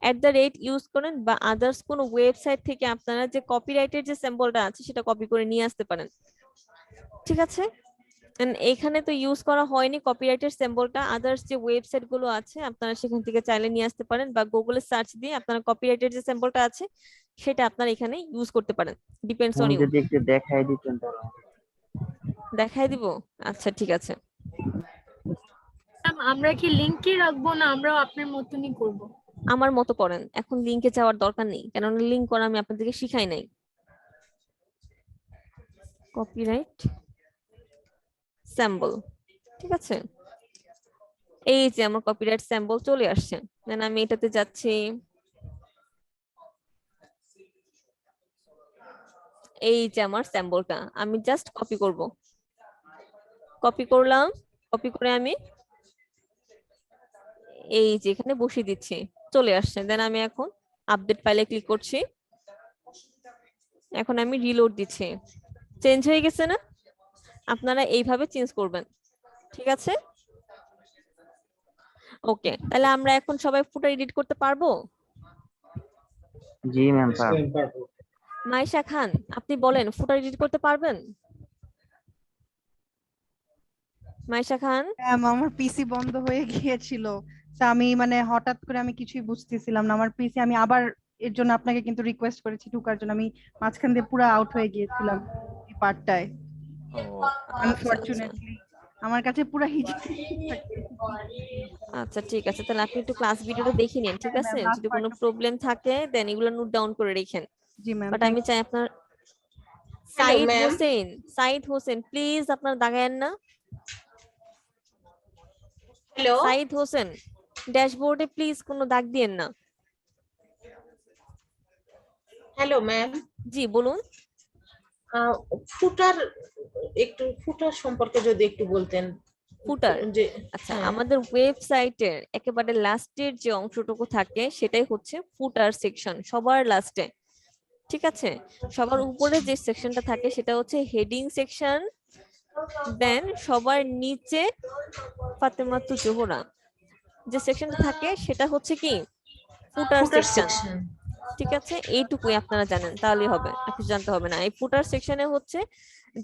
@ ইউজ করেন বা আদার্স কোনো ওয়েবসাইট থেকে আপনারা যে কপিরাইটের যে সিম্বলটা আছে সেটা কপি করে নিয়ে আসতে পারেন, ঠিক আছে? এখানে তো ইউজ করা হয়নি কপিরাইটের সিম্বলটা, আদার্স যে ওয়েবসাইট গুলো আছে আপনারা সেখান থেকে চাইলে নিয়ে আসতে পারেন বা গুগলে সার্চ দিয়ে আপনারা কপিরাইটের যে সিম্বলটা আছে সেটা আপনারা এখানে ইউজ করতে পারেন, ডিপেন্ডস অন ইউ। যদি একটু দেখাই দিতেন তাহলে। দেখাই দিব, আচ্ছা ঠিক আছে। আমরা কি লিংকে রাখবো না আমরাও আপনার মতনই করব? আমার মতো করেন, এখন লিংকে যাওয়ার দরকার নেই, কারণ লিংক করা আমি আপনাদেরকে শিখাই নাই। কপিরাইট সিম্বল, ঠিক আছে? এই যে আমার কপিরাইট সিম্বল চলে আসছে, দেন আমি এটাতে যাচ্ছি, এই যে আমার সিম্বলটা আমি জাস্ট কপি করব, কপি করলাম, কপি করে আমি এই যে এখানে বসিয়ে দিচ্ছি, চলে আসছে। দেন আমি এখন আপডেট ফাইলে ক্লিক করছি, এখন আমি রিলোড দিচ্ছি, চেঞ্জ হয়ে গেছে না? আপনারা এইভাবে চেঞ্জ করবেন, ঠিক আছে? ওকে, তাহলে আমরা এখন সবাই ফুটার এডিট করতে পারবো? জি ম্যাম পারবো। মাইশা খান আপনি বলেন ফুটার এডিট করতে পারবেন? মাইশা খান। ম্যাম আমার পিসি বন্ধ হয়ে গিয়েছিল, তা আমি মানে হঠাৎ করে আমি কিছুই বুঝতেছিলাম না আমার পিসি, আমি আবার এর জন্য আপনাকে কিন্তু রিকোয়েস্ট করেছি ঢোকার জন্য, আমি মাঝখান দিয়ে পুরো আউট হয়ে গিয়েছিলাম এই পার্টটায়। আনফরচুনেটলি আমার কাছে পুরো আচ্ছা ঠিক আছে, তাহলে আপনি একটু ক্লাস ভিডিওটা দেখে নিন, ঠিক আছে? যদি কোনো প্রবলেম থাকে দেন এগুলো নোট ডাউন করে রাখেন। জি ম্যাম। বাট আমি চাই আপনার সাইদ হোসেন প্লিজ আপনার দাগায়েন না। হ্যালো সাইদ হোসেন ড্যাশবোর্ডে প্লিজ কোনো দাগ দিয়েন না। Hello ma'am. জি বলুন। ফুটার সম্পর্কে যদি একটু বলতেন। ফুটার, আচ্ছা আমাদের ওয়েবসাইটের একেবারে লাস্টের যে অংশটুকু থাকে সেটাই হচ্ছে ফুটার সেকশন, সবার লাস্টে, ঠিক আছে? সবার উপরে যে সেকশনটা থাকে সেটা হচ্ছে হেডিং সেকশন, দেন সবার নিচে ফাতেমাতু জোহরা যে সেকশনটা থাকে সেটা হচ্ছে কি ফুটার সেকশন, ঠিক আছে? এইটুকুই আপনারা জানেন তাহলেই হবে, আর কিছু জানতে হবে না। এই ফুটার সেকশনে হচ্ছে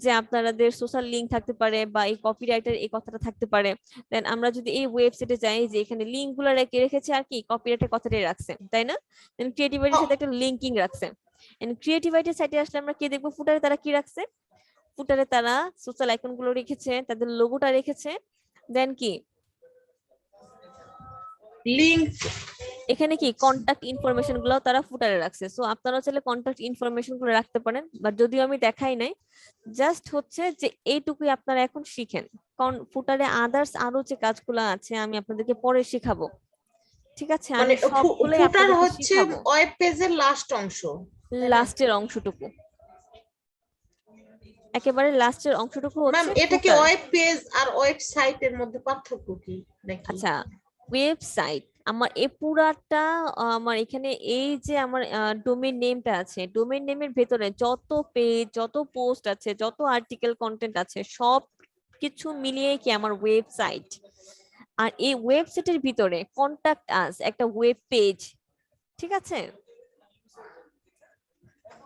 যে আপনাদের সোশ্যাল লিংক থাকতে পারে বা এই কপিরাইটের এই কথাটা থাকতে পারে। দেন আমরা যদি এই ওয়েবসাইটে যাই যে এখানে লিংক গুলো রেখেছে আর কি কপিরাইটের কথাটাই রাখছে, তাই না? দেন ক্রিয়েটিভিটির সাথে একটা লিংকিং রাখছে। এন্ড ক্রিয়েটিভিটির সাইটে আসলে আমরা কি দেখবো, ফুটারে তারা কি রাখছে, ফুটারে তারা সোশ্যাল আইকন গুলো রেখেছে, তাদের লোগোটা রেখেছে, দেন কি লিংক, এখানে কি কন্টাক্ট ইনফরমেশন গুলো তারা ফুটারে রাখছে। সো আপনারা চাইলে কন্টাক্ট ইনফরমেশন গুলো রাখতে পারেন, বাট যদিও আমি দেখাই নাই, জাস্ট হচ্ছে যে এইটুকুই আপনারা এখন শিখেন, কারণ ফুটারে আদার্স আরো যে কাজগুলো আছে আমি আপনাদেরকে পরে শেখাবো, ঠিক আছে? আমি সবগুলোই ফুটার আপনাদেরকে হচ্ছে শিখাবো, ওয়েব পেজের লাস্ট অংশ, লাস্টের অংশটুকু, একেবারে লাস্টের অংশটুকু হচ্ছে ম্যাম। এটা কি footer। ওয়েব পেজ আর ওয়েবসাইটের মধ্যে পার্থক্য কি নাকি? আচ্ছা ওয়েবসাইট আমার এই পুরাটা আমার এখানে এই যে আমার ডোমেইন নেমটা আছে, ডোমেইন নেমের ভেতরে যত পেজ, যত পোস্ট আছে, যত আর্টিকেল কন্টেন্ট আছে সব কিছু মিলিয়ে কি আমার ওয়েবসাইট। আর এই ওয়েবসাইটের ভিতরে কন্টাক্ট আস একটা ওয়েব পেজ, ঠিক আছে?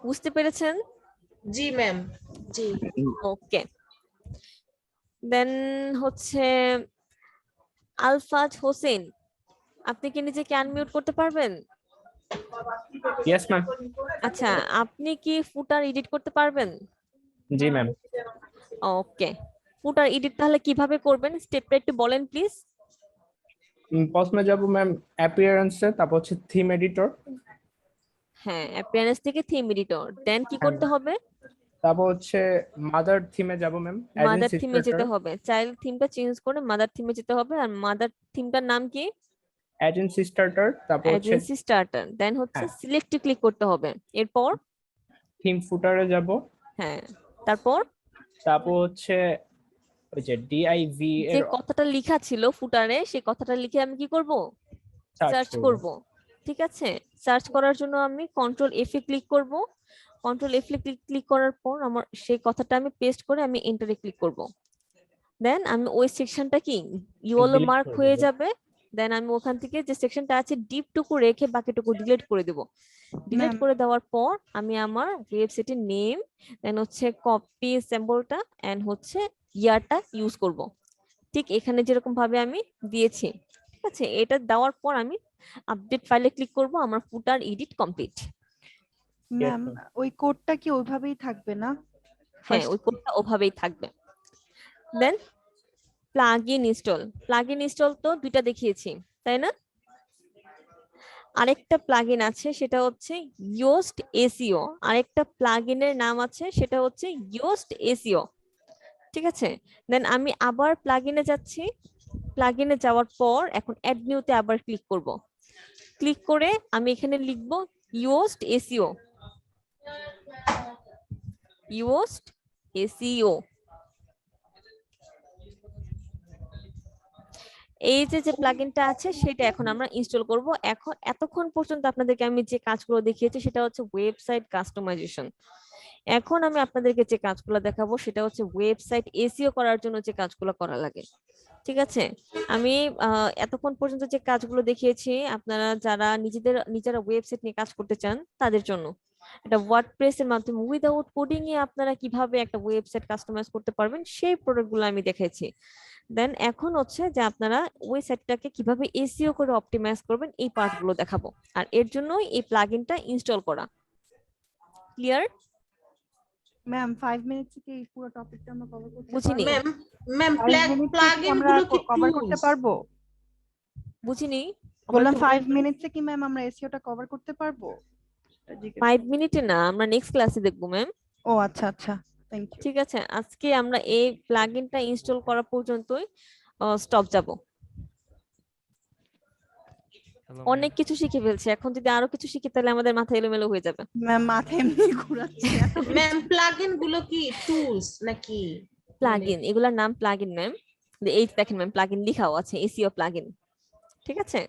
বুঝতে পেরেছেন? জি ম্যাম, জি। ওকে, দেন হচ্ছে আলফাজ হোসেন, আপনি কি নিজেকে আনমিউট করতে পারবেন? Yes ma'am. আচ্ছা আপনি কি ফুটার এডিট করতে পারবেন? জি ম্যাম। ওকে, ফুটার এডিট তাহলে কিভাবে করবেন স্টেপটা একটু বলেন প্লিজ। প্রথমে যাব ম্যাম অ্যাপিয়ারেন্সে, তারপর হচ্ছে থিম এডিটর। হ্যাঁ অ্যাপিয়ারেন্স থেকে থিম এডিটর, দেন কি করতে হবে? তারপর হচ্ছে মাদার থিমে যাব ম্যাম। মাদার থিমে যেতে হবে, চাইল্ড থিমটা চেঞ্জ করে মাদার থিমে যেতে হবে। আর মাদার থিমটার নাম কি? Agency starter. তারপর হচ্ছে এজেন্সি স্টার্টার, দেন হচ্ছে সিলেক্ট ক্লিক করতে হবে। এরপর থিম ফুটারে যাব। হ্যাঁ তারপর হচ্ছে ওই যে ডিআইভি যে এর কথাটা লেখা ছিল ফুটারে সেই কথাটা লিখে আমি কি করব, সার্চ করব, ঠিক আছে? সার্চ করার জন্য আমি কন্ট্রোল এফ এ ক্লিক করব। কন্ট্রোল এফ এ ক্লিক করার পর আমার সেই কথাটা আমি পেস্ট করে আমি এন্টারে ক্লিক করব। দেন আমি ওই সেকশনটা কি ইয়েলো delete মার্ক করে হয়ে দেবেন। যাবে। দেন আমি ওখান থেকে যে সেকশনটা আছে ডিপ টুকু রেখে বাকিটুকু ডিলিট করে দেব। ডিলিট ম্যাম করে দেওয়ার পর আমি আমার ওয়েবসাইটের নেম, দেন হচ্ছে কপি সিম্বলটা এন্ড হচ্ছে ইয়ারটা ইউজ করব। ঠিক এখানে যেরকম ভাবে আমি দিয়েছি, ঠিক আছে। এটা দেওয়ার পর আমি আপডেট ফাইলে ক্লিক করব। আমার ফুটার এডিট কমপ্লিট। ম্যাম ওই কোডটা কি ওইভাবেই থাকবে না? হ্যাঁ, ওই কোডটা ওভাবেই থাকবে। দেন প্লাগইন ইনস্টল তো দুইটা দেখিয়েছি, তাই না? আরেকটা প্লাগইন আছে সেটা হচ্ছে ইয়োস্ট এসইও। আরেকটা প্লাগইনের নাম আছে সেটা হচ্ছে ইয়োস্ট এসইও, ঠিক আছে। দেন আমি আবার প্লাগইনে যাচ্ছি। প্লাগইনে যাওয়ার পর এখন অ্যাড নিউতে আবার ক্লিক করব। ক্লিক করে আমি এখানে লিখব ইয়োস্ট এসইও, ইয়োস্ট এসইও। এই যে প্লাগইনটা আছে সেটা এখন আমরা ইনস্টল করব। এখন এতক্ষণ পর্যন্ত আপনাদেরকে আমি যে কাজগুলো দেখিয়েছি সেটা হচ্ছে ওয়েবসাইট কাস্টমাইজেশন। এখন আমি আপনাদেরকে যে কাজগুলো দেখাবো সেটা হচ্ছে ওয়েবসাইট এসইও করার জন্য যে কাজগুলো করা লাগে, ঠিক আছে। আমি এতক্ষণ পর্যন্ত যে কাজগুলো দেখিয়েছি আপনারা যারা নিজেরা ওয়েবসাইট নিয়ে কাজ করতে চান তাদের জন্য। এটা ওয়ার্ডপ্রেস এর মাধ্যমে উইদাউট কোডিং এ আপনারা কিভাবে একটা ওয়েবসাইট কাস্টমাইজ করতে পারবেন সেই প্রোডাক্টগুলো আমি দেখাইছি। দেন এখন হচ্ছে যে আপনারা ওই সাইটটাকে কিভাবে এসইও করে অপটিমাইজ করবেন এই পার্টগুলো দেখাবো। আর এর জন্যই এই প্লাগইনটা ইনস্টল করা। ক্লিয়ার? ম্যাম 5 মিনিটস কি এই পুরো টপিকটা আমরা কভার করতে বুঝিনি। পারবো? ম্যাম প্লাগইন গুলো কি কভার করতে টুলস? পারবো? বুঝিনি। বললাম 5 মিনিটসে কি ম্যাম আমরা এসইওটা কভার করতে পারবো? 5 মিনিটে না, আমরা নেক্সট ক্লাসে দেখবো ম্যাম। ও আচ্ছা আচ্ছা, থ্যাংক ইউ। ঠিক আছে, আজকে আমরা এই প্লাগইনটা ইনস্টল করা পর্যন্তই স্টপ যাব। অনেক কিছু শিখে ফেলছি, এখন যদি আরো কিছু শিখি তাহলে আমাদের মাথা এলোমেলো হয়ে যাবে। ম্যাম মাথা এমনি ঘোরাচ্ছে। ম্যাম প্লাগইন গুলো কি টুলস নাকি? প্লাগইন, এগুলোর নাম প্লাগইন ম্যাম। এই দেখেন ম্যাম প্লাগইন লেখাও আছে, এসইও প্লাগইন, ঠিক আছে।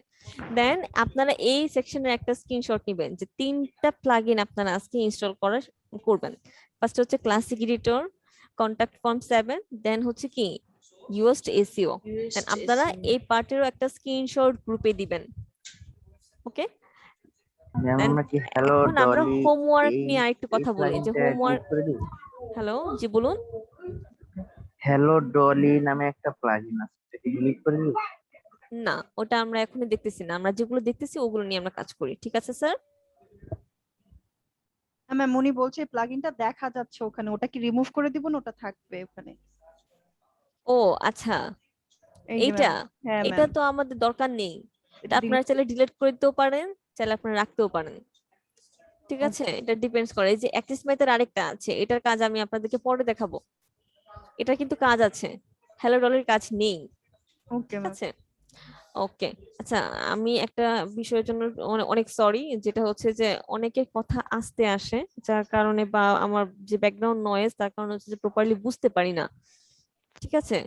দেন আপনারা এই সেকশনের একটা স্ক্রিনশট নেবেন যে তিনটা প্লাগইন আপনারা আজকে ইনস্টল করবেন। ফার্স্ট হচ্ছে ক্লাসিক এডিটর, কন্টাক্ট ফর্ম 7, দেন হচ্ছে কি ইয়োস্ট এসইও। দেন আপনারা এই পার্টেরও একটা স্ক্রিনশট গ্রুপে দিবেন, ওকে। আমরা কি হ্যালো এখন আমরা ডলি হোমওয়ার্ক নিয়ে আরেকটু কথা বলি যে হোমওয়ার্ক। হ্যালো, জি বলুন। হ্যালো ডলি নামে একটা প্লাগইন আছে, এটা ডিলিট করে দিই? না, ওটা আমরা এখনই দেখতেছি না, আমরা যেগুলো দেখতেছি ওগুলো নিয়ে আমরা কাজ করি, ঠিক আছে স্যার। ম্যাম উনি বলছে প্লাগইনটা দেখা যাচ্ছে ওখানে, ওটা কি রিমুভ করে দিব না ওটা থাকবে ওখানে? ও আচ্ছা, এই যে এইটা ম্যাম, হ্যাঁ এটা ম্যাম তো আমাদের দরকার নেই। এটা এটা আপনারা চাইলে ডিলিট করে দিতেও পারেন, চাইলে আপনারা রাখতেও পারেন, ঠিক আছে। এটা ডিপেন্ডস করে। এই যে অ্যাক্সেস মেথড আরেকটা আছে, এটার কাজ আমি আপনাদেরকে পরে দেখাবো। এটা কিন্তু কাজ আছে, হ্যালো ডলার কাজ নেই, ওকে ঠিক ম্যাম। আছে। ওকে, আচ্ছা আমি একটা বিষয়ের জন্য অনেক সরি, যেটা হচ্ছে যে অনেকের কথা আস্তে আসে যার কারণে বা আমার যে ব্যাকগ্রাউন্ড নয়েজ তার কারণে হচ্ছে যে প্রপারলি বুঝতে পারি না, ঠিক আছে।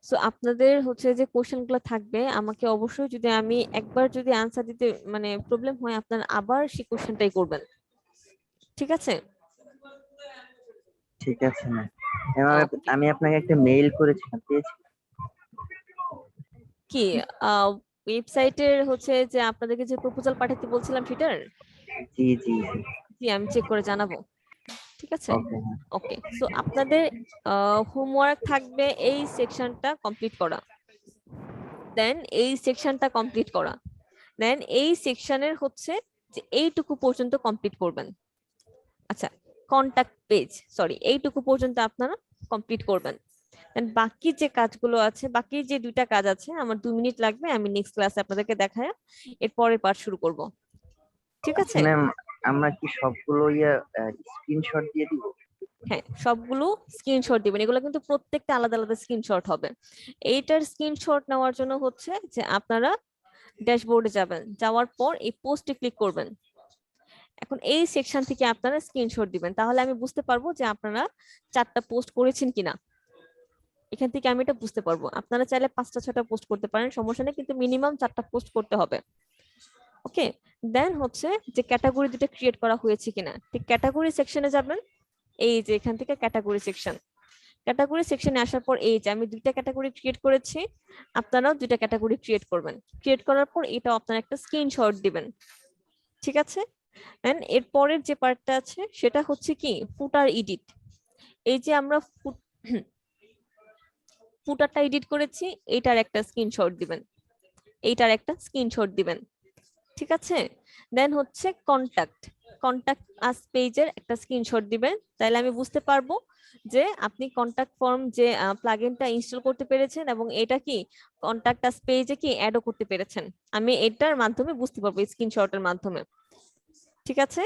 সো আপনাদের হচ্ছে যে কোশ্চেনগুলো থাকবে, আমাকে অবশ্যই যদি আমি একবার যদি আনসার দিতে মানে প্রবলেম হয় আপনারা আবার সেই কোশ্চেনটাই করবেন, ঠিক আছে। ঠিক আছে ম্যাম। আমি আপনাকে একটা মেইল করেছিলাম, পেয়েছি? কি ওয়েবসাইটের হচ্ছে যে আপনাদেরকে যে প্রপোজাল পাঠাতে বলছিলাম সেটার? জি জি জি, আমি চেক করে জানাবো, ঠিক আছে। ওকে। ওকে, সো আপনাদের হোমওয়ার্ক থাকবে এই সেকশনটা কমপ্লিট করা, দেন এই সেকশনটা কমপ্লিট করা, দেন এই সেকশনের হচ্ছে যে এইটুকু পর্যন্ত কমপ্লিট করবেন। আচ্ছা, কন্টাক্ট পেজ, সরি, এইটুকু পর্যন্ত আপনারা কমপ্লিট করবেন। দেন বাকি যে কাজগুলো আছে, বাকি যে দুইটা কাজ আছে, আমার 2 মিনিট লাগবে, আমি নেক্সট ক্লাসে আপনাদেরকে দেখায় এর পরের পার্ট শুরু করব, ঠিক আছে। ম্যাম আমরা কি সবগুলো স্ক্রিনশট দিয়ে দিব? হ্যাঁ, সবগুলো স্ক্রিনশট দিবেন, এগুলো কিন্তু প্রত্যেকটা আলাদা আলাদা স্ক্রিনশট হবে। এইটার স্ক্রিনশট নেওয়ার জন্য হচ্ছে যে আপনারা ড্যাশবোর্ডে যাবেন, যাওয়ার পর এই পোস্টে ক্লিক করবেন। এখন এই সেকশন থেকে আপনারা স্ক্রিনশট দিবেন, তাহলে আমি বুঝতে পারবো যে আপনারা 4টা পোস্ট করেছেন কিনা। এখান থেকে আমি এটা বুঝতে পারবো। আপনারা চাইলে 5টা 6টা পোস্ট করতে পারেন, সমস্যা নেই, কিন্তু মিনিমাম 4টা পোস্ট করতে হবে, ওকে, দেন হচ্ছে যে ক্যাটাগরি দুটো ক্রিয়েট করা হয়েছে কিনা, ঠিক ক্যাটাগরি সেকশনে যাবেন, এই যে এখান থেকে ক্যাটাগরি সেকশন, ক্যাটাগরি সেকশনে আসার পর এই যে আমি দুইটা ক্যাটাগরি ক্রিয়েট করেছি, আপনারাও দুইটা ক্যাটাগরি ক্রিয়েট করবেন। ক্রিয়েট করার পর এটা আপনারা একটা স্ক্রিনশট দিবেন, ঠিক আছে। এন্ড এর পরের যে পার্টটা আছে সেটা হচ্ছে কি ফুটার এডিট। এই যে আমরা ফুটারটা এডিট করেছি, এইটার একটা স্ক্রিনশট দিবেন, এইটার একটা স্ক্রিনশট দিবেন, ঠিক আছে। দেন হচ্ছে কন্টাক্ট আস পেজের একটা স্ক্রিনশট দিবেন, তাহলে আমি বুঝতে পারবো যে আপনি কন্টাক্ট ফর্ম যে প্লাগইনটা ইনস্টল করতে পেরেছেন এবং এটা কি কন্টাক্ট আস পেজে কি অ্যাডও করতে পেরেছেন, আমি এটার মাধ্যমে বুঝতে পারবো স্ক্রিনশটের মাধ্যমে, ঠিক আছে।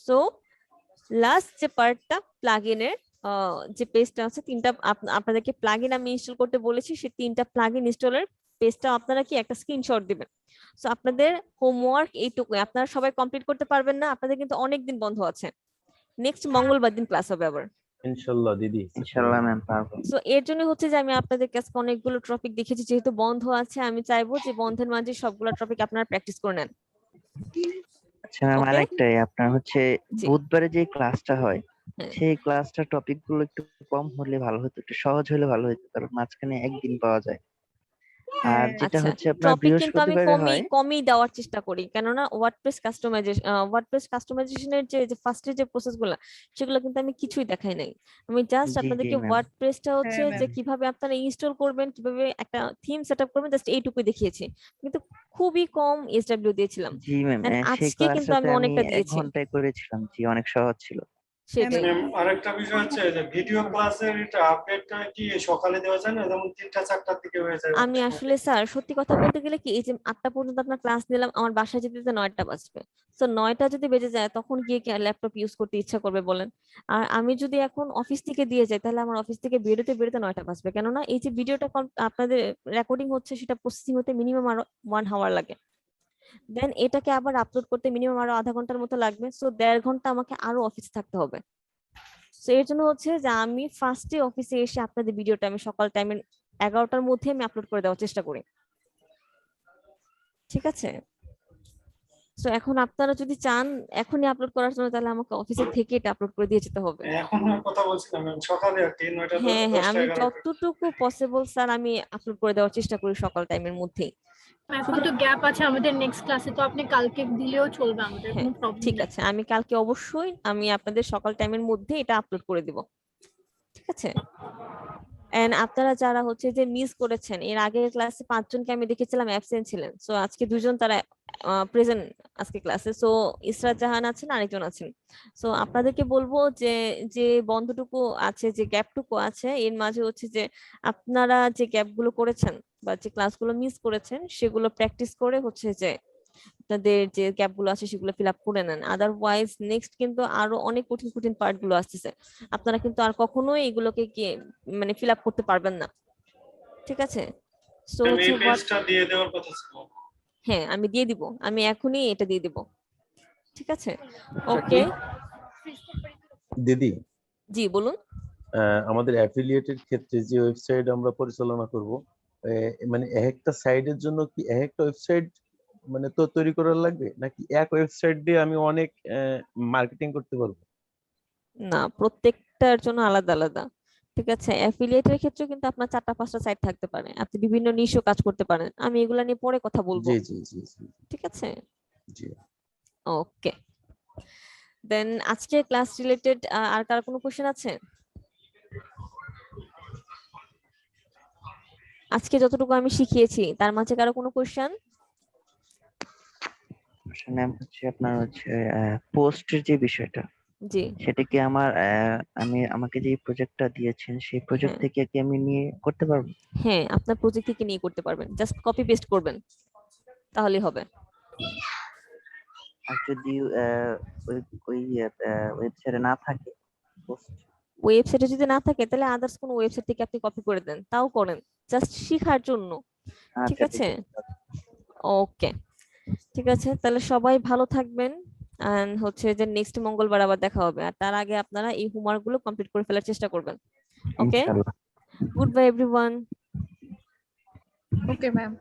সো লাস্ট যে পার্টটা প্লাগইনের যে পেজটা আছে, তিনটা আপনাদেরকে প্লাগইন আমি ইনস্টল করতে বলেছি, সেই তিনটা প্লাগইন ইনস্টলের পেজটা আপনারা কি একটা স্ক্রিনশট দিবেন। সো আপনাদের হোমওয়ার্ক এইটুকুই, আপনারা সবাই কমপ্লিট করতে পারবেন না, আপনাদের কিন্তু অনেক দিন বন্ধ আছে, নেক্সট মঙ্গলবার দিন ক্লাস হবে আবার ইনশাআল্লাহ দিদি, ইনশাআল্লাহ ম্যাম পারবো। সো এর জন্য হচ্ছে যে আমি আপনাদের কাছে অনেকগুলো টপিক দেখেছি, যেহেতু বন্ধ আছে আমি চাইবো যে বন্ধের মাঝে সবগুলো টপিক আপনারা প্র্যাকটিস করে নেন। আচ্ছা ম্যাম, আরেকটাই আপনার হচ্ছে বুধবারে যে ক্লাসটা হয় সেই ক্লাসটা টপিক গুলো একটু কম হলে ভালো হতো, একটু সহজ হলে ভালো হতো, কারণ মাঝখানে একদিন পাওয়া যায়। আর যেটা হচ্ছে আপনার টপিক কিন্তু আমি বৃহস্পতিবারে হয়, কমই দেওয়ার চেষ্টা করি, কেননা ওয়ার্ডপ্রেস কাস্টমাইজেশনের যে ফার্স্টে যে প্রসেসগুলো সেগুলো কিন্তু আমি কিছুই দেখাই নাই। আমি জাস্ট আপনাদেরকে ওয়ার্ডপ্রেসটা হচ্ছে যে কিভাবে আপনারা ইনস্টল করবেন, কিভাবে একটা থিম সেটআপ করবেন, জাস্ট এইটুকুই দেখিয়েছি, কিন্তু খুবই কম এসডব্লিউ দিয়েছিলাম। জি ম্যাম, সেই আজকে কিন্তু আমি ক্লাসটাতে আমি অনেকটা 1 দিয়েছি, ঘন্টায় করেছিলাম, জি অনেক সহজ ছিল। সেটাই। আরেকটা বিষয় হচ্ছে যে ভিডিও ক্লাসের এটা আপডেটটা কি সকালে দেওয়া যায় না, যেমন 3টা-4টার দিকে হয়ে যায়? আমি আসলে স্যার সত্যি কথা বলতে গেলে কি, এই যে 8টা পর্যন্ত আপনার ক্লাস নিলাম, আমার বাসায় যেতে যেতে 9টা বাজবে। তো 9টা যদি বেজে যায় তখন গিয়ে কি ল্যাপটপ ইউজ করতে ইচ্ছা করবে বলেন? আর আমি যদি এখন অফিস থেকে দিয়ে যাই তাহলে আমার অফিস থেকে বেরোতে 9টা বাজবে, কেননা এই যে ভিডিওটা আপনাদের রেকর্ডিং হচ্ছে সেটা প্রসেসিং হতে মিনিমাম আরো 1 আওয়ার লাগে, দেন এটাকে আবার আপলোড করতে মিনিমাম আরো আধা ঘন্টার মতো লাগবে, সো 1.5 ঘন্টা আমাকে আরো অফিসে থাকতে হবে। সো এর জন্য হচ্ছে যে আমি ফার্স্টে অফিসে এসে আপনাদের ভিডিওটা আমি সকাল টাইমে 11টার মধ্যে আমি আপলোড করে দেওয়ার চেষ্টা করি, ঠিক আছে। সো এখন আপনারা যদি চান এখনই আপলোড করার জন্য, তাহলে আমাকে অফিসে থেকে এটা আপলোড করে দিয়ে যেতে হবে। এখন কথা বলছিলাম সকালে আর কি 9টা হ্যাঁ, 10টা আমি 11টা। যতটুকু পসিবল স্যার আমি আপলোড করে দেওয়ার চেষ্টা করি সকাল টাইমের মধ্যেই। এখন তো গ্যাপ আছে আমাদের নেক্সট ক্লাসে, তো আপনি কালকে দিলেও চলবে, আমাদের কোনো প্রবলেম ঠিক আছে, আমি কালকে অবশ্যই আমি আপনাদের সকাল টাইমের মধ্যে এটা আপলোড করে দিব, ঠিক আছে। এন্ড আপনারা যারা হচ্ছে যে মিস করেছেন, এর আগের ক্লাসে 5 জনকে আমি দেখেছিলাম অ্যাবসেন্ট ছিলেন, সো আজকে 2 জন তারা প্রেজেন্ট আজকে ক্লাসে, সো ইসরাত জাহান আছেন, আরেকজন আছেন। সো আপনাদেরকে বলবো যে যে বন্ধটুকু আছে, যে গ্যাপটুকু আছে, এর মাঝে হচ্ছে যে আপনারা যে গ্যাপগুলো করেছেন বা যে ক্লাসগুলো মিস করেছেন সেগুলো প্র্যাকটিস করে হচ্ছে যে আপনাদের যে গ্যাপ গুলো আছে সেগুলো ফিল আপ করে নেন, আদারওয়াইজ নেক্সট কিন্তু আরো অনেক কঠিন কঠিন পার্ট গুলো আসতেছে, আপনারা কিন্তু আর কখনোই এগুলোকে কি মানে ফিল আপ করতে পারবেন না, ঠিক আছে। সো আমি হচ্ছে পেজটা দিয়ে দেওয়ার কথা ছিল। হ্যাঁ আমি দিয়ে দিব, আমি এখনই এটা দিয়ে দিব, ঠিক আছে। ওকে দিদি, জি বলুন। আমাদের অ্যাফিলিয়েটের ক্ষেত্রে যে ওয়েবসাইট আমরা পরিচালনা করব, মানে একটা সাইটের জন্য কি একটা ওয়েবসাইট মানে তো তৈরি করা লাগবে, নাকি এক ওয়েবসাইট দিয়ে আমি অনেক মার্কেটিং করতে পারবো? না, প্রত্যেকটার জন্য আলাদা আলাদা, ঠিক আছে। অ্যাফিলিয়েটের ক্ষেত্রে কিন্তু আপনার 4টা-5টা সাইট থাকতে পারে, আপনি বিভিন্ন নিশও কাজ করতে পারেন, আমি এগুলা নিয়ে পরে কথা বলবো। জি জি জি জি, ঠিক আছে। জি ওকে, দেন আজকে ক্লাস রিলেটেড আর কার কোনো কোশ্চেন আছে? আজকে যতটুকু আমি শিখিয়েছি তার মাঝে কারো কোনো কোশ্চেন? ম্যাম হচ্ছে আপনার হচ্ছে পোস্টের যে বিষয়টা, জি সেটা কি আমাকে যে প্রজেক্টটা দিয়েছেন সেই প্রজেক্ট থেকে কি আমি নিয়ে করতে পারবো? হ্যাঁ, আপনার প্রজেক্ট থেকে নিয়ে করতে পারবেন, জাস্ট কপি পেস্ট করবেন তাহলেই হবে। আর যদি ওই ওয়েবসাইটে না থাকে, ওয়েবসাইটে যদি না থাকে তাহলে আদার্স কোনো ওয়েবসাইট থেকে আপনি কপি করে দেন, তাও করেন, জাস্ট শেখার জন্য, ঠিক আছে। ওকে ঠিক আছে, তাহলে সবাই ভালো থাকবেন, এন্ড হচ্ছে যে নেক্সট মঙ্গলবার আবার দেখা হবে, আর তার আগে আপনারা এই হোমওয়ার্ক গুলো কমপ্লিট করে ফেলার চেষ্টা করবেন। Okay, good bye everyone. Okay ma'am.